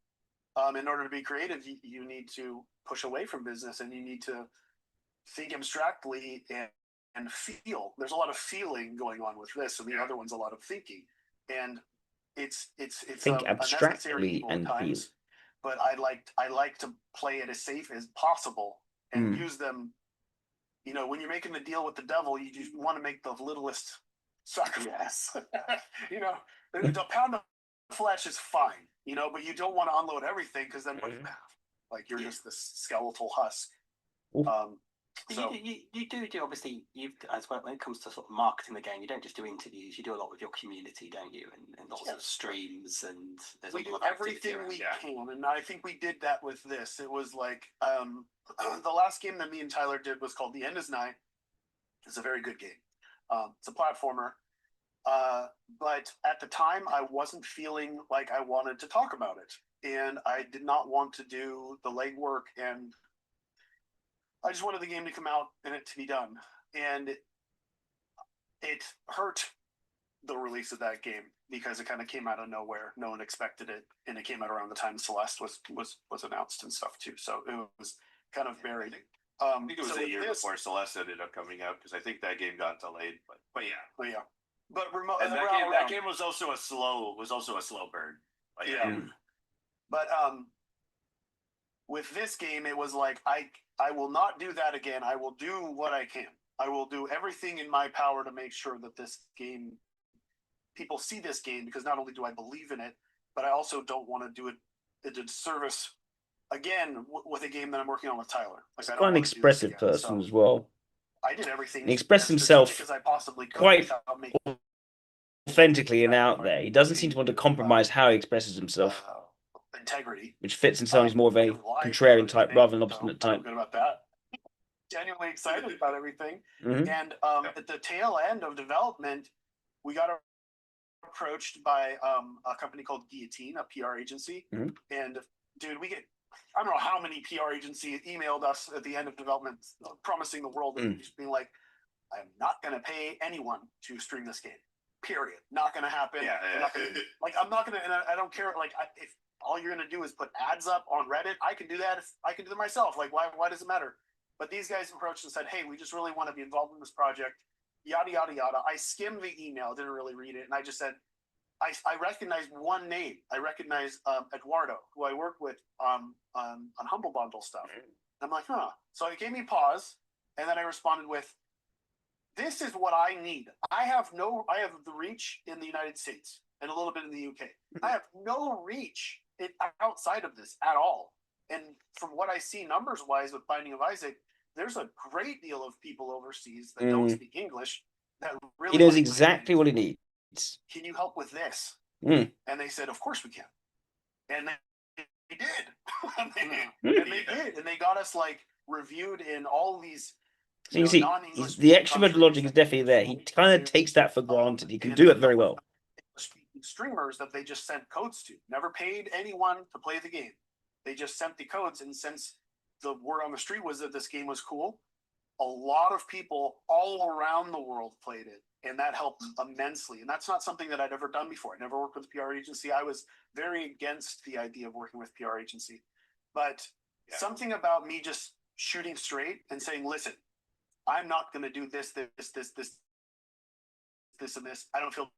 In order to be creative, you need to push away from business, and you need to think abstractly and feel. There's a lot of feeling going on with this, and the other one's a lot of thinking, and it's Think a necessary abstractly evil at and feel. times. But I like to play it as safe as possible and use them. You know, when you're making the deal with the devil, you just want to make the littlest sacrifice. You know, the pound of flesh is fine, you know, but you don't want to unload everything because then what do you have? Like you're just this skeletal husk. So you do obviously as well when it comes to sort of marketing the game. You don't just do interviews. You do a lot with your community, don't you? And lots of streams, and there's we a do lot of everything we can, and I think we did that with this. It was like the last game that me and Tyler did was called The End Is Nigh. It's a very good game. It's a platformer, but at the time I wasn't feeling like I wanted to talk about it, and I did not want to do the legwork, and I just wanted the game to come out and it to be done. And it hurt the release of that game because it kind of came out of nowhere. No one expected it, and it came out around the time Celeste was announced and stuff too. So it was kind of buried. I think it was a year before Celeste ended up coming out because I think that game got delayed. But yeah. But remote. And that game was also a slow burn. But yeah. But with this game, it was like I will not do that again. I will do what I can. I will do everything in my power to make sure that this game, people see this game, because not only do I believe in it, but I also don't want to do it a disservice again with a game that I'm working on with Tyler. Like, He's quite an expressive person as well. I did everything. He expressed himself as I possibly could quite without making authentically and out there. He doesn't seem to want to compromise how he expresses himself. Integrity, which fits in someone who's more of a contrarian type rather than obstinate type. I'm good about that. Genuinely excited about everything. And at the tail end of development, we got approached by a company called Guillotine, a PR agency. And dude, we get, I don't know how many PR agencies emailed us at the end of development promising the world and just being like, I'm not going to pay anyone to stream this game. Period. Not going to happen. I'm not going to, and I don't care. Like, if all you're going to do is put ads up on Reddit, I can do that. If I can do it myself. Like, why does it matter? But these guys approached and said, hey, we just really want to be involved in this project. Yada, yada, yada. I skimmed the email, didn't really read it. And I just said, I recognized one name. I recognize Eduardo, who I work with on Humble Bundle stuff. And I'm like, huh. So it gave me pause. And then I responded with, this is what I need. I have the reach in the United States and a little bit in the UK. I have no reach outside of this at all. And from what I see numbers wise with Binding of Isaac, there's a great deal of people overseas that don't speak English that really. He knows exactly what he needs. Can you help with this? And they said, of course we can. And they did. and they did. And they got us like reviewed in all these. So you see, the extrovert logic is definitely there. He kind of takes that for granted. He can do it very well. Streamers that they just sent codes to, never paid anyone to play the game. They just sent the codes, and since the word on the street was that this game was cool, a lot of people all around the world played it, and that helped immensely. And that's not something that I'd ever done before. I never worked with a PR agency. I was very against the idea of working with PR agency, but something about me just shooting straight and saying, listen, I'm not going to do this, and this. I don't feel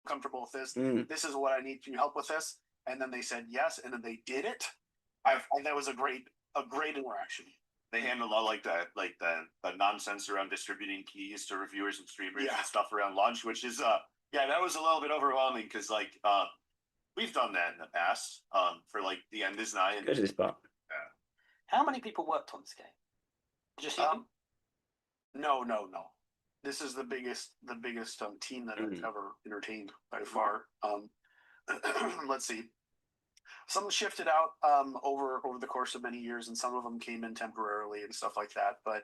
comfortable with this. This is what I need. Can you help with this? And then they said yes, and then they did it. That was a great interaction. They handled all like the nonsense around distributing keys to reviewers and streamers and stuff around launch, which is that was a little bit overwhelming because we've done that in the past for like The End Is Nigh. Go to this part. How many people worked on this game? Just you? No. This is the biggest team that I've ever entertained by far. Let's see. Some shifted out over the course of many years, and some of them came in temporarily and stuff like that. But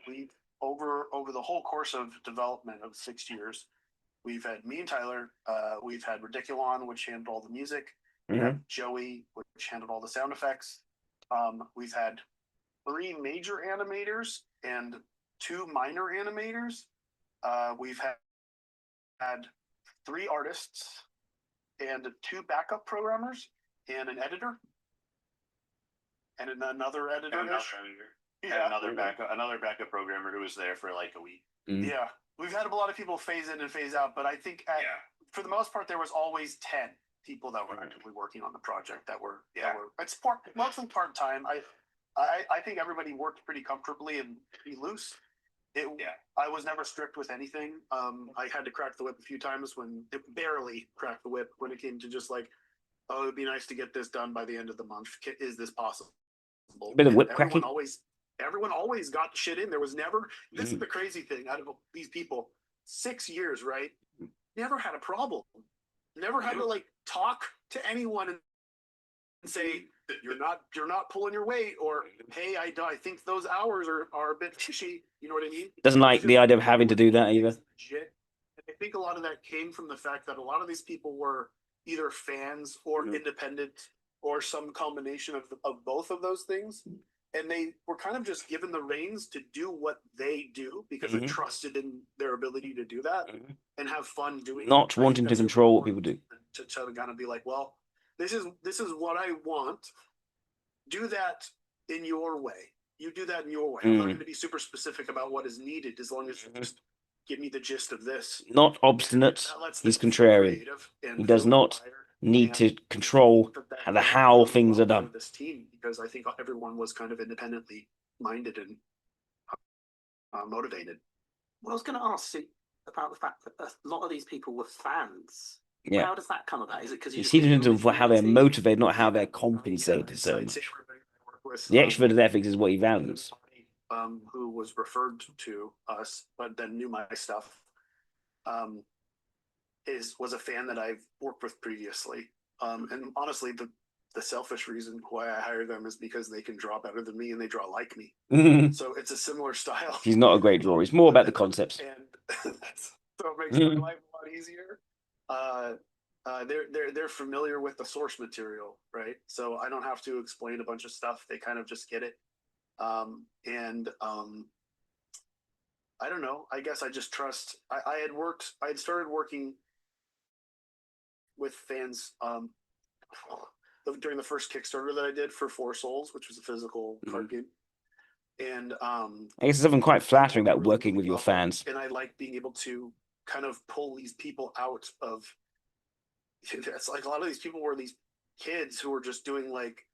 we over the whole course of development of 6 years, we've had me and Tyler. We've had Ridiculon, which handled all the music. We have Joey, which handled all the sound effects. We've had 3 major animators and 2 minor animators. We've had 3 artists and 2 backup programmers and an editor and another editor. And another backup programmer who was there for like a week. Yeah, we've had a lot of people phase in and phase out, but I think for the most part there was always 10 people that were actively working on the project that were it's mostly part-time. I think everybody worked pretty comfortably and pretty loose. I was never strict with anything. I had to crack the whip a few times when it barely cracked the whip when it came to just like, oh, it'd be nice to get this done by the end of the month. Is this possible? A bit of whip cracking. Everyone always got shit in. There was never, this is the crazy thing out of these people, 6 years, right? Never had a problem. Never had to like talk to anyone and say you're not pulling your weight, or hey, I think those hours are a bit fishy. You know what I mean? Doesn't like the idea of having to do that either. Legit. And I think a lot of that came from the fact that a lot of these people were either fans or independent or some combination of both of those things. And they were kind of just given the reins to do what they do because they trusted in their ability to do that and have fun doing it. Not wanting to control what people do. To kind of be like, well, this is what I want. Do that in your way. You do that in your way. I'm not going to be super specific about what is needed as long as you just give me the gist of this. Not obstinate. He's contrarian. He does not need to control how things are done. This team, because I think everyone was kind of independently minded and motivated. Well, I was going to ask you about the fact that a lot of these people were fans. Yeah. How does that come about? Is it because you see in terms of how they're motivated, not how they're compensated so much. The extroverted ethics is what he values. Who was referred to us, but then knew my stuff, was a fan that I've worked with previously. And honestly, the selfish reason why I hire them is because they can draw better than me and they draw like me. So it's a similar style. He's not a great drawer. He's more about the concepts. And so it makes my life a lot easier. They're familiar with the source material, right? So I don't have to explain a bunch of stuff. They kind of just get it. I don't know. I guess I just trust. I had started working with fans during the first Kickstarter that I did for 4 Souls, which was a physical card game. And I guess there's something quite flattering about working with your fans. And I like being able to kind of pull these people out of. It's like a lot of these people were these kids who were just doing like,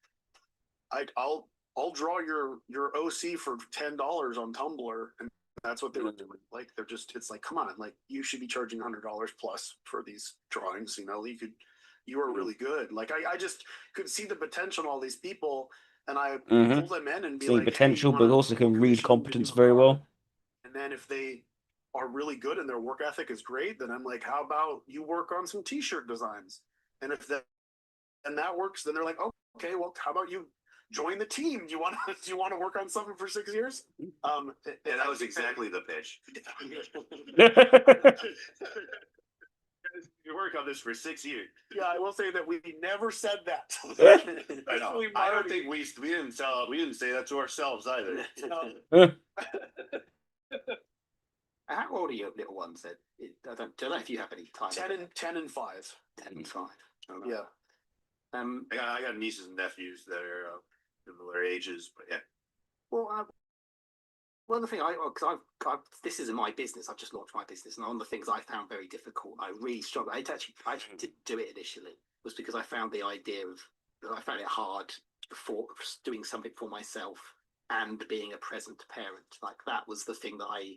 I'll draw your OC for $10 on Tumblr, and that's what they were doing. Like it's like, come on, like you should be charging $100 plus for these drawings. You know, you are really good. Like I just could see the potential in all these people, and I pull them in and be see like, potential, hey, but also can read competence very well. And then if they are really good and their work ethic is great, then I'm like, how about you work on some T-shirt designs? And if that works, then they're like, oh, okay, well, how about you join the team? Do you want to work on something for 6 years? Yeah, that was exactly the pitch. You work on this for 6 years. Yeah, I will say that we never said that. I know. I don't think we didn't say that to ourselves either. How old are your little ones? I don't know if you have any time. 10 and 5. 10 and 5. Yeah. I got nieces and nephews that are similar ages, but yeah. Well, the thing this isn't my business. I've just launched my business, and one of the things I found very difficult, I really struggled. I actually didn't do it initially, was because I found I found it hard for doing something for myself and being a present parent. Like that was the thing that I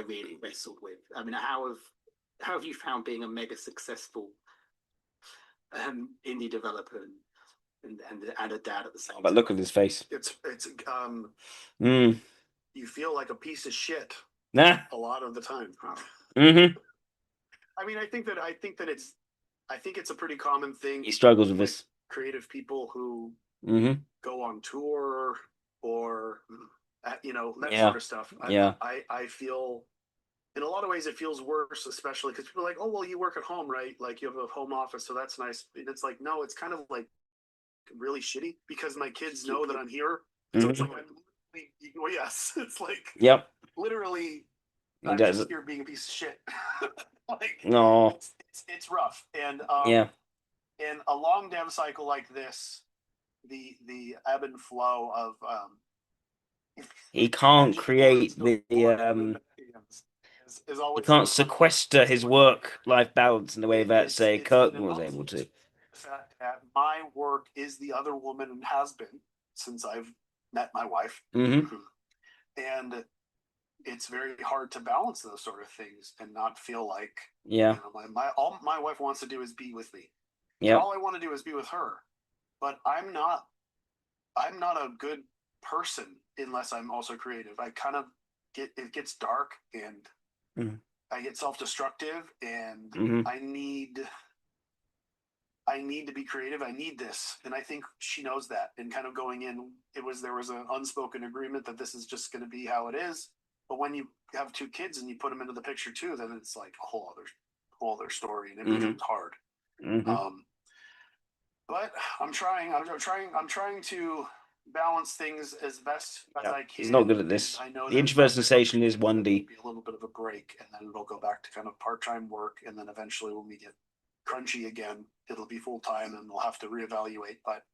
really wrestled with. I mean, how have you found being a mega successful indie developer and a dad at the same time? But look at his face. It's you feel like a piece of shit a lot of the time. I mean, I think that it's a pretty common thing. He struggles with this. Creative people who go on tour or that sort of stuff. I feel in a lot of ways it feels worse, especially because people are like, oh well, you work at home, right? Like you have a home office, so that's nice. And it's like, no, it's kind of like really shitty because my kids know that I'm here. So it's like Well, yes, it's like Yep. literally. He I'm does just it. here being a piece of shit. Like No. it's rough, and Yeah. in a long dev cycle like this, the ebb and flow of He can't create the is he always can't sequester his work-life balance in the way that, say, Kirkman was able to. the fact that my work is the other woman and has been since I've met my wife. Mm-hmm. And it's very hard to balance those sort of things and not feel like, Yeah. you know, all my wife wants to do is be with me. Yeah. All I want to do is be with her. But I'm not a good person unless I'm also creative. I kind of it gets dark and I get self-destructive, and I need to be creative. I need this. And I think she knows that. And kind of going in, there was an unspoken agreement that this is just going to be how it is. But when you have two kids and you put them into the picture too, then it's like a whole other story, and it becomes hard. But I'm trying to balance things as best as I can. He's not good at this. I know The introvert sensation is 1D. Be a little bit of a break, and then it'll go back to kind of part-time work, and then eventually when we get crunchy again, it'll be full-time, and we'll have to reevaluate. But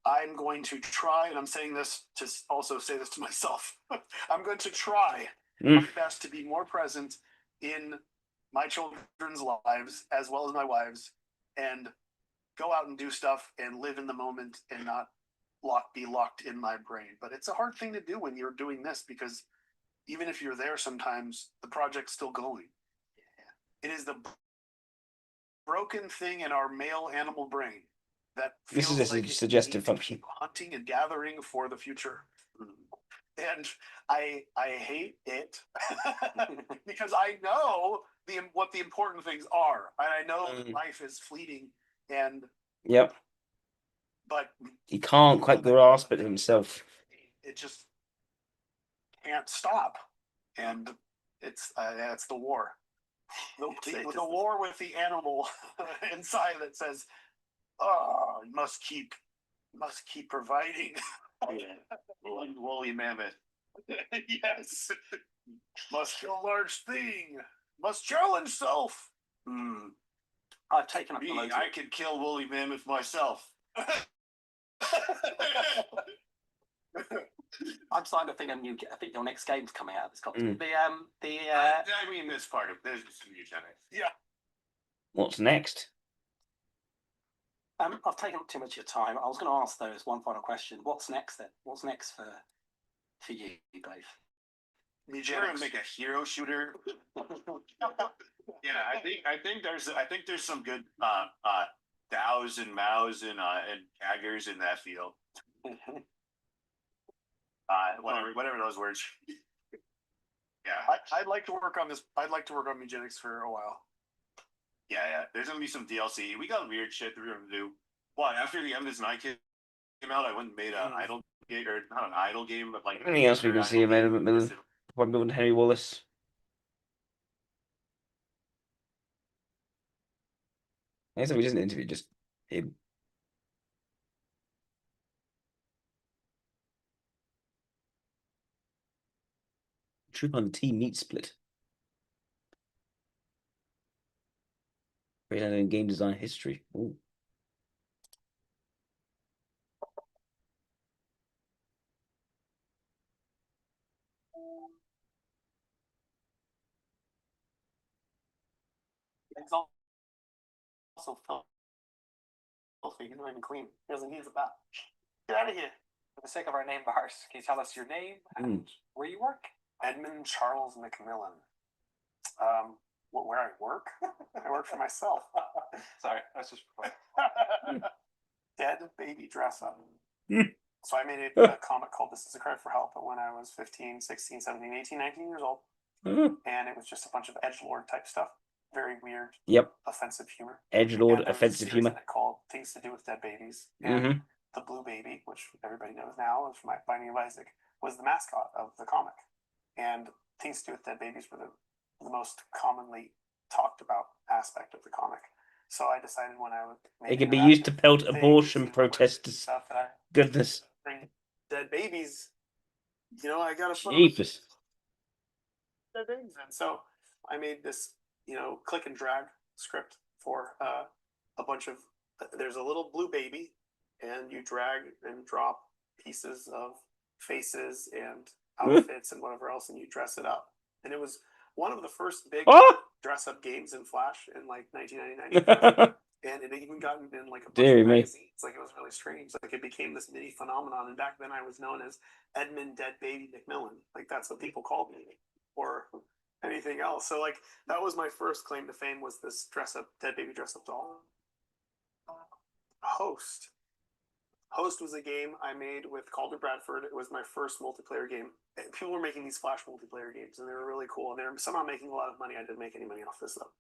I'm going to try, and I'm saying this to also say this to myself. I'm going to try my best to be more present in my children's lives as well as my wife's, and go out and do stuff and live in the moment and not be locked in my brain. But it's a hard thing to do when you're doing this, because even if you're there, sometimes the project's still going. It is the broken thing in our male animal brain that This is feels a like suggestive function. hunting and gathering for the future. And I hate it because I know what the important things are, and I know life is fleeting. And yep, but he can't quite grasp it himself. It just can't stop, and it's the war. The war with the animal inside that says, "Oh, you must keep providing." Woolly mammoth. Yes. Must kill large thing. Must challenge self. I've taken up I could kill woolly mammoth myself. I'm starting to think I think your next game's coming out. It's got I mean, this part of there's some eugenics. Yeah. What's next? I've taken up too much of your time. I was going to ask though, as one final question. What's next then? What's next for you both? You're gonna make a hero shooter. Yeah, I think there's some good DAOs and MAOs and taggers in that field. Whatever those words. Yeah, I'd like to work on this. I'd like to work on eugenics for a while. Yeah. There's gonna be some DLC. We got weird shit that we're gonna do. What, after the Evidence 9 came out, I went and made an idle game, or not an idle game, but like Anything else we can see made with Wonder and Henry Wallace? I guess we just an interview, just him. Troop on T meat split. Great in game design history. Ooh. It's also filthy. He's not even clean. He doesn't use a bath. Get out of here. For the sake of our name bars, can you tell us your name and where you work? Edmund Charles McMillan. Where I work? I work for myself. Sorry, that's just Dead baby dress up. So I made a comic called This Is a Cry for Help when I was 15, 16, 17, 18, 19 years old. And it was just a bunch of edgelord type stuff. Very weird. Yep. Offensive humor. Edgelord offensive humor. Called Things to Do with Dead Babies. And the blue baby, which everybody knows now is from my Binding of Isaac, was the mascot of the comic. And Things to Do with Dead Babies were the most commonly talked about aspect of the comic. So I decided when I would It can be used to pelt abortion protesters. Goodness. Bring dead babies I gotta put Jeepers. things in. So I made this, click and drag script for a bunch of. There's a little blue baby, and you drag and drop pieces of faces and outfits and whatever else, and you dress it up. And it was one of the first big dress up games in Flash in like 1999. And it even gotten in like a bunch of magazines. Like, it was really strange. Like, it became this mini phenomenon. And back then I was known as Edmund Dead Baby McMillan. Like, that's what people called me, or anything else. So like, that was my first claim to fame, was this dead baby dress up doll. Host. Host was a game I made with Calder Bradford. It was my first multiplayer game. People were making these Flash multiplayer games, and they were really cool. And they were somehow making a lot of money. I didn't make any money off this though.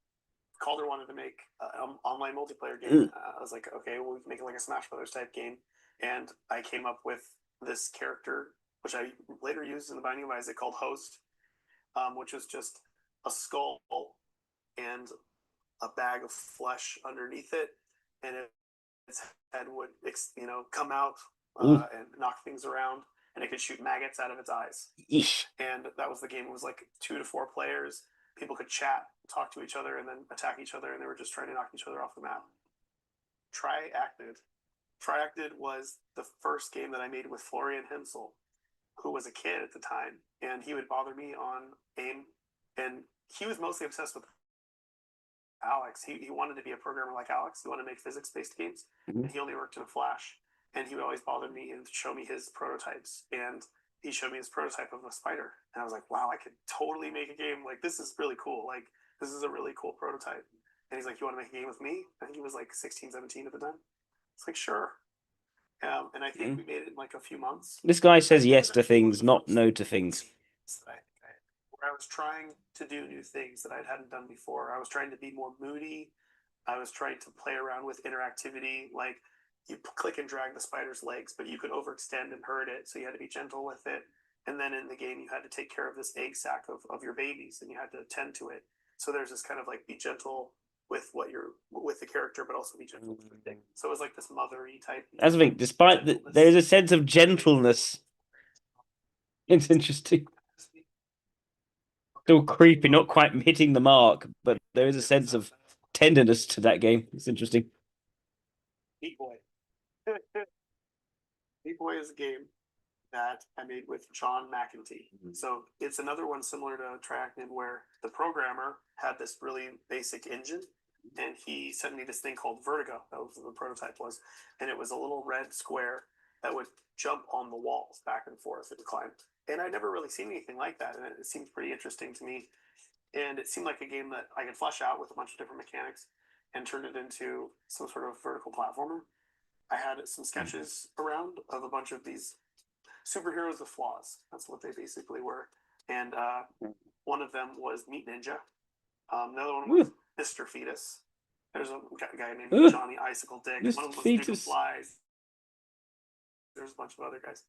Calder wanted to make an online multiplayer game. I was like, okay, well, we can make it like a Smash Brothers type game. And I came up with this character, which I later used in the Binding of Isaac, called Host, which was just a skull and a bag of flesh underneath it, and its head would, come out and knock things around, and it could shoot maggots out of its eyes. Eesh. And that was the game. It was like 2 to 4 players. People could chat, talk to each other, and then attack each other, and they were just trying to knock each other off the map. Triacted. Triacted was the first game that I made with Florian Hensel, who was a kid at the time, and he would bother me on AIM, and he was mostly obsessed with Alex. He wanted to be a programmer like Alex. He wanted to make physics-based games, and he only worked in Flash. And he would always bother me and show me his prototypes. And he showed me his prototype of a spider, and I was like, wow, I could totally make a game. Like, this is really cool. Like, this is a really cool prototype. And he's like, you want to make a game with me? I think he was like 16, 17 at the time. It's like, sure. And I think we made it in like a few months. This guy says yes to things, not no to things. Where I was trying to do new things that I hadn't done before. I was trying to be more moody. I was trying to play around with interactivity. Like, you click and drag the spider's legs, but you could overextend and hurt it, so you had to be gentle with it. And then in the game, you had to take care of this egg sac of your babies, and you had to tend to it. So there's this kind of like, be gentle with with the character, but also be gentle with the thing. So it was like this mothery type. That's the thing. Despite there's a sense of gentleness. It's interesting. Still creepy, not quite hitting the mark, but there is a sense of tenderness to that game. It's interesting. Meat Boy. Meat Boy is a game that I made with John McEntee. So it's another one similar to Triacted, where the programmer had this really basic engine, and he sent me this thing called Vertigo. That was what the prototype was. And it was a little red square that would jump on the walls back and forth and climb. And I'd never really seen anything like that, and it seemed pretty interesting to me. And it seemed like a game that I could flesh out with a bunch of different mechanics and turn it into some sort of vertical platformer. I had some sketches around of a bunch of these superheroes with flaws. That's what they basically were. And one of them was Meat Ninja. Another one was Mr. Fetus. There's a guy named Johnny Icicle Dick. One of them was Duke of Flies. There's a bunch of other guys.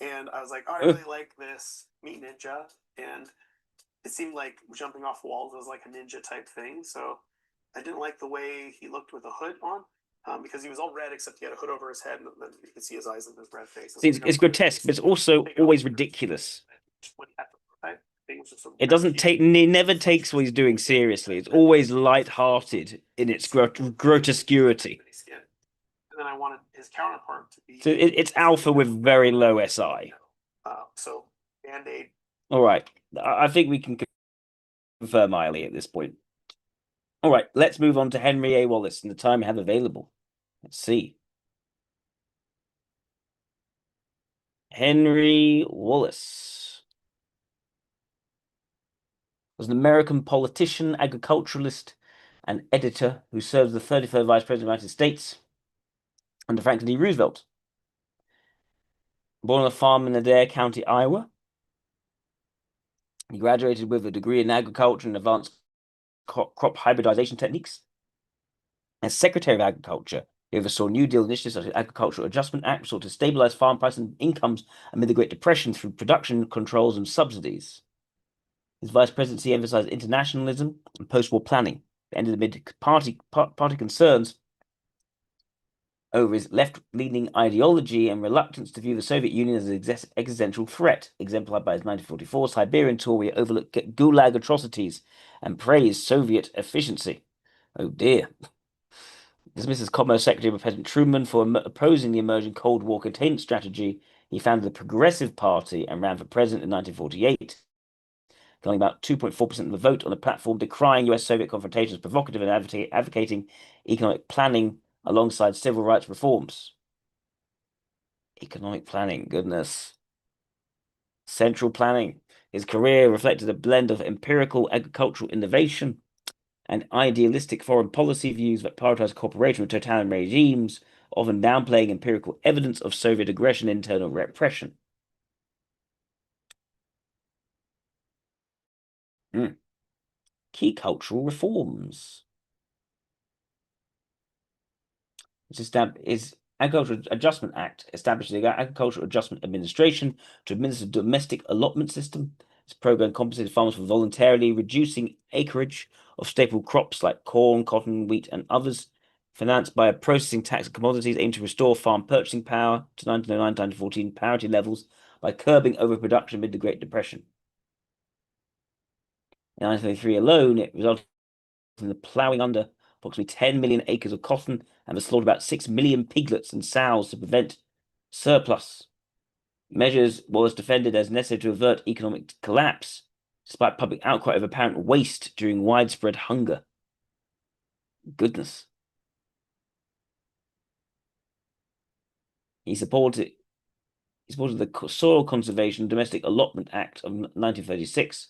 And I was like, oh, I really like this Meat Ninja. And it seemed like jumping off walls was like a ninja type thing. So I didn't like the way he looked with a hood on. Because he was all red, except he had a hood over his head, and then you could see his eyes and his red face. It's grotesque, but it's also always ridiculous. It doesn't take, it never takes what he's doing seriously. It's always light-hearted in its grotesquity. And then I wanted his counterpart to be. So it's alpha with very low SI. So Band-Aid. All right, I think we can confirm Eiley at this point. All right, let's move on to Henry A. Wallace and the time we have available. Let's see. Henry Wallace was an American politician, agriculturalist, and editor who served as the 33rd Vice President of the United States under Franklin D. Roosevelt. Born on a farm in Adair County, Iowa, he graduated with a degree in agriculture and advanced crop hybridization techniques. As Secretary of Agriculture, he oversaw New Deal initiatives such as the Agricultural Adjustment Act, sought to stabilize farm prices and incomes amid the Great Depression through production controls and subsidies. His vice presidency emphasized internationalism and post-war planning, but ended amid party concerns over his left-leaning ideology and reluctance to view the Soviet Union as an existential threat, exemplified by his 1944 Siberian tour, where he overlooked Gulag atrocities and praised Soviet efficiency. Oh dear. Dismissed as Commerce Secretary by President Truman for opposing the emerging Cold War containment strategy, he founded the Progressive Party and ran for president in 1948, getting about 2.4% of the vote on a platform decrying US-Soviet confrontations, provocative and advocating economic planning alongside civil rights reforms. Economic planning, goodness. Central planning. His career reflected a blend of empirical agricultural innovation and idealistic foreign policy views that prioritized cooperation with totalitarian regimes, often downplaying empirical evidence of Soviet aggression and internal repression. Key cultural reforms. His Agricultural Adjustment Act established the Agricultural Adjustment Administration to administer the domestic allotment system. This program compensated farmers for voluntarily reducing acreage of staple crops like corn, cotton, wheat, and others, financed by a processing tax on commodities aimed to restore farm purchasing power to 1909-1914 parity levels by curbing overproduction amid the Great Depression. In 1933 alone, it resulted in the ploughing under approximately 10 million acres of cotton and the slaughter of about 6 million piglets and sows to prevent surplus. Measures was defended as necessary to avert economic collapse, despite public outcry over apparent waste during widespread hunger. Goodness. He supported the Soil Conservation Domestic Allotment Act of 1936,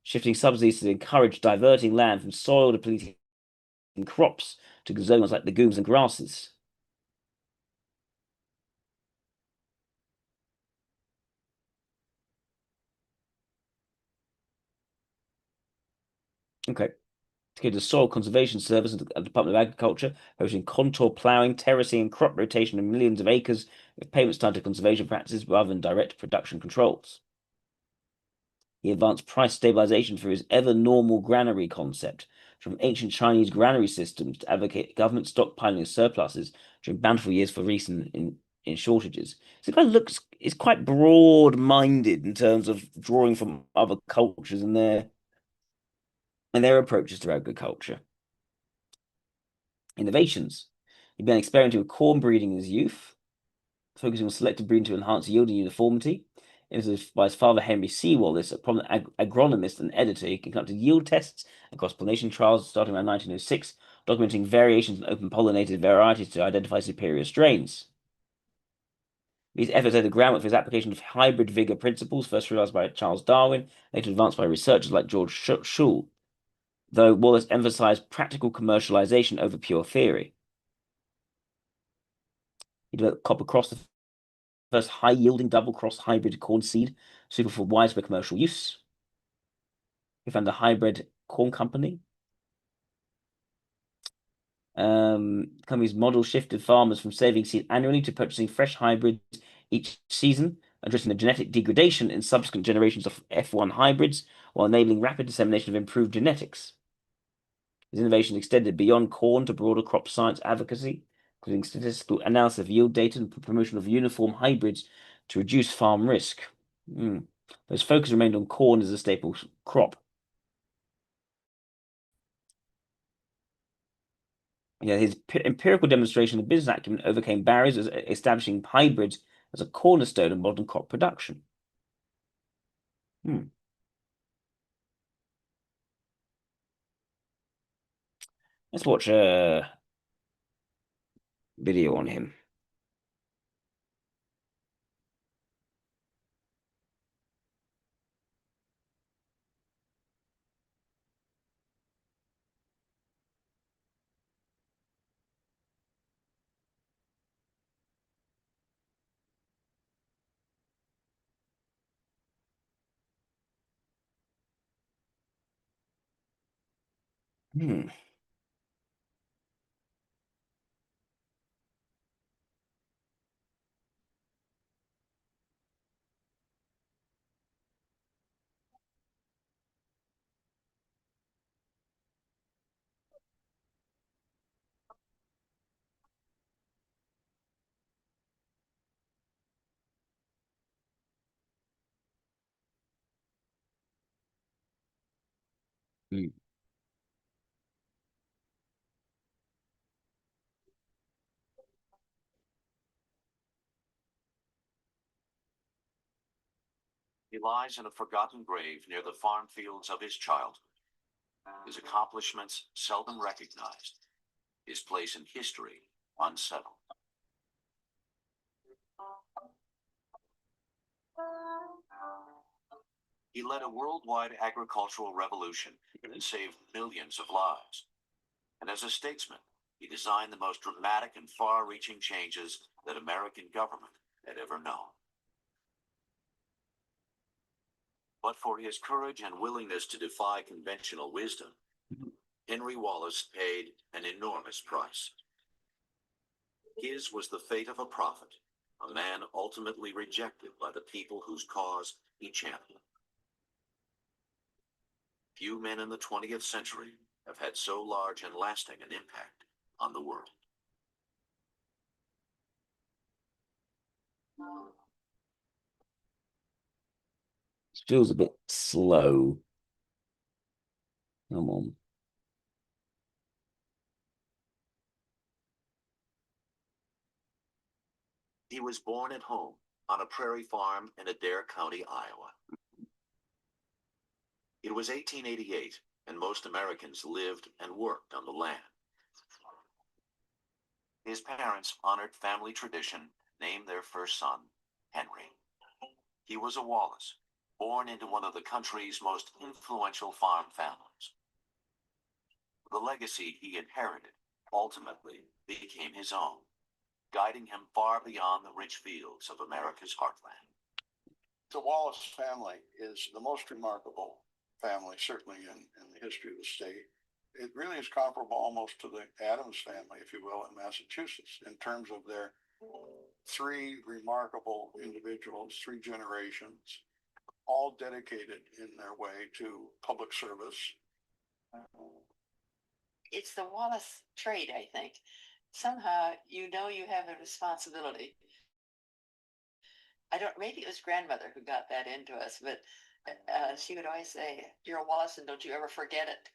shifting subsidies to encourage diverting land from soil depleting crops to zones like legumes and grasses. Okay. To give the Soil Conservation Service and the Department of Agriculture, hosting contour ploughing, terracing, and crop rotation in millions of acres, with payments tied to conservation practices rather than direct production controls. He advanced price stabilization through his ever-normal granary concept, from ancient Chinese granary systems to advocate government stockpiling of surpluses during bountiful years for recent in shortages. So it kind of it's quite broad-minded in terms of drawing from other cultures and their approaches to agriculture. Innovations. He began experimenting with corn breeding in his youth, focusing on selective breeding to enhance yield and uniformity. Influenced by his father, Henry C. Wallace, a prominent agronomist and editor, he conducted yield tests and cross-pollination trials starting around 1906, documenting variations in open-pollinated varieties to identify superior strains. These efforts laid the groundwork for his application of hybrid vigor principles, first realized by Charles Darwin, later advanced by researchers like George Schull, though Wallace emphasized practical commercialization over pure theory. He developed copper cross, the first high-yielding double-cross hybrid corn seed, suitable for widespread commercial use. He founded a hybrid corn company. Company's model shifted farmers from saving seed annually to purchasing fresh hybrids each season, addressing the genetic degradation in subsequent generations of F1 hybrids, while enabling rapid dissemination of improved genetics. His innovation extended beyond corn to broader crop science advocacy, including statistical analysis of yield data and promotion of uniform hybrids to reduce farm risk. His focus remained on corn as a staple crop. His empirical demonstration of business acumen overcame barriers, establishing hybrids as a cornerstone of modern crop production. Let's watch a video on him. Mm. He lies in a forgotten grave near the farm fields of his childhood. His accomplishments seldom recognized. His place in history unsettled. He led a worldwide agricultural revolution and saved millions of lives. And as a statesman, he designed the most dramatic and far-reaching changes that American government had ever known. But for his courage and willingness to defy conventional wisdom, Henry Wallace paid an enormous price. His was the fate of a prophet, a man ultimately rejected by the people whose cause he championed. Few men in the 20th century have had so large and lasting an impact on the world. Feels a bit slow. Come on. He was born at home on a prairie farm in Adair County, Iowa. It was 1888, and most Americans lived and worked on the land. His parents honored family tradition, named their first son, Henry. He was a Wallace, born into one of the country's most influential farm families. The legacy he inherited ultimately became his own, guiding him far beyond the rich fields of America's heartland. The Wallace family is the most remarkable family, certainly in the history of the state. It really is comparable almost to the Adams family, if you will, in Massachusetts, in terms of their three remarkable individuals, three generations, all dedicated in their way to public service. It's the Wallace trait, I think. Somehow you know you have a responsibility. Maybe it was grandmother who got that into us, but she would always say, "You're a Wallace and don't you ever forget it."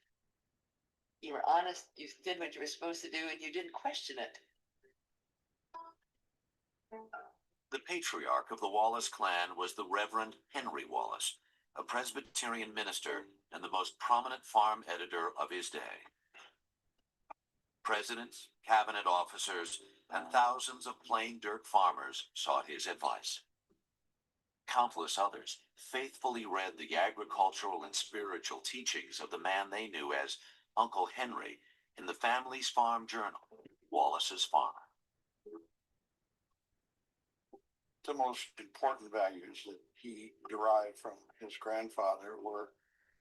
You were honest, you did what you were supposed to do, and you didn't question it. The patriarch of the Wallace clan was the Reverend Henry Wallace, a Presbyterian minister and the most prominent farm editor of his day. Presidents, cabinet officers, and thousands of plain dirt farmers sought his advice. Countless others faithfully read the agricultural and spiritual teachings of the man they knew as Uncle Henry in the family's farm journal, Wallace's Farmer. The most important values that he derived from his grandfather were,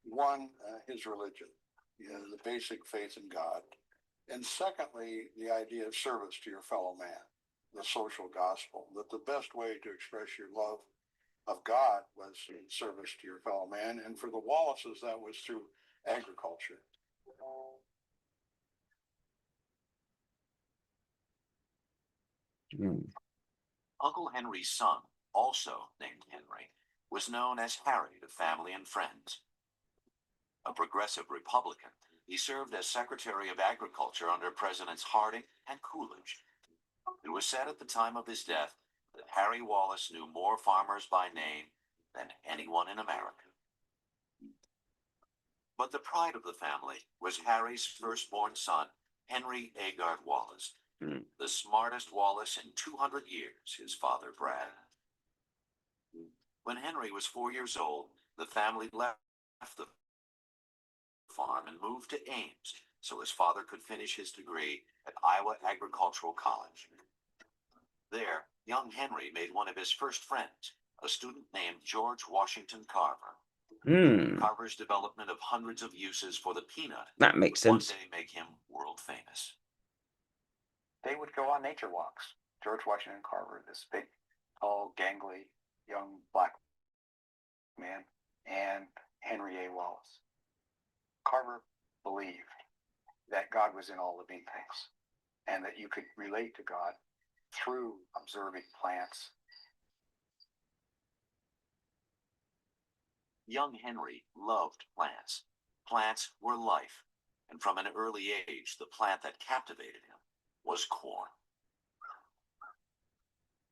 one, his religion, the basic faith in God, and secondly, the idea of service to your fellow man, the social gospel, that the best way to express your love of God was in service to your fellow man, and for the Wallaces, that was through agriculture. Uncle Henry's son, also named Henry, was known as Harry to family and friends. A progressive Republican, he served as Secretary of Agriculture under Presidents Harding and Coolidge. It was said at the time of his death that Harry Wallace knew more farmers by name than anyone in America. But the pride of the family was Harry's firstborn son, Henry Agard Wallace, the smartest Wallace in 200 years, his father bragged. When Henry was 4 years old, the family left the farm and moved to Ames so his father could finish his degree at Iowa Agricultural College. There, young Henry made one of his first friends, a student named George Washington Carver. Carver's development of hundreds of uses for the peanut that makes sense. One day make him world famous. They would go on nature walks. George Washington Carver, this big, tall, gangly, young black man, and Henry A. Wallace. Carver believed that God was in all living things and that you could relate to God through observing plants. Young Henry loved plants. Plants were life, and from an early age, the plant that captivated him was corn.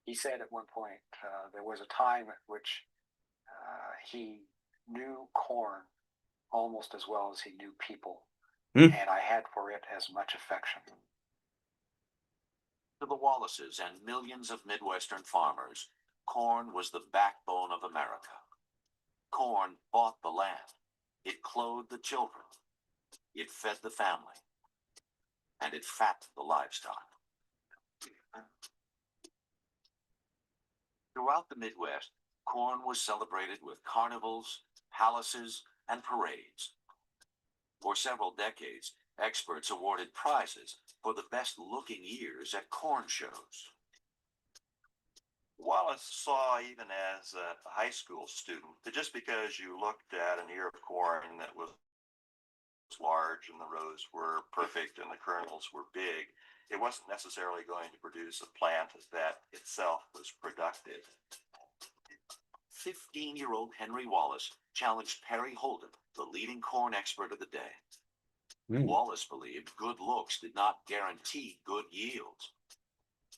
He said at one point there was a time at which he knew corn almost as well as he knew people, and I had for it as much affection. To the Wallaces and millions of Midwestern farmers, corn was the backbone of America. Corn bought the land. It clothed the children. It fed the family. And it fattened the livestock. Throughout the Midwest, corn was celebrated with carnivals, palaces, and parades. For several decades, experts awarded prizes for the best-looking ears at corn shows. Wallace saw, even as a high school student, that just because you looked at an ear of corn that was large and the rows were perfect and the kernels were big, it wasn't necessarily going to produce a plant that itself was productive. 15-year-old Henry Wallace challenged Perry Holden, the leading corn expert of the day. Wallace believed good looks did not guarantee good yields.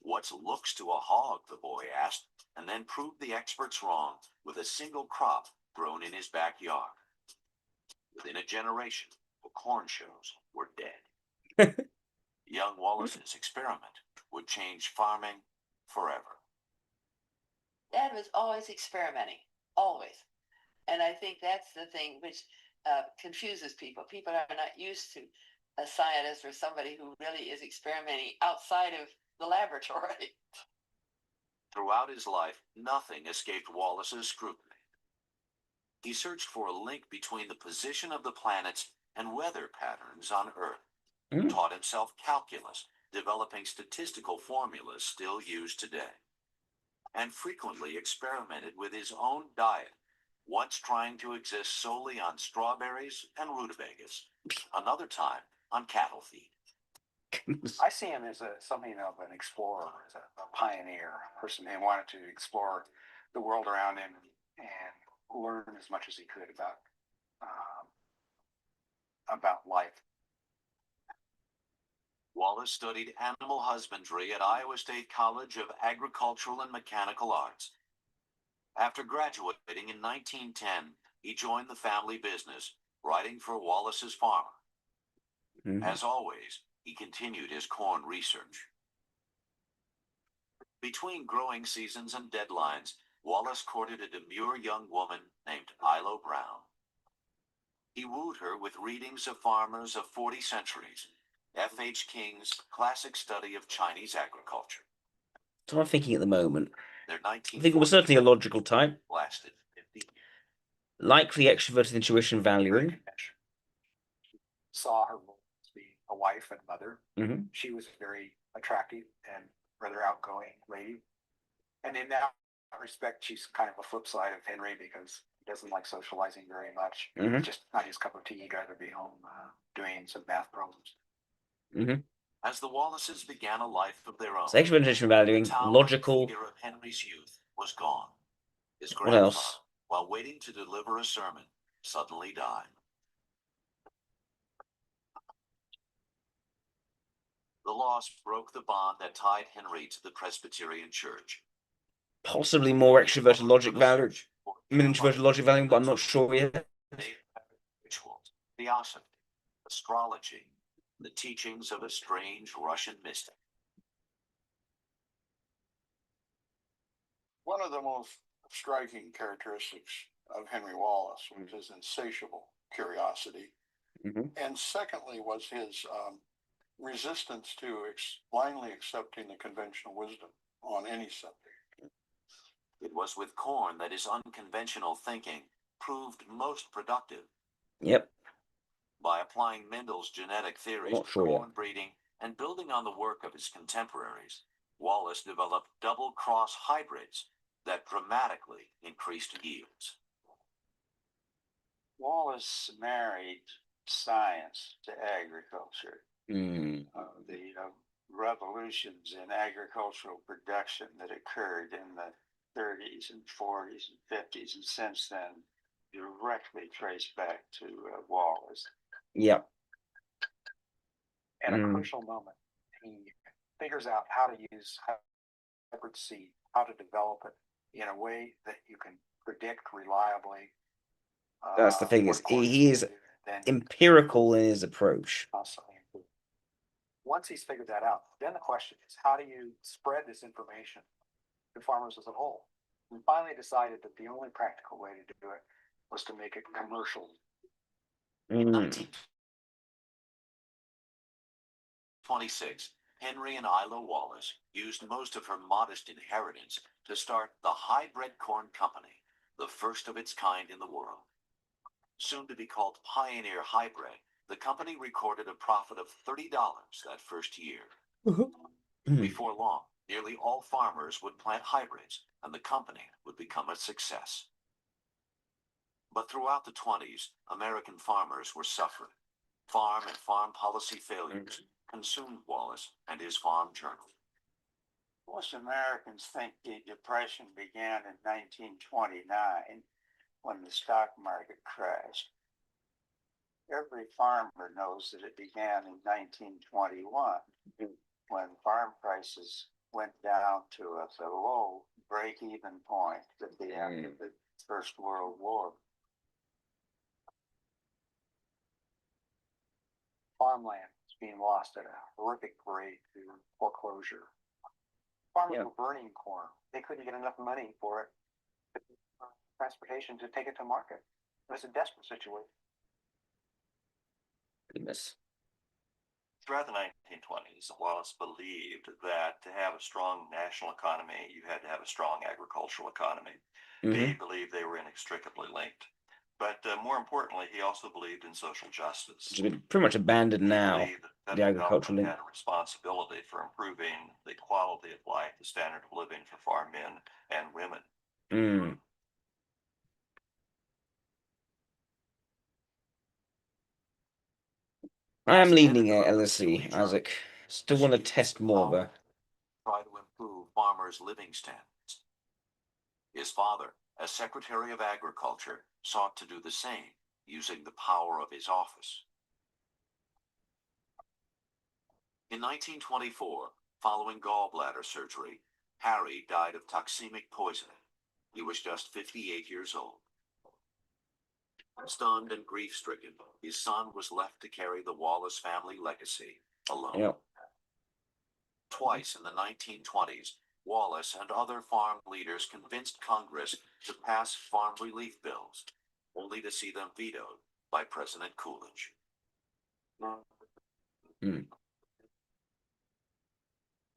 What's looks to a hog, the boy asked, and then proved the experts wrong with a single crop grown in his backyard. Within a generation, the corn shows were dead. Young Wallace's experiment would change farming forever. Dad was always experimenting, always. And I think that's the thing which confuses people. People are not used to a scientist or somebody who really is experimenting outside of the laboratory. Throughout his life, nothing escaped Wallace's scrutiny. He searched for a link between the position of the planets and weather patterns on Earth. Taught himself calculus, developing statistical formulas still used today. And frequently experimented with his own diet, once trying to exist solely on strawberries and rutabagas, another time on cattle feed. I see him as something of an explorer, as a pioneer, a person who wanted to explore the world around him and learn as much as he could about life. Wallace studied animal husbandry at Iowa State College of Agricultural and Mechanical Arts. After graduating in 1910, he joined the family business, writing for Wallace's farmer. As always, he continued his corn research. Between growing seasons and deadlines, Wallace courted a demure young woman named Ilo Brown. He wooed her with readings of farmers of 40 centuries, F.H. King's classic study of Chinese agriculture. So I'm thinking at the moment. Their I think it was certainly a logical type. lasted 50 years. Likely extroverted intuition valuing. Saw her role as being a wife and mother. Mm-hmm. She was a very attractive and rather outgoing lady. And in that respect, she's kind of a flip side of Henry because he doesn't like socializing very much. Mm-hmm. It's just not his cup of tea. He'd rather be home doing some math problems. Mm-hmm. As the Wallaces began a life of their own, So extroverted intuition valuing, logical. The figure of Henry's youth was gone. His What grandfather, else? while waiting to deliver a sermon, suddenly died. The loss broke the bond that tied Henry to the Presbyterian Church. Possibly more extroverted logic valuing. I mean, introverted logic valuing, but I'm not sure yet. Rituals, theosophy, astrology, the teachings of a strange Russian mystic. One of the most striking characteristics of Henry Wallace was his insatiable curiosity. And secondly was his resistance to blindly accepting the conventional wisdom on any subject. It was with corn that his unconventional thinking proved most productive. Yep. By applying Mendel's genetic theories to corn breeding and building on the work of his contemporaries, Wallace developed double-cross hybrids that dramatically increased yields. Wallace married science to agriculture. The revolutions in agricultural production that occurred in the 30s and 40s and 50s and since then directly traced back to Wallace. Yep. At a crucial moment, he figures out how to use hybrid seed, how to develop it in a way that you can predict reliably. That's the thing, is he is empirical in his approach. Constantly improve. Once he's figured that out, then the question is, how do you spread this information to farmers as a whole? We finally decided that the only practical way to do it was to make it commercial. In 1926, Henry and Isla Wallace used most of her modest inheritance to start the Hybrid Corn Company, the first of its kind in the world. Soon to be called Pioneer Hybrid, the company recorded a profit of $30 that first year. Before long, nearly all farmers would plant hybrids, and the company would become a success. But throughout the 20s, American farmers were suffering. Farm and farm policy failures consumed Wallace and his farm journal. Most Americans think the Depression began in 1929 when the stock market crashed. Every farmer knows that it began in 1921 when farm prices went down to a low break-even point at the end of the First World War. Farmland is being lost at a horrific rate to foreclosure. Farmers were burning corn. They couldn't get enough money for it, transportation to take it to market. It was a desperate situation. Goodness. Throughout the 1920s, Wallace believed that to have a strong national economy, you had to have a strong agricultural economy. He believed they were inextricably linked. But more importantly, he also believed in social justice. It's been pretty much abandoned now, the agricultural link. Had a responsibility for improving the quality of life, the standard of living for farm men and women. I am leaning at LSE, Isaac. Still want to test more, though. Try to improve farmers' living standards. His father, as Secretary of Agriculture, sought to do the same, using the power of his office. In 1924, following gallbladder surgery, Harry died of toxemic poisoning. He was just 58 years old. Stunned and grief-stricken, his son was left to carry the Wallace family legacy alone. Twice in the 1920s, Wallace and other farm leaders convinced Congress to pass farm relief bills, only to see them vetoed by President Coolidge. In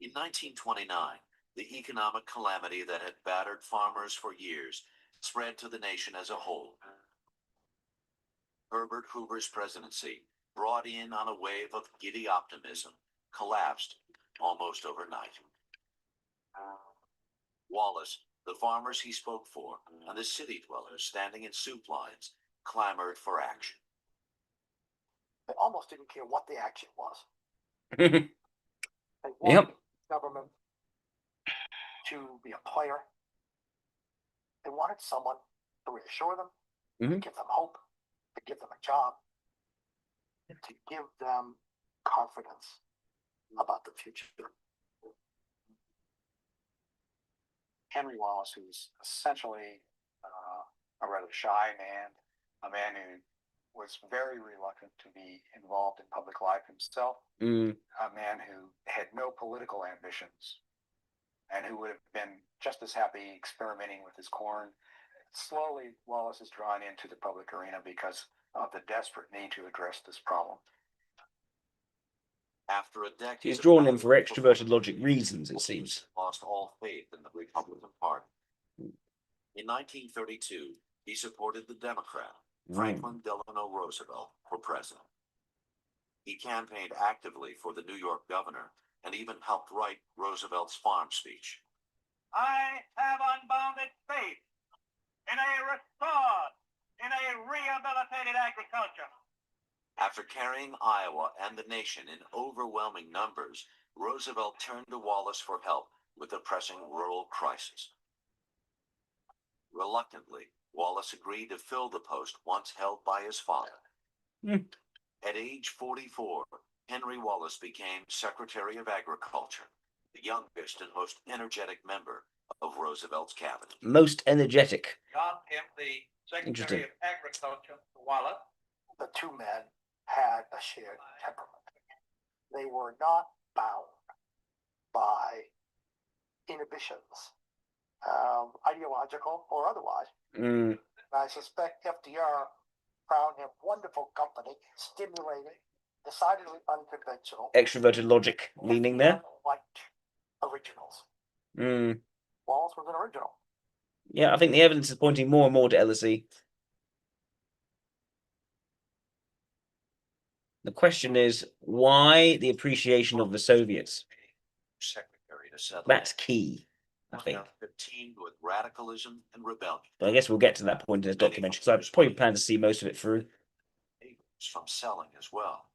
1929, the economic calamity that had battered farmers for years spread to the nation as a whole. Herbert Hoover's presidency, brought in on a wave of giddy optimism, collapsed almost overnight. Wallace, the farmers he spoke for, and the city dwellers standing in soup lines clamored for action. They almost didn't care what the action was. They wanted government to be a player. They wanted someone to reassure them, to give them hope, to give them a job, and to give them confidence about the future. Henry Wallace, who's essentially a rather shy man, a man who was very reluctant to be involved in public life himself, a man who had no political ambitions, and who would have been just as happy experimenting with his corn. Slowly, Wallace is drawn into the public arena because of the desperate need to address this problem. After a decade, He's drawn in for extroverted logic reasons, it seems. Lost all faith in the Republican Party. In 1932, he supported the Democrat, Franklin Delano Roosevelt, for president. He campaigned actively for the New York governor and even helped write Roosevelt's farm speech. I have unbounded faith in a rehabilitated agriculture. After carrying Iowa and the nation in overwhelming numbers, Roosevelt turned to Wallace for help with the pressing rural crisis. Reluctantly, Wallace agreed to fill the post once held by his father. At age 44, Henry Wallace became Secretary of Agriculture, the youngest and most energetic member of Roosevelt's cabinet. Most energetic. John Kemp, the Secretary Interesting. of Agriculture, Wallace. The two men had a shared temperament. They were not bound by inhibitions, ideological or otherwise. I suspect FDR found him wonderful company, stimulating, decidedly unconventional. Extroverted logic leaning there. Liked originals. Wallace was an original. Yeah, I think the evidence is pointing more and more to LSE. The question is, why the appreciation of the Soviets? Secretary to settle. That's key, I think. Teamed with radicalism and rebellion. But I guess we'll get to that point in this documentary, because I probably plan to see most of it through. From selling as well.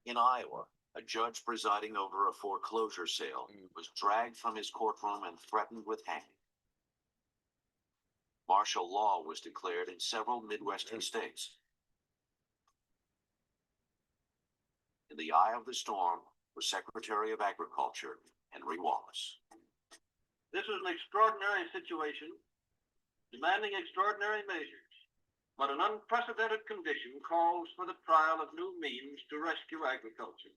In Iowa, a judge presiding over a foreclosure sale was dragged from his courtroom and threatened with hanging. Martial law was declared in several Midwestern states. In the eye of the storm was Secretary of Agriculture Henry Wallace. This is an extraordinary situation, demanding extraordinary measures, but an unprecedented condition calls for the trial of new means to rescue agriculture.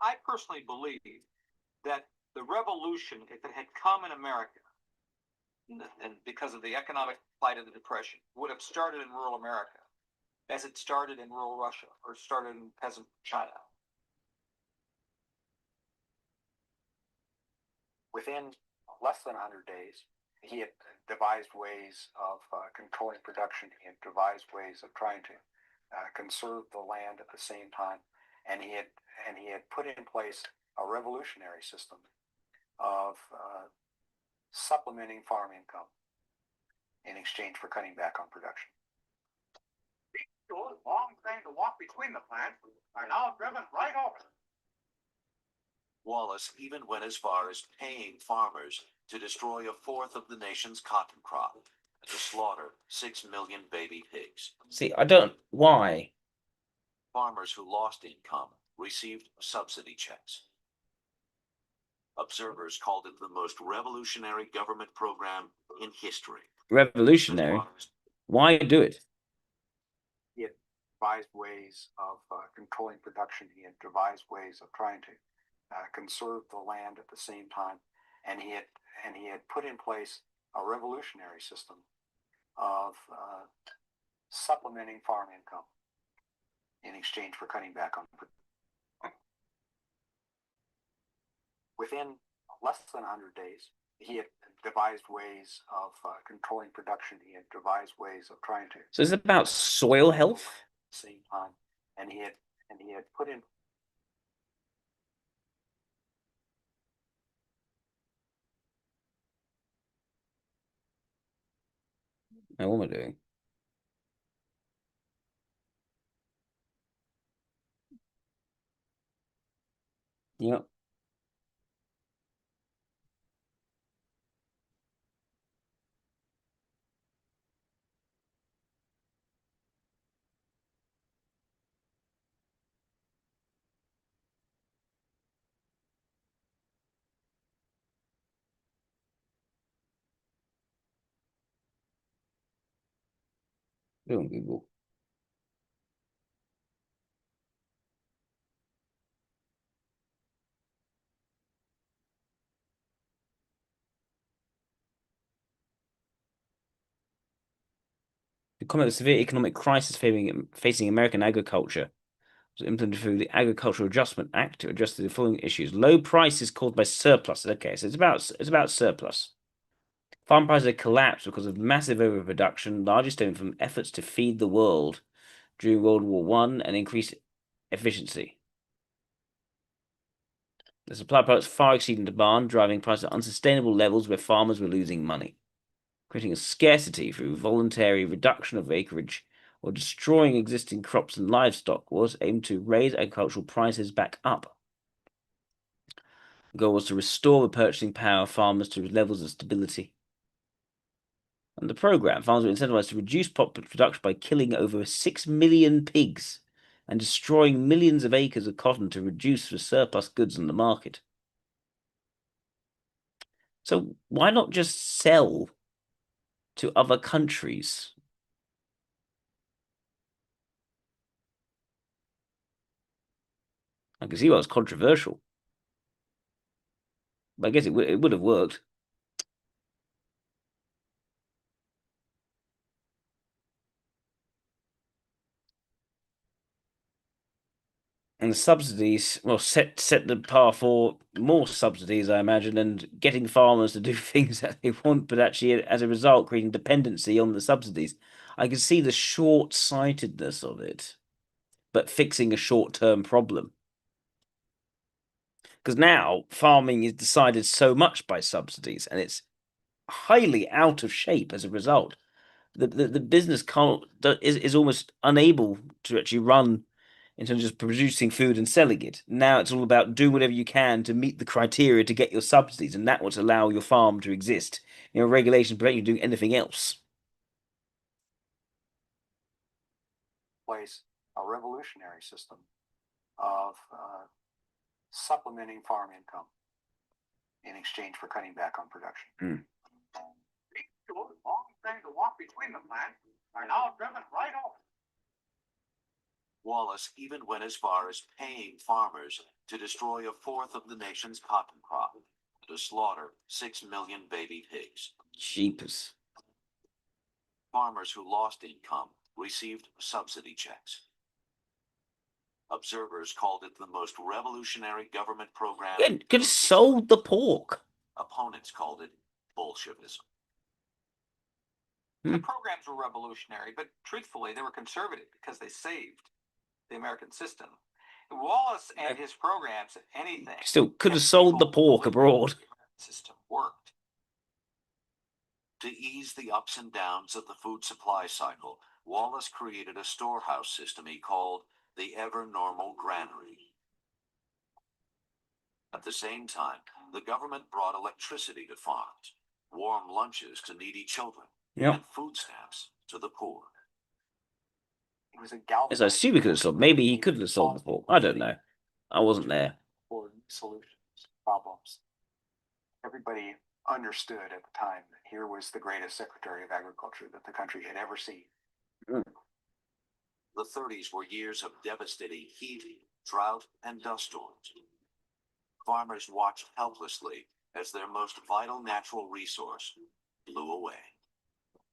I personally believe that the revolution, if it had come in America, and because of the economic plight of the Depression, would have started in rural America, as it started in rural Russia or started in peasant China. Within less than 100 days, he had devised ways of controlling production. He had devised ways of trying to conserve the land at the same time, and he had put in place a revolutionary system of supplementing farm income in exchange for cutting back on production. Those long things to walk between the plants are now driven right over them. Wallace even went as far as paying farmers to destroy a fourth of the nation's cotton crop and to slaughter 6 million baby pigs. See, I don't... Why? Farmers who lost income received subsidy checks. Observers called it the most revolutionary government program in history. Revolutionary? Why do it? He had devised ways of controlling production. He had devised ways of trying to conserve the land at the same time, and he had put in place a revolutionary system of supplementing farm income in exchange for cutting back on production. Within less than 100 days, he had devised ways of controlling production. He had devised ways of trying to. So is it about soil health? At the same time, and he had put in. Now, what am I doing? Yep. Doing Google. To combat the severe economic crisis facing American agriculture, was implemented through the Agricultural Adjustment Act to address the following issues: low prices caused by surplus. Okay, so it's about surplus. Farm prices had collapsed because of massive overproduction, largely stemming from efforts to feed the world during World War I and increase efficiency. The supply of products far exceeding demand, driving prices at unsustainable levels where farmers were losing money, creating a scarcity through voluntary reduction of acreage or destroying existing crops and livestock was aimed to raise agricultural prices back up. The goal was to restore the purchasing power of farmers to levels of stability. And the program, farmers were incentivized to reduce production by killing over 6 million pigs and destroying millions of acres of cotton to reduce the surplus goods in the market. So why not just sell to other countries? I can see why it's controversial. But I guess it would have worked. And the subsidies, well, set the path for more subsidies, I imagine, and getting farmers to do things that they want, but actually, as a result, creating dependency on the subsidies. I can see the short-sightedness of it, but fixing a short-term problem. Because now farming is decided so much by subsidies, and it's highly out of shape as a result. The business is almost unable to actually run in terms of just producing food and selling it. Now it's all about do whatever you can to meet the criteria to get your subsidies, and that will allow your farm to exist. Regulations prevent you doing anything else. Place a revolutionary system of supplementing farm income in exchange for cutting back on production. These long things to walk between the plants are now driven right off. Wallace even went as far as paying farmers to destroy a fourth of the nation's cotton crop, to slaughter 6 million baby pigs. Jeepers. Farmers who lost income received subsidy checks. Observers called it the most revolutionary government program. It could have sold the pork. Opponents called it Bolshevism. The programs were revolutionary, but truthfully, they were conservative because they saved the American system. Wallace and his programs, if anything, Still could have sold the pork abroad. The system worked. To ease the ups and downs of the food supply cycle, Wallace created a storehouse system he called the ever-normal granary. At the same time, the government brought electricity to farms, warm lunches to needy children, and food stamps to the poor. It was a As I assume he could have sold. Maybe he could have sold the pork. I don't know. I wasn't there. For solutions, problems. Everybody understood at the time that here was the greatest Secretary of Agriculture that the country had ever seen. The 30s were years of devastating heat, drought, and dust storms. Farmers watched helplessly as their most vital natural resource blew away.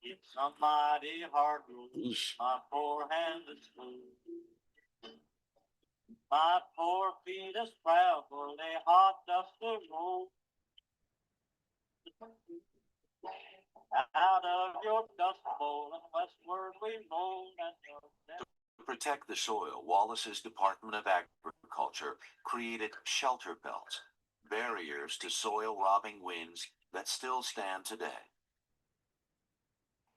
It's a mighty hard road, my poor hands are smooth. My poor feet are travel a hot dusty road. Out of your dust bowl and westward we roll. To protect the soil, Wallace's Department of Agriculture created shelter belts, barriers to soil-robbing winds that still stand today.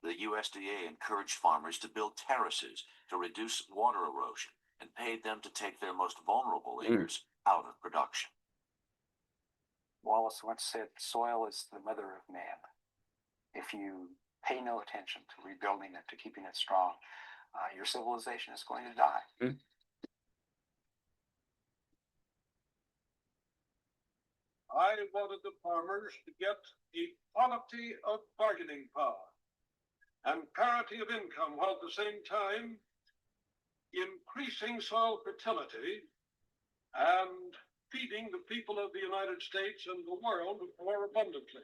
The USDA encouraged farmers to build terraces to reduce water erosion and paid them to take their most vulnerable acres out of production. Wallace once said, soil is the mother of man. If you pay no attention to rebuilding it, to keeping it strong, your civilization is going to die. I wanted the farmers to get equality of bargaining power and parity of income, while at the same time increasing soil fertility and feeding the people of the United States and the world more abundantly.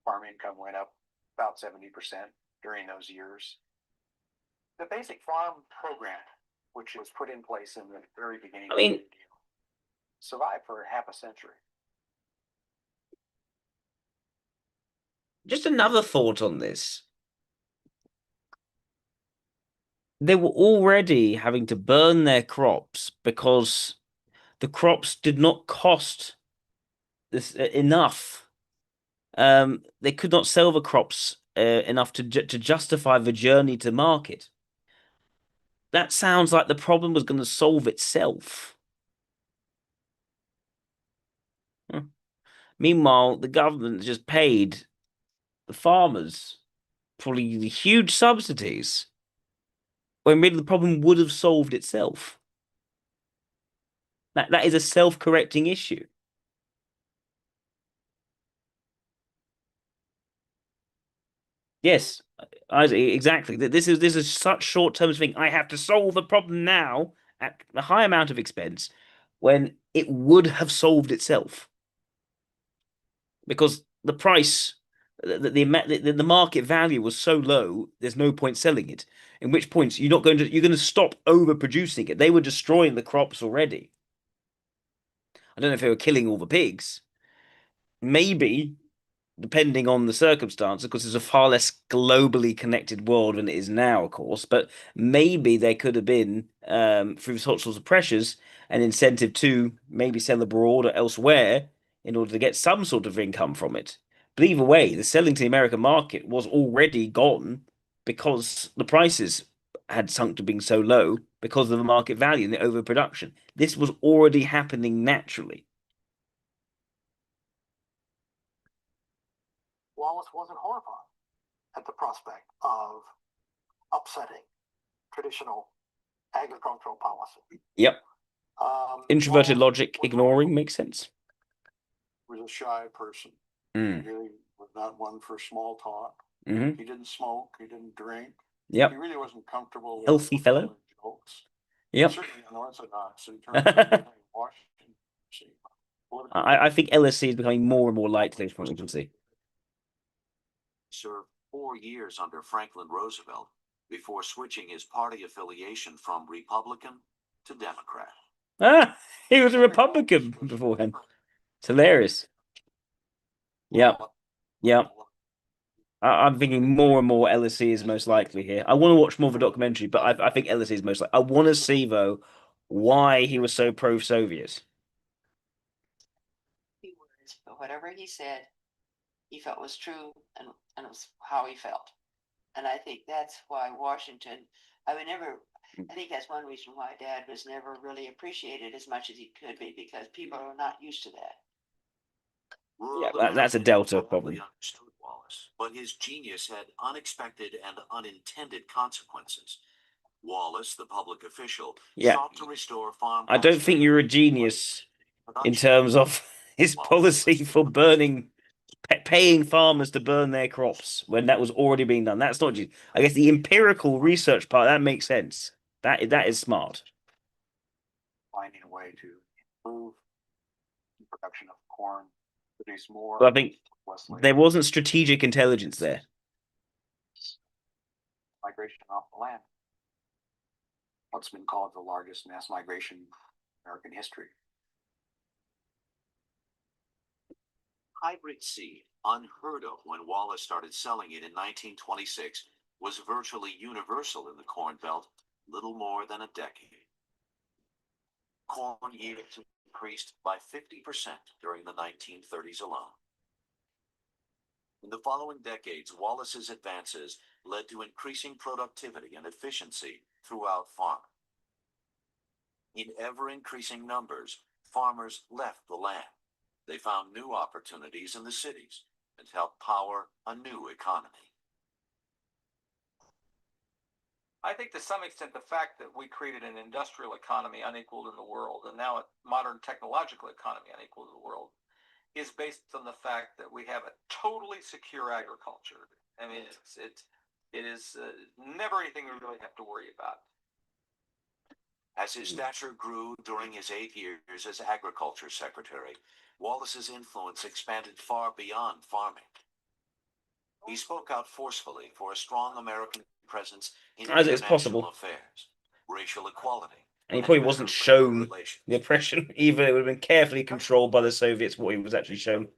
Farm income went up about 70% during those years. The basic farm program, which was put in place in the very beginning of the New Deal, survived for half a century. Just another thought on this. They were already having to burn their crops because the crops did not cost this enough. They could not sell the crops enough to justify the journey to market. That sounds like the problem was going to solve itself. Meanwhile, the government just paid the farmers probably the huge subsidies when really the problem would have solved itself. That is a self-correcting issue. Yes, exactly. This is such short-term thing. I have to solve a problem now at a high amount of expense when it would have solved itself because the price, the market value was so low. There's no point selling it. In which points you're going to stop overproducing it. They were destroying the crops already. I don't know if they were killing all the pigs. Maybe, depending on the circumstance, because it's a far less globally connected world than it is now, of course. But maybe there could have been, through sorts of pressures, an incentive to maybe sell abroad or elsewhere in order to get some sort of income from it. But either way, the selling to the American market was already gone because the prices had sunk to being so low because of the market value and the overproduction. This was already happening naturally. Wallace wasn't horrified at the prospect of upsetting traditional agricultural policy. Yep. Introverted logic ignoring makes sense. Was a shy person. Mm. He really was not one for small talk. Mm-hmm. He didn't smoke. He didn't drink. Yep. He really wasn't comfortable with Healthy fellow. jokes. Yep. Certainly unorthodox in terms of Washington. I think LSC is becoming more and more likely from what we can see. Served 4 years under Franklin Roosevelt before switching his party affiliation from Republican to Democrat. Ah, he was a Republican beforehand. It's hilarious. Yep. Yep. I'm thinking more and more LSC is most likely here. I want to watch more of a documentary, but I think LSC is most likely. I want to see, though, why he was so pro-Soviet. But whatever he said, he felt was true and it was how he felt. And I think that's why Washington, I think that's one reason why Dad was never really appreciated as much as he could be, because people are not used to that. Yeah, that's a Delta problem. Understood Wallace, but his genius had unexpected and unintended consequences. Wallace, the public official, sought to restore farm. I don't think you're a genius in terms of his policy for paying farmers to burn their crops when that was already being done. That's not just, I guess, the empirical research part. That makes sense. That is smart. Finding a way to improve the production of corn, produce more. But I think there wasn't strategic intelligence there. Migration off the land. What's been called the largest mass migration in American history. Hybrid seed, unheard of when Wallace started selling it in 1926, was virtually universal in the Corn Belt little more than a decade. Corn yields increased by 50% during the 1930s alone. In the following decades, Wallace's advances led to increasing productivity and efficiency throughout farming. In ever-increasing numbers, farmers left the land. They found new opportunities in the cities and helped power a new economy. I think to some extent the fact that we created an industrial economy unequaled in the world and now a modern technological economy unequaled in the world is based on the fact that we have a totally secure agriculture. I mean, it is never anything we really have to worry about. As his stature grew during his 8 years as agriculture secretary, Wallace's influence expanded far beyond farming. He spoke out forcefully for a strong American presence in international affairs, racial equality. And he probably wasn't shown the oppression either. It would have been carefully controlled by the Soviets what he was actually shown.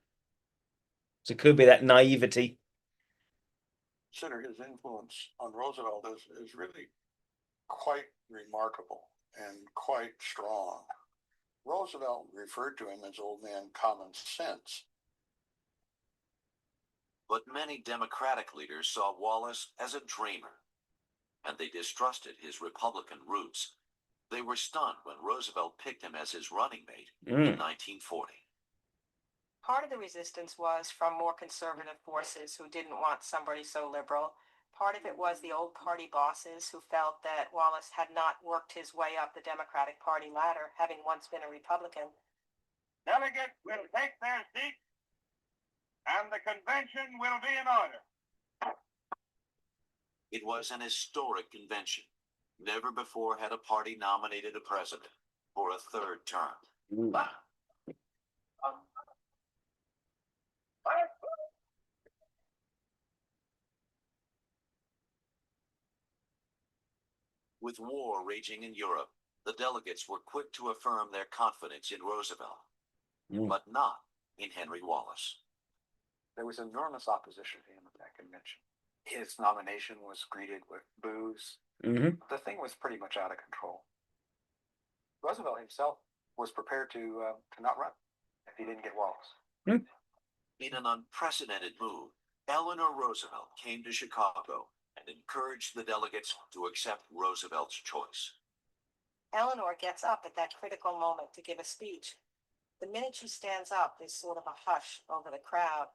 So it could be that naivety. Consider his influence on Roosevelt is really quite remarkable and quite strong. Roosevelt referred to him as Old Man Common Sense. But many Democratic leaders saw Wallace as a dreamer, and they distrusted his Republican roots. They were stunned when Roosevelt picked him as his running mate in 1940. Part of the resistance was from more conservative forces who didn't want somebody so liberal. Part of it was the old party bosses who felt that Wallace had not worked his way up the Democratic Party ladder, having once been a Republican. Delegates will take their seats, and the convention will be in order. It was an historic convention. Never before had a party nominated a president for a third term. With war raging in Europe, the delegates were quick to affirm their confidence in Roosevelt, but not in Henry Wallace. There was enormous opposition to him at that convention. His nomination was greeted with boos. The thing was pretty much out of control. Roosevelt himself was prepared to not run if he didn't get Wallace. In an unprecedented move, Eleanor Roosevelt came to Chicago and encouraged the delegates to accept Roosevelt's choice. Eleanor gets up at that critical moment to give a speech. The minute she stands up, there's sort of a hush over the crowd.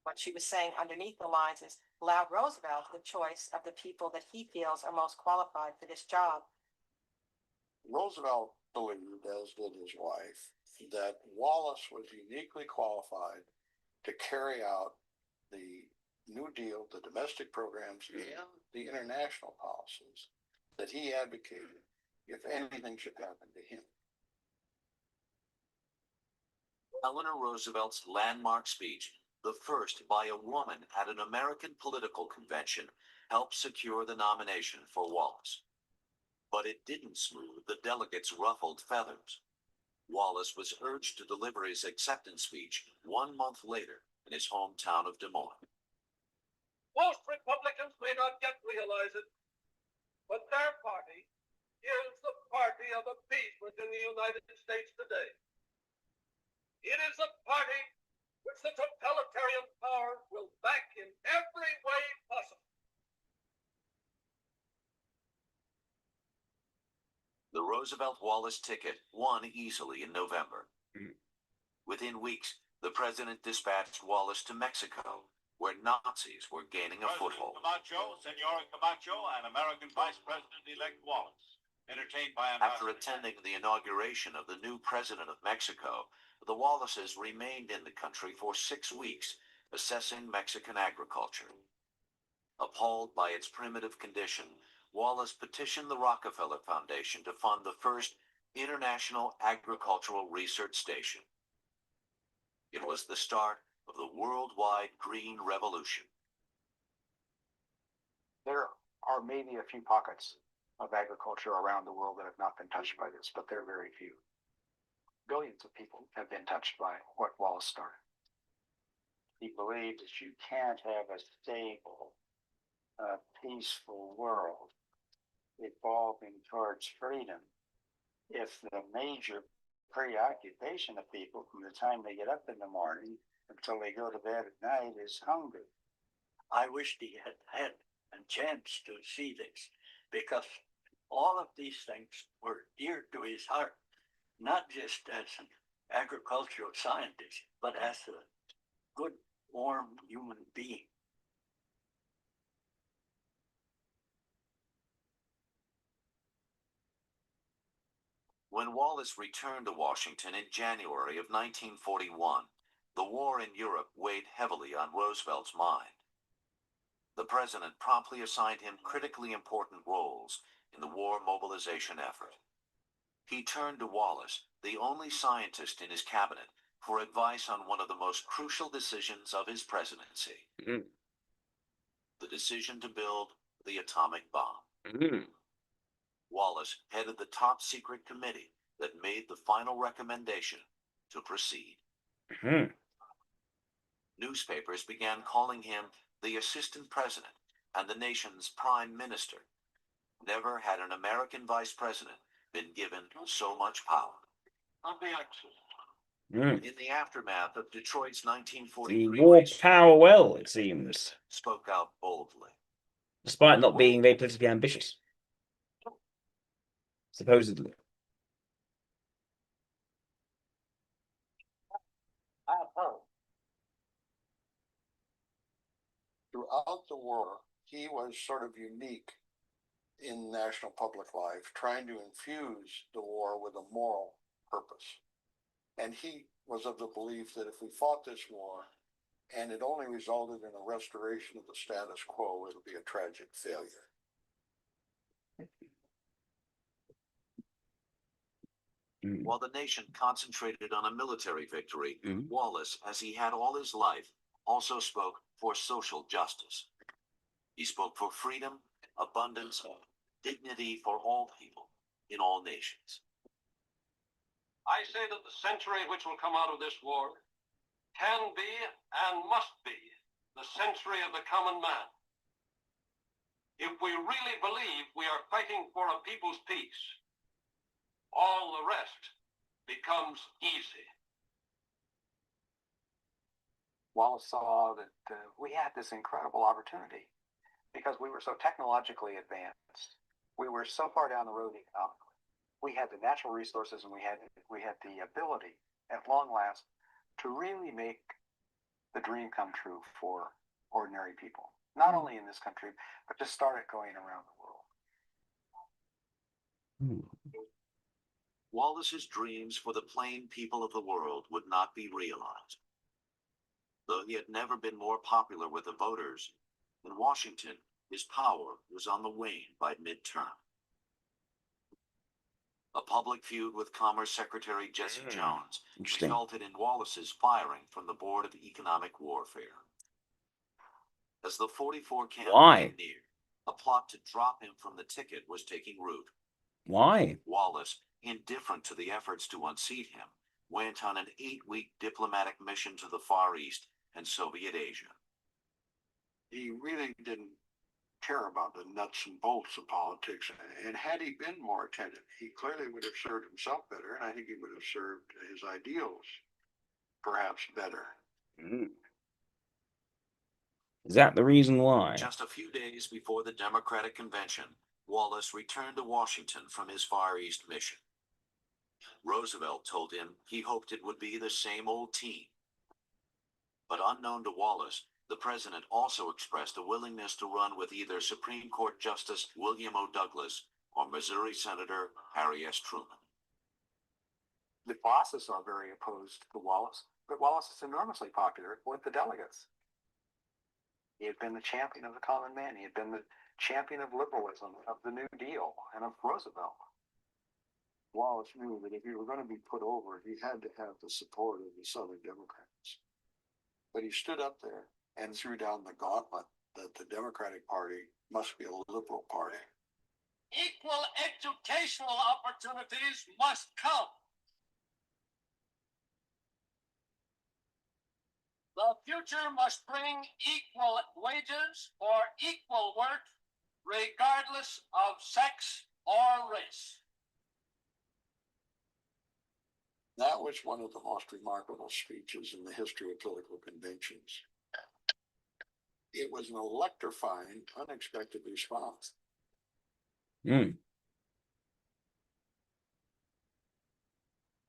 What she was saying underneath the lines is, allowed Roosevelt the choice of the people that he feels are most qualified for this job. Roosevelt believed, as did his wife, that Wallace was uniquely qualified to carry out the New Deal, the domestic programs, and the international policies that he advocated if anything should happen to him. Eleanor Roosevelt's landmark speech, the first by a woman at an American political convention, helped secure the nomination for Wallace. But it didn't smooth the delegates' ruffled feathers. Wallace was urged to deliver his acceptance speech 1 month later in his hometown of Des Moines. Most Republicans may not yet realize it, but their party is the party of appeasement in the United States today. It is a party which the totalitarian power will back in every way possible. The Roosevelt-Wallace ticket won easily in November. Within weeks, the president dispatched Wallace to Mexico, where Nazis were gaining a foothold. Camacho, Senor Camacho, and American Vice President-elect Wallace, entertained by After attending the inauguration of the new president of Mexico, the Wallaces remained in the country for 6 weeks, assessing Mexican agriculture. Appalled by its primitive condition, Wallace petitioned the Rockefeller Foundation to fund the first International Agricultural Research Station. It was the start of the worldwide Green Revolution. There are maybe a few pockets of agriculture around the world that have not been touched by this, but they're very few. Billions of people have been touched by what Wallace started. He believed that you can't have a stable, peaceful world evolving towards freedom if the major preoccupation of people from the time they get up in the morning until they go to bed at night is hunger. I wished he had had a chance to see this, because all of these things were dear to his heart, not just as an agricultural scientist, but as a good, warm human being. When Wallace returned to Washington in January of 1941, the war in Europe weighed heavily on Roosevelt's mind. The president promptly assigned him critically important roles in the war mobilization effort. He turned to Wallace, the only scientist in his cabinet, for advice on one of the most crucial decisions of his presidency. The decision to build the atomic bomb. Wallace headed the top secret committee that made the final recommendation to proceed. Newspapers began calling him the assistant president and the nation's prime minister. Never had an American vice president been given so much power. Of the Axis, In the aftermath of Detroit's He 1943 wore race, power well, it seems, spoke out boldly. despite not being very politically ambitious, supposedly. Throughout the war, he was sort of unique in national public life, trying to infuse the war with a moral purpose. And he was of the belief that if we fought this war and it only resulted in a restoration of the status quo, it would be a tragic failure. While the nation concentrated on a military victory, Wallace, as he had all his life, also spoke for social justice. He spoke for freedom, abundance, dignity for all people in all nations. I say that the century which will come out of this war can be and must be the century of the common man. If we really believe we are fighting for a people's peace, all the rest becomes easy. Wallace saw that we had this incredible opportunity because we were so technologically advanced. We were so far down the road economically. We had the natural resources and we had the ability at long last to really make the dream come true for ordinary people, not only in this country, but to start it going around the world. Wallace's dreams for the plain people of the world would not be realized. Though he had never been more popular with the voters, in Washington, his power was on the wane by midterm. A public feud with Commerce Secretary Jesse Jones resulted in Wallace's firing from the Board of Economic Warfare. As the 44 campaign neared, a plot to drop him from the ticket was taking root. Why? Wallace, indifferent to the efforts to unseat him, went on an 8-week diplomatic mission to the Far East and Soviet Asia. He really didn't care about the nuts and bolts of politics, and had he been more attentive, he clearly would have served himself better, and I think he would have served his ideals perhaps better. Is that the reason why? Just a few days before the Democratic Convention, Wallace returned to Washington from his Far East mission. Roosevelt told him he hoped it would be the same old team. But unknown to Wallace, the president also expressed a willingness to run with either Supreme Court Justice William O. Douglas or Missouri Senator Harry S. Truman. The bosses are very opposed to Wallace, but Wallace is enormously popular with the delegates. He had been the champion of the common man. He had been the champion of liberalism, of the New Deal, and of Roosevelt. Wallace knew that if he were going to be put over, he had to have the support of the Southern Democrats. But he stood up there and threw down the gauntlet that the Democratic Party must be a liberal party. Equal educational opportunities must come. The future must bring equal wages for equal work, regardless of sex or race. That was one of the most remarkable speeches in the history of political conventions. It was an electrifying, unexpected response.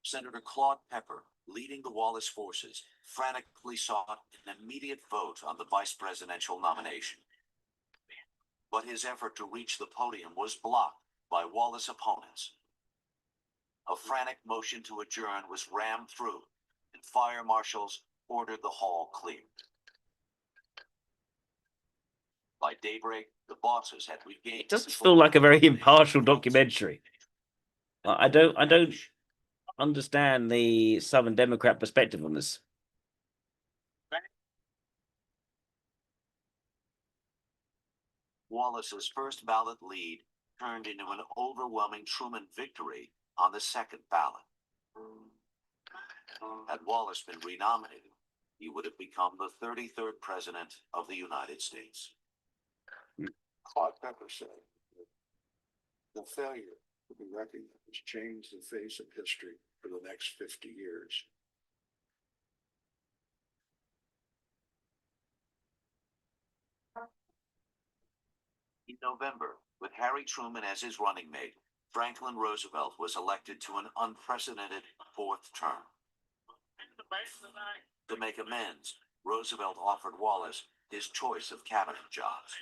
Senator Claude Pepper, leading the Wallace forces, frantically sought an immediate vote on the vice presidential nomination. But his effort to reach the podium was blocked by Wallace opponents. A frantic motion to adjourn was rammed through, and fire marshals ordered the hall cleared. By daybreak, the bosses had regained. It doesn't feel like a very impartial documentary. I don't understand the Southern Democrat perspective on this. Wallace's first ballot lead turned into an overwhelming Truman victory on the second ballot. Had Wallace been renominated, he would have become the 33rd president of the United States. Claude Pepper said that the failure to be recognized changed the face of history for the next 50 years. In November, with Harry Truman as his running mate, Franklin Roosevelt was elected to an unprecedented fourth term. To make amends, Roosevelt offered Wallace his choice of cabinet jobs.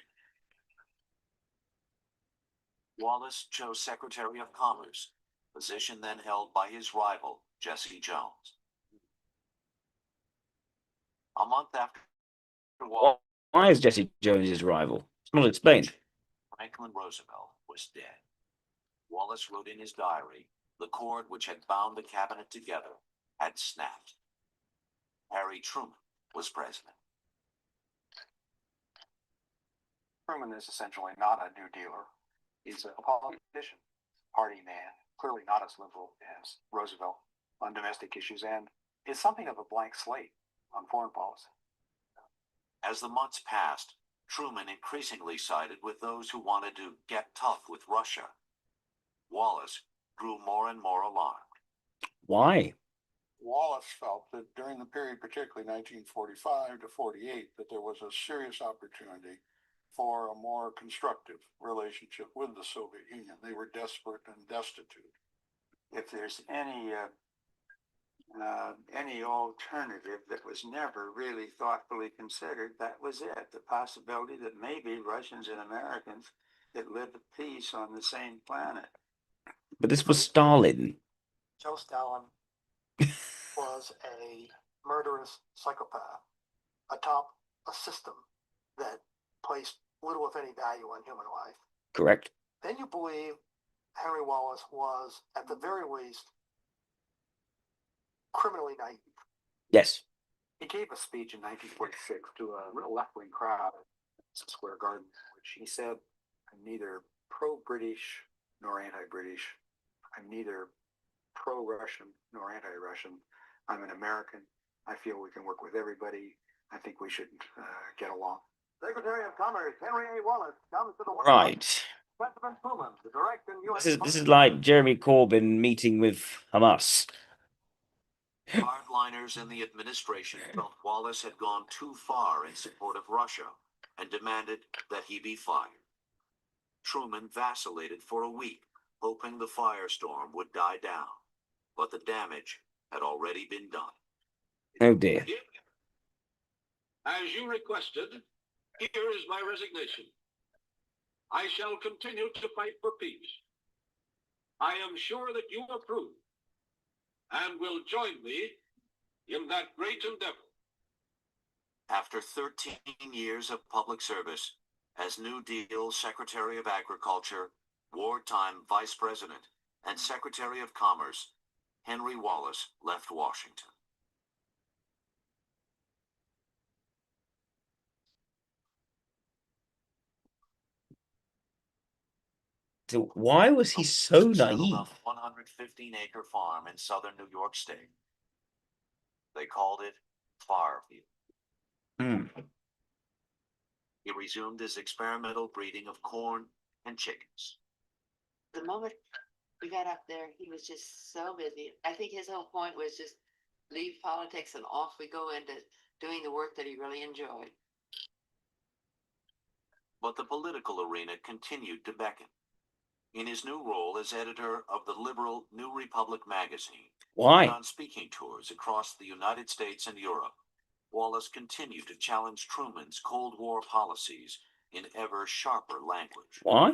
Wallace chose Secretary of Commerce, position then held by his rival, Jesse Jones. A month after Wallace, Why is Jesse Jones his rival? It's not explained. Franklin Roosevelt was dead. Wallace wrote in his diary, the cord which had bound the cabinet together had snapped. Harry Truman was president. Truman is essentially not a New Dealer. He's a politician, party man, clearly not as liberal as Roosevelt on domestic issues, and is something of a blank slate on foreign policy. As the months passed, Truman increasingly sided with those who wanted to get tough with Russia. Wallace grew more and more alarmed. Why? Wallace felt that during the period, particularly 1945 to 48, that there was a serious opportunity for a more constructive relationship with the Soviet Union. They were desperate and destitute. If there's any alternative that was never really thoughtfully considered, that was it. The possibility that maybe Russians and Americans could live at peace on the same planet. But this was Stalin. Joe Stalin was a murderous psychopath atop a system that placed little, if any, value on human life. Correct. Then you believe Henry Wallace was, at the very least, criminally naive. Yes. He gave a speech in 1946 to a real left-wing crowd at Square Garden, which he said, I'm neither pro-British nor anti-British. I'm neither pro-Russian nor anti-Russian. I'm an American. I feel we can work with everybody. I think we should get along. Secretary of Commerce Henry A. Wallace comes to the White Right. House. President Truman, the direct and U.S. This is like Jeremy Corbyn meeting with Hamas. Hardliners in the administration felt Wallace had gone too far in support of Russia and demanded that he be fired. Truman vacillated for a week, hoping the firestorm would die down, but the damage had already been done. Oh dear. As you requested, here is my resignation. I shall continue to fight for peace. I am sure that you approve and will join me in that great endeavor. After 13 years of public service, as New Deal Secretary of Agriculture, wartime Vice President, and Secretary of Commerce, Henry Wallace left Washington. So why was he so naive? On a 115-acre farm in southern New York State. They called it Farview. He resumed his experimental breeding of corn and chickens. The moment we got up there, he was just so busy. I think his whole point was just leave politics and off we go into doing the work that he really enjoyed. But the political arena continued to beckon. In his new role as editor of the liberal New Republic magazine, Why? and on speaking tours across the United States and Europe, Wallace continued to challenge Truman's Cold War policies in ever sharper language. Why?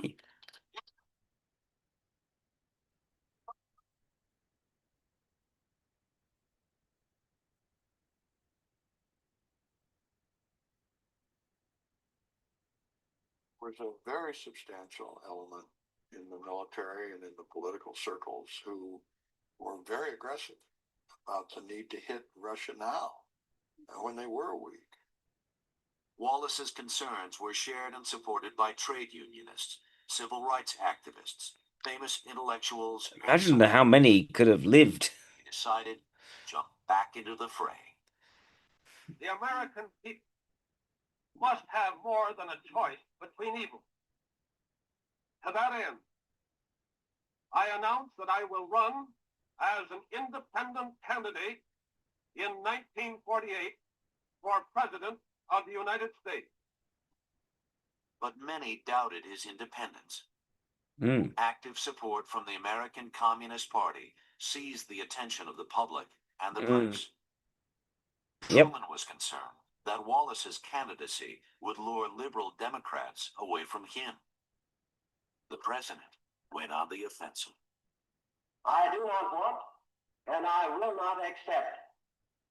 Was a very substantial element in the military and in the political circles who were very aggressive about the need to hit Russia now when they were weak. Wallace's concerns were shared and supported by trade unionists, civil rights activists, famous intellectuals. Imagine how many could have lived. He decided to jump back into the fray. The American people must have more than a choice between evils. To that end, I announce that I will run as an independent candidate in 1948 for President of the United States. but many doubted his independence. Mm. Active support from the American Communist Party seized the attention of the public and the press. Yep. Truman was concerned that Wallace's candidacy would lure liberal Democrats away from him. The president went on the offensive. I do not want, and I will not accept,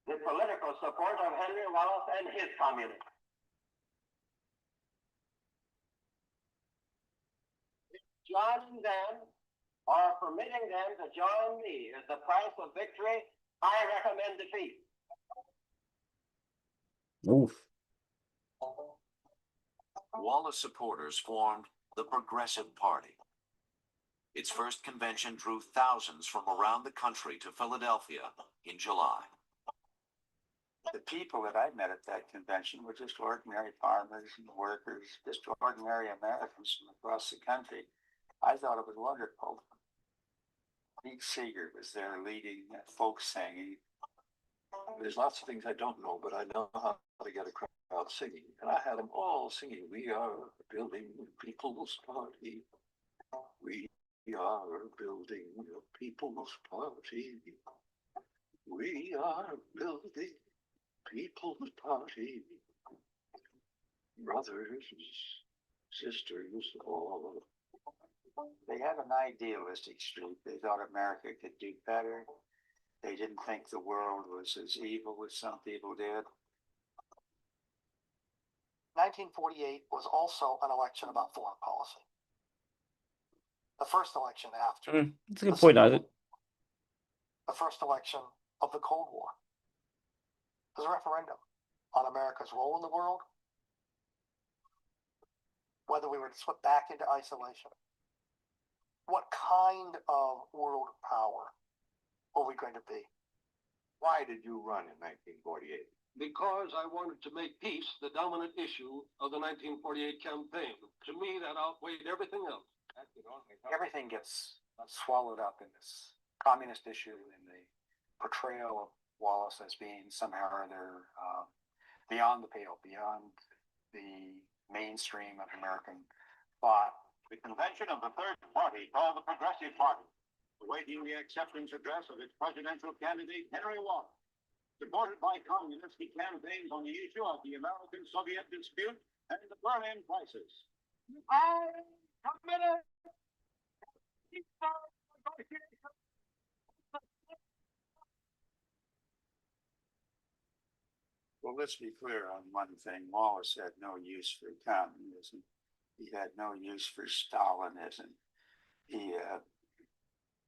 the political support of Henry Wallace and his communists. Joining them or permitting them to join me is the price of victory. I recommend defeat. Oof. Wallace supporters formed the Progressive Party. Its first convention drew thousands from around the country to Philadelphia in July. The people that I met at that convention were just ordinary farmers and workers, just ordinary Americans from across the country. I thought it was wonderful. Pete Seeger was there leading folk singing. There's lots of things I don't know, but I know how to get a crowd singing. And I had them all singing, "We are building a People's Party. We are building a People's Party. We are building People's Party. Brothers, sisters, all." They had an idealistic streak. They thought America could do better. They didn't think the world was as evil as some people did. 1948 was also an election about foreign policy. The first election after. That's a good point, Isaac. The first election of the Cold War. It was a referendum on America's role in the world, whether we were to slip back into isolation. What kind of world power were we going to be? Why did you run in 1948? Because I wanted to make peace the dominant issue of the 1948 campaign. To me, that outweighed everything else. Everything gets swallowed up in this communist issue and the portrayal of Wallace as being somehow or other beyond the pale, beyond the mainstream of American thought. The convention of the Third Party, called the Progressive Party, awaiting the acceptance address of its presidential candidate, Henry Wallace. Supported by communists, he campaigns on the issue of the American-Soviet dispute and the Berlin crisis. I committed Well, let's be clear on one thing. Wallace had no use for communism. He had no use for Stalinism.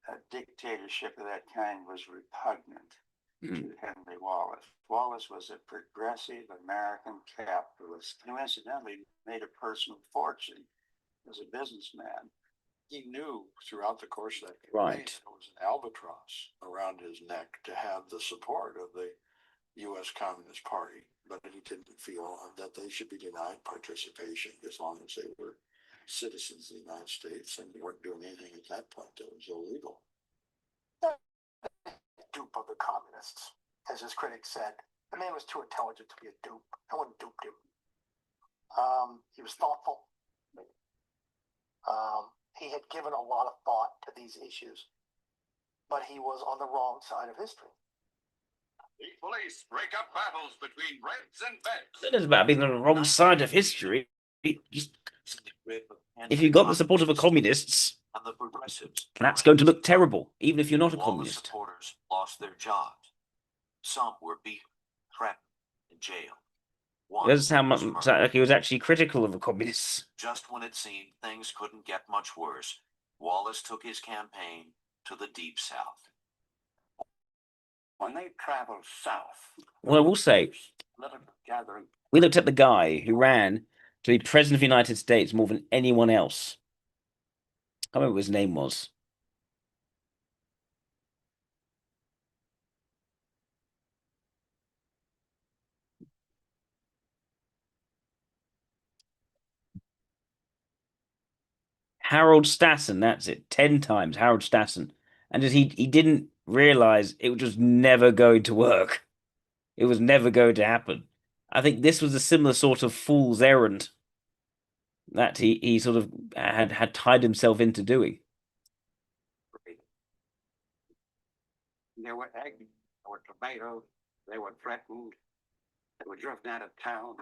A dictatorship of that kind was repugnant to Henry Wallace. Wallace was a progressive American capitalist who incidentally made a personal fortune as a businessman. He knew throughout the course of that campaign that it was an albatross around his neck to have the support of the U.S. Communist Party, but he didn't feel that they should be denied participation as long as they were citizens of the United States and weren't doing anything at that point that was illegal. Dupe of the communists. As his critics said, the man was too intelligent to be a dupe. No one duped him. He was thoughtful. He had given a lot of thought to these issues, but he was on the wrong side of history. The police break up battles between Reds and Beds. That is about being on the wrong side of history. If you got the support of the communists, and the progressives, that's going to look terrible, even if you're not a Wallace communist. supporters lost their jobs. Some were beaten, threatened, and jailed. One That's how much was murdered. he was actually critical of the communists. Just when it seemed things couldn't get much worse, Wallace took his campaign to the Deep South. When they traveled south, Well, I will say, we looked at the guy who ran to be president of the United States more than anyone else. I can't remember what his name was. Harold Stassen, that's it. 10 times Harold Stassen. And just he didn't realize it was just never going to work. It was never going to happen. I think this was a similar sort of fool's errand. that he sort of had tied himself into doing. There were eggs, there were tomatoes, they were threatened, they were driven out of town.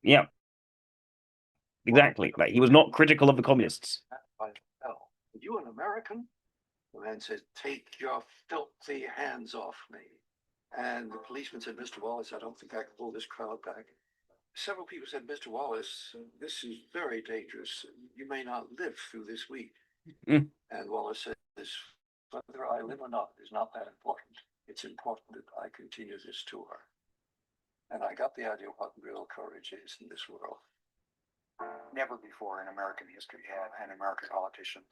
Yeah, exactly. Like he was not critical of the communists. Are you an American? The man said, "Take your filthy hands off me." And the policeman said, "Mr. Wallace, I don't think I can pull this crowd back." Several people said, "Mr. Wallace, this is very dangerous. You may not live through this week." Mm. And Wallace says, "Whether I live or not is not that important. It's important that I continue this tour." And I got the idea of what real courage is in this world. Never before in American history had an American politician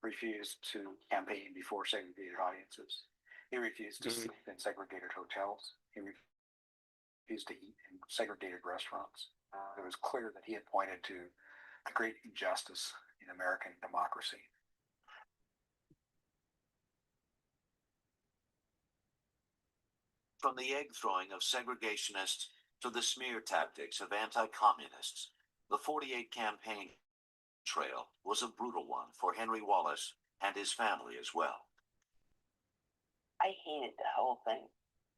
refused to campaign before segregated audiences. He refused to sleep in segregated hotels. He refused to eat in segregated restaurants. It was clear that he had pointed to a great injustice in American democracy. From the egg throwing of segregationists to the smear tactics of anti-communists, the 48 campaign trail was a brutal one for Henry Wallace and his family as well. I hated the whole thing.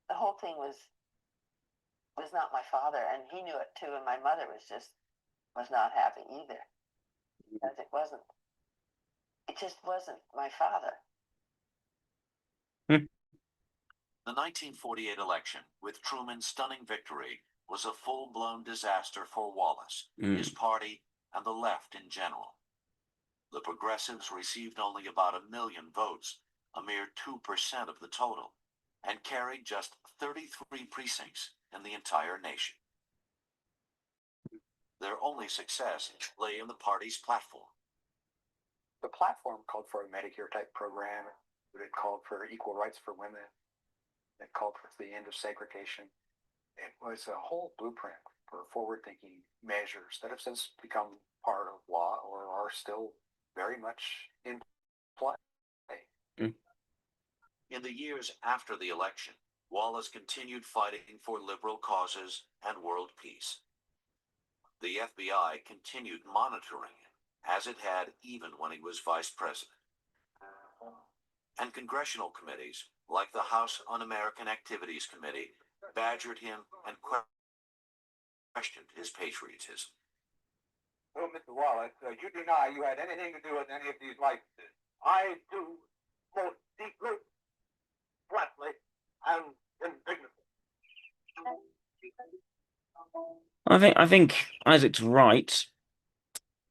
The whole thing was not my father, and he knew it too, and my mother was not happy either. Because it just wasn't my father. The 1948 election, with Truman's stunning victory, was a full-blown disaster for Wallace, his party, and the left in general. The progressives received only about 1 million votes, a mere 2% of the total, and carried just 33 precincts in the entire nation. Their only success lay in the party's platform. The platform called for a Medicare-type program. It called for equal rights for women. It called for the end of segregation. It was a whole blueprint for forward-thinking measures that have since become part of law or are still very much in play. In the years after the election, Wallace continued fighting for liberal causes and world peace. The FBI continued monitoring him, as it had even when he was vice president. And congressional committees, like the House Un-American Activities Committee, badgered him and questioned his patriotism. Oh, Mr. Wallace, you deny you had anything to do with any of these licenses. I do, most deeply, flatly, and indignantly. I think Isaac's right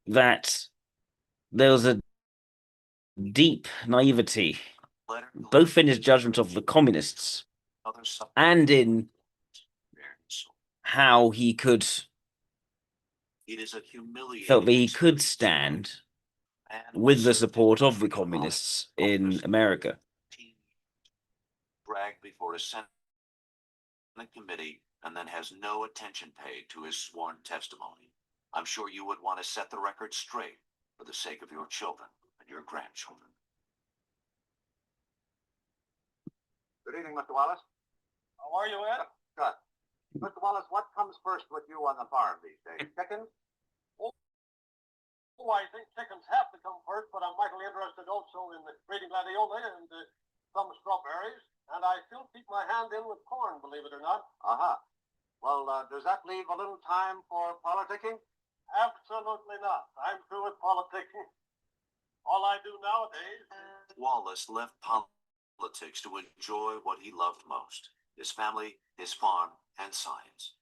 that there was a deep naivety, both in his judgment of the communists and in how he could felt that he could stand with the support of the communists in America. Bragged before a Senate committee and then has no attention paid to his sworn testimony. I'm sure you would want to set the record straight for the sake of your children and your grandchildren. Good evening, Mr. Wallace. How are you, Ed? Good. Mr. Wallace, what comes first with you on the farm these days? Chickens? Oh, I think chickens have to come first, but I'm mightily interested also in the breeding gladioli and some strawberries, and I still keep my hand in with corn, believe it or not. Well, does that leave a little time for politicking? Absolutely not. I'm through with politicking. All I do nowadays. Wallace left politics to enjoy what he loved most: his family, his farm, and science.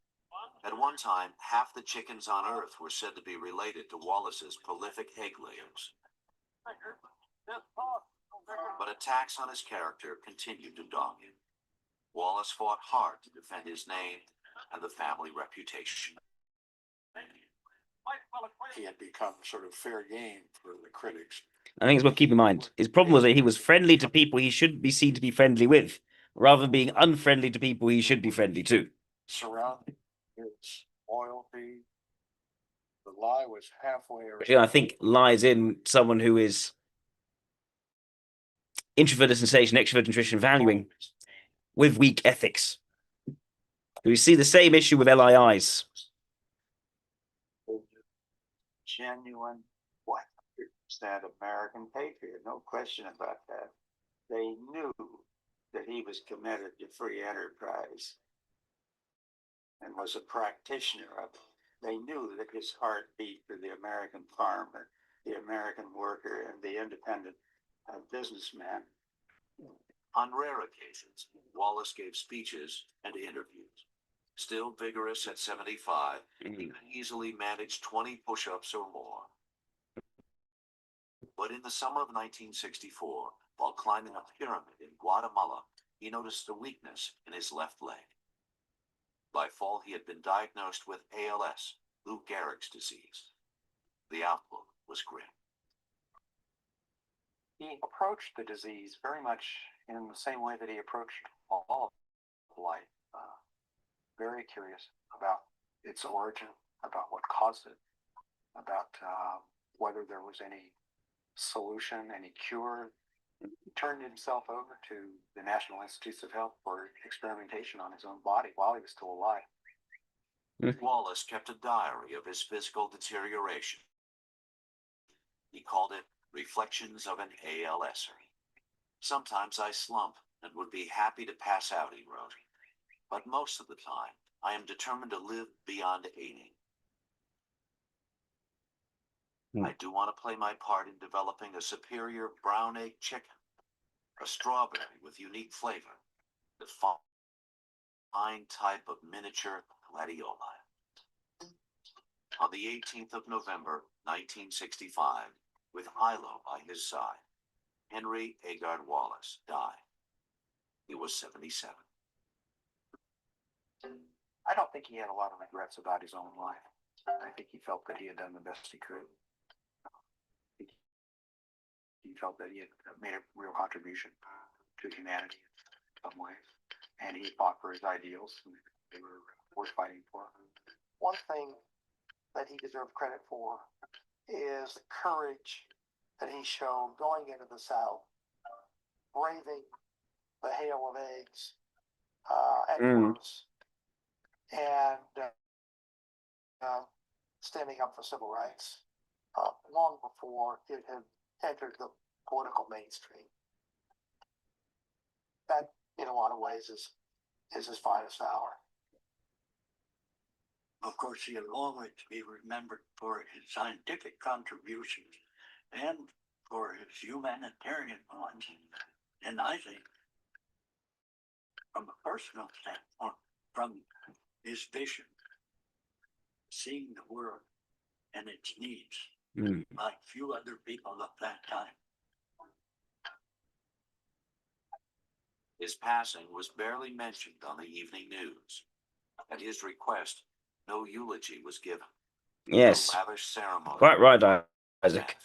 At one time, half the chickens on Earth were said to be related to Wallace's prolific egg layers. But attacks on his character continued to dog him. Wallace fought hard to defend his name and the family reputation. He had become sort of fair game for the critics. I think it's worth keeping in mind. His problem was that he was friendly to people he shouldn't be seen to be friendly with, rather than being unfriendly to people he should be friendly to. Surrounding his loyalty, the lie was halfway around. I think lies in someone who is introvert sensation, extrovert nutrition valuing with weak ethics. We see the same issue with LIIs. Genuine 100% American patriot, no question about that. They knew that he was committed to free enterprise and was a practitioner of it. They knew that his heart beat for the American farmer, the American worker, and the independent businessman. On rare occasions, Wallace gave speeches and interviews. Still vigorous at 75, he could easily manage 20 push-ups or more. But in the summer of 1964, while climbing a pyramid in Guatemala, he noticed a weakness in his left leg. By fall, he had been diagnosed with ALS, Lou Gehrig's disease. The outlook was grim. He approached the disease very much in the same way that he approached all of life. Very curious about its origin, about what caused it, about whether there was any solution, any cure. He turned himself over to the National Institutes of Health for experimentation on his own body while he was still alive. Wallace kept a diary of his physical deterioration. He called it Reflections of an ALSer. Sometimes I slump and would be happy to pass out, he wrote. But most of the time, I am determined to live beyond 80. I do want to play my part in developing a superior brown egg chicken, a strawberry with unique flavor, the fine type of miniature gladiola. On the 18th of November, 1965, with Ilo by his side, Henry Agard Wallace died. He was 77. I don't think he had a lot of regrets about his own life. I think he felt that he had done the best he could. He felt that he had made a real contribution to humanity in some ways. And he fought for his ideals, and they were worth fighting for. One thing that he deserved credit for is the courage that he showed going into the South, braving the hail of eggs at yours, and standing up for civil rights long before it had entered the political mainstream. That, in a lot of ways, is his finest hour. Of course, he will always be remembered for his scientific contributions and for his humanitarian ones. And I think, from a personal standpoint, from his vision, seeing the world and its needs, like few other people of that time. His passing was barely mentioned on the evening news. At his request, no eulogy was given. Yes. No lavish ceremony. Quite right, Isaac.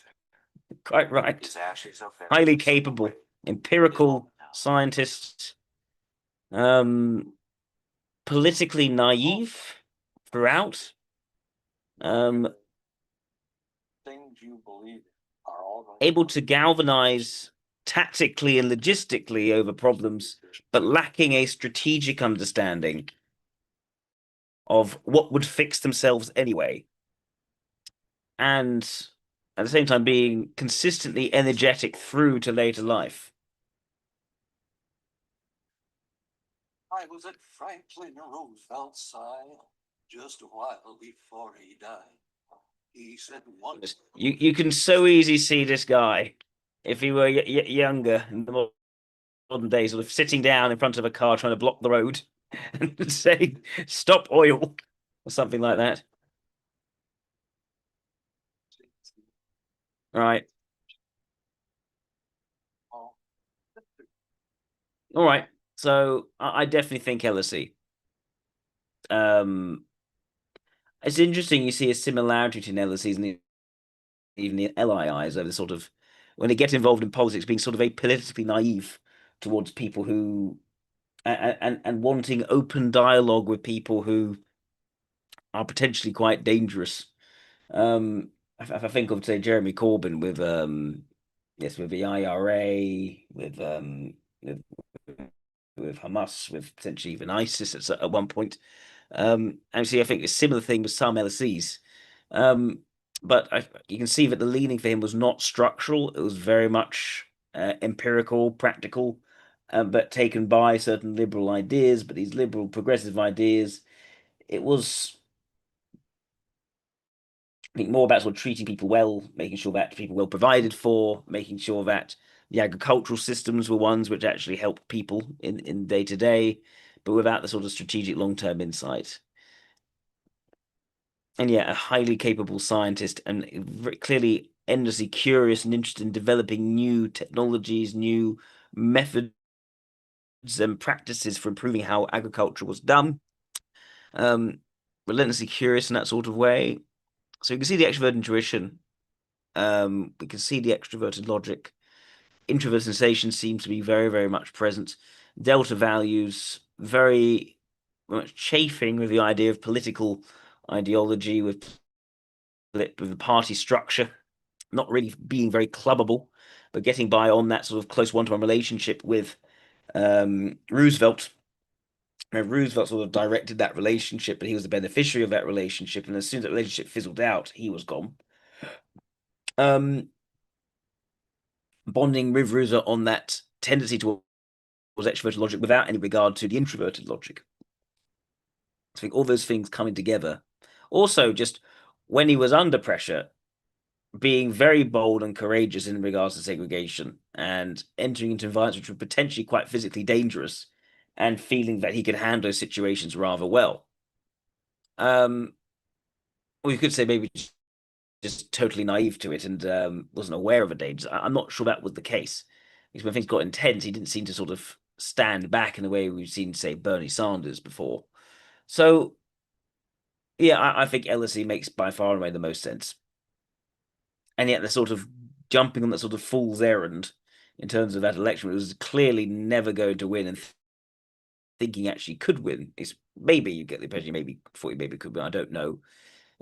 Quite right. His ashes are Highly capable, empirical scientist, politically naive throughout. Things you believe are all able to galvanize tactically and logistically over problems, but lacking a strategic understanding of what would fix themselves anyway. And at the same time, being consistently energetic through to later life. I was at Franklin Roosevelt's side just a while before he died. He said once. You can so easily see this guy, if he were younger in the modern days, sort of sitting down in front of a car trying to block the road and saying, "Stop oil," or something like that. Right. All right. So I definitely think LSE. It's interesting you see a similarity between LSEs and even the LIIs over the sort of when they get involved in politics, being sort of very politically naive towards people who and wanting open dialogue with people who are potentially quite dangerous. If I think of say Jeremy Corbyn with with the IRA, with with Hamas, with potentially even ISIS at one point. Actually, I think a similar thing with some LSEs. But you can see that the leaning for him was not structural. It was very much empirical, practical, but taken by certain liberal ideas. But these liberal, progressive ideas, it was, I think, more about sort of treating people well, making sure that people were well provided for, making sure that the agricultural systems were ones which actually help people in day to day, but without the sort of strategic long-term insight. And yeah, a highly capable scientist and clearly endlessly curious and interested in developing new technologies, new methods and practices for improving how agriculture was done. Relentlessly curious in that sort of way. So you can see the extrovert intuition. We can see the extroverted logic. Introvert sensation seems to be very, very much present. Delta values, very much chafing with the idea of political ideology, with the party structure, not really being very clubbable, but getting by on that sort of close one-to-one relationship with Roosevelt. Roosevelt sort of directed that relationship, but he was the beneficiary of that relationship. And as soon as that relationship fizzled out, he was gone. Bonding with Roosevelt on that tendency towards extroverted logic without any regard to the introverted logic. I think all those things coming together. Also, just when he was under pressure, being very bold and courageous in regards to segregation and entering into environments which were potentially quite physically dangerous and feeling that he could handle those situations rather well. Or you could say maybe just totally naive to it and wasn't aware of the dangers. I'm not sure that was the case. Because when things got intense, he didn't seem to sort of stand back in the way we've seen, say, Bernie Sanders before. So, yeah, I think LSE makes by far and away the most sense. And yet they're sort of jumping on that sort of fool's errand in terms of that election. It was clearly never going to win and thinking actually could win. It's maybe you get the impression maybe thought he maybe could win. I don't know.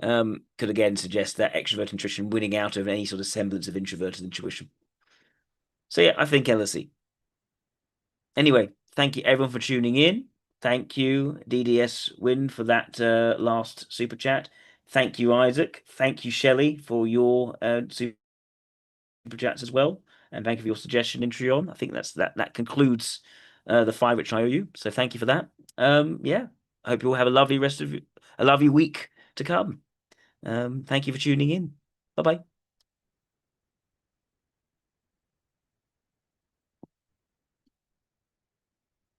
Could again suggest that extrovert intuition winning out of any sort of semblance of introverted intuition. So yeah, I think LSE. Anyway, thank you everyone for tuning in. Thank you, DDS Win, for that last super chat. Thank you, Isaac. Thank you, Shelley, for your super chats as well. And thank you for your suggestion, Intrion. I think that concludes the 5 which I owe you. So thank you for that. Yeah, I hope you all have a lovely week to come. Thank you for tuning in. Bye-bye.